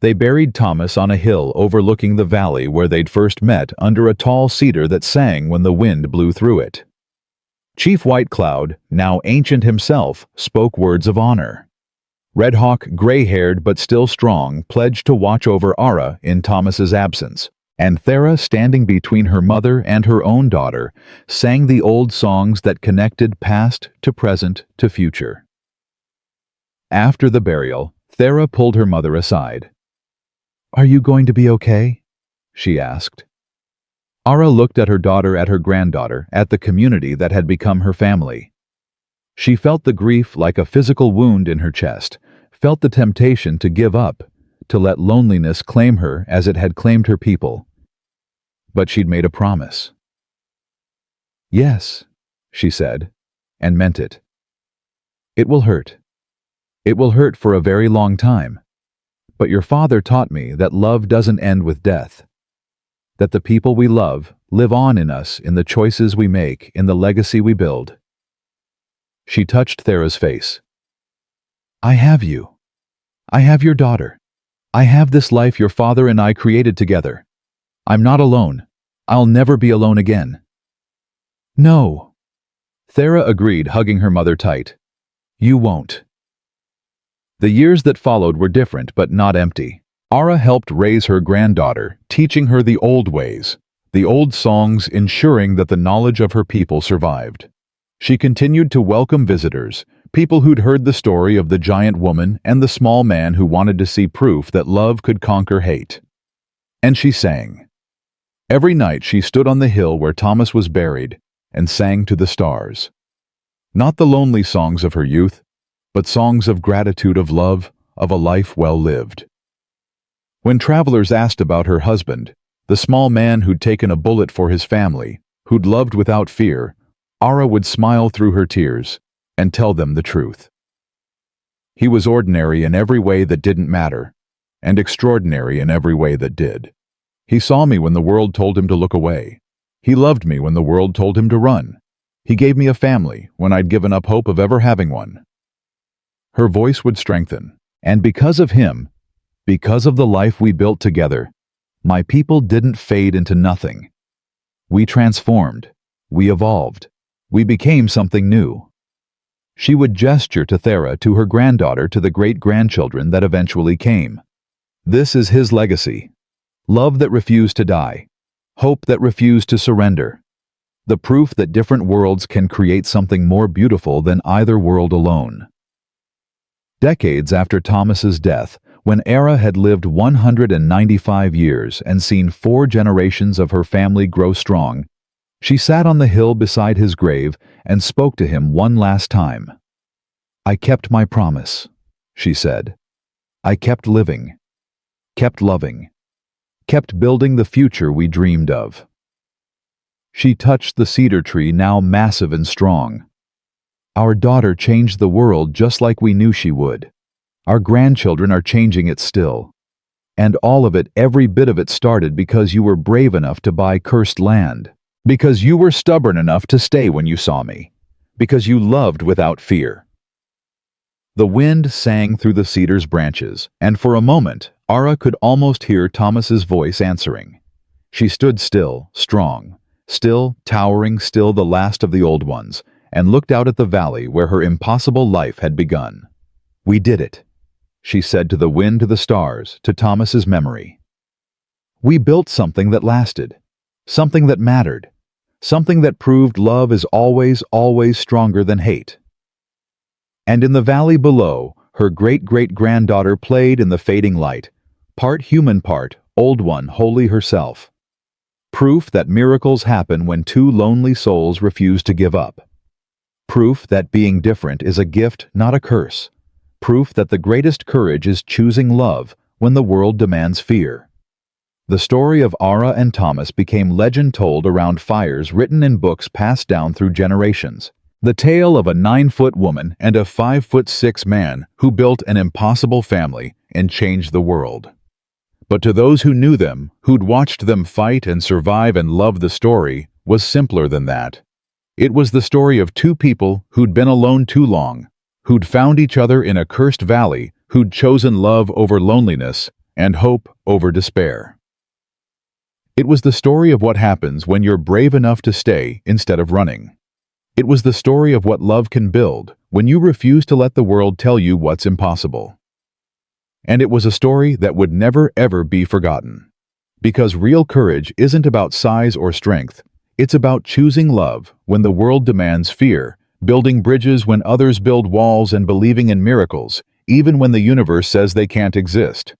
They buried Thomas on a hill overlooking the valley where they'd first met, under a tall cedar that sang when the wind blew through it. Chief White Cloud, now ancient himself, spoke words of honor. Red Hawk, gray-haired but still strong, pledged to watch over Aara in Thomas's absence, and Aara, standing between her mother and her own daughter, sang the old songs that connected past to present to future. After the burial, Aara pulled her mother aside. "Are you going to be okay?" she asked. Aara looked at her daughter, at her granddaughter, at the community that had become her family. She felt the grief like a physical wound in her chest, felt the temptation to give up, to let loneliness claim her as it had claimed her people. But she'd made a promise. "Yes," she said, and meant it. "It will hurt. It will hurt for a very long time. But your father taught me that love doesn't end with death. That the people we love live on in us, in the choices we make, in the legacy we build." She touched Thera's face. "I have you. I have your daughter. I have this life your father and I created together. I'm not alone. I'll never be alone again." "No," Thera agreed, hugging her mother tight. "You won't." The years that followed were different but not empty. Aara helped raise her granddaughter, teaching her the old ways, the old songs, ensuring that the knowledge of her people survived. She continued to welcome visitors, people who'd heard the story of the giant woman and the small man who wanted to see proof that love could conquer hate. And she sang. Every night she stood on the hill where Thomas was buried and sang to the stars. Not the lonely songs of her youth, but songs of gratitude, of love, of a life well lived. When travelers asked about her husband, the small man who'd taken a bullet for his family, who'd loved without fear, Aara would smile through her tears and tell them the truth. He was ordinary in every way that didn't matter, and extraordinary in every way that did. He saw me when the world told him to look away. He loved me when the world told him to run. He gave me a family when I'd given up hope of ever having one. Her voice would strengthen, and because of him, because of the life we built together, my people didn't fade into nothing. We transformed, we evolved, we became something new. She would gesture to Thera, to her granddaughter, to the great-grandchildren that eventually came. This is his legacy. Love that refused to die. Hope that refused to surrender. The proof that different worlds can create something more beautiful than either world alone. Decades after Thomas's death, when Aara had lived 195 years and seen 4 generations of her family grow strong, she sat on the hill beside his grave and spoke to him one last time. "I kept my promise," she said. "I kept living, kept loving, kept building the future we dreamed of." She touched the cedar tree, now massive and strong. "Our daughter changed the world just like we knew she would. Our grandchildren are changing it still. And all of it, every bit of it, started because you were brave enough to buy cursed land. Because you were stubborn enough to stay when you saw me. Because you loved without fear." The wind sang through the cedar's branches, and for a moment, Aara could almost hear Thomas's voice answering. She stood still, strong, still, towering, still the last of the old ones, and looked out at the valley where her impossible life had begun. "We did it," she said to the wind, to the stars, to Thomas's memory. "We built something that lasted, something that mattered, something that proved love is always, always stronger than hate." And in the valley below, her great-great-granddaughter played in the fading light, part human, part old one, wholly herself. Proof that miracles happen when 2 lonely souls refuse to give up. Proof that being different is a gift, not a curse. Proof that the greatest courage is choosing love when the world demands fear. The story of Aara and Thomas became legend, told around fires, written in books passed down through generations. The tale of a 9-foot woman and a 5'6" man who built an impossible family and changed the world. But to those who knew them, who'd watched them fight and survive and love, the story was simpler than that. It was the story of 2 people who'd been alone too long, who'd found each other in a cursed valley, who'd chosen love over loneliness and hope over despair. It was the story of what happens when you're brave enough to stay instead of running. It was the story of what love can build when you refuse to let the world tell you what's impossible. And it was a story that would never ever be forgotten. Because real courage isn't about size or strength. It's about choosing love when the world demands fear, building bridges when others build walls, and believing in miracles, even when the universe says they can't exist.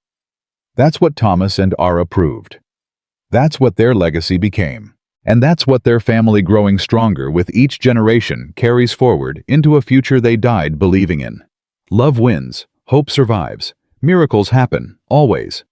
That's what Thomas and Aara proved. That's what their legacy became. And that's what their family, growing stronger with each generation, carries forward into a future they died believing in. Love wins, hope survives, miracles happen, always.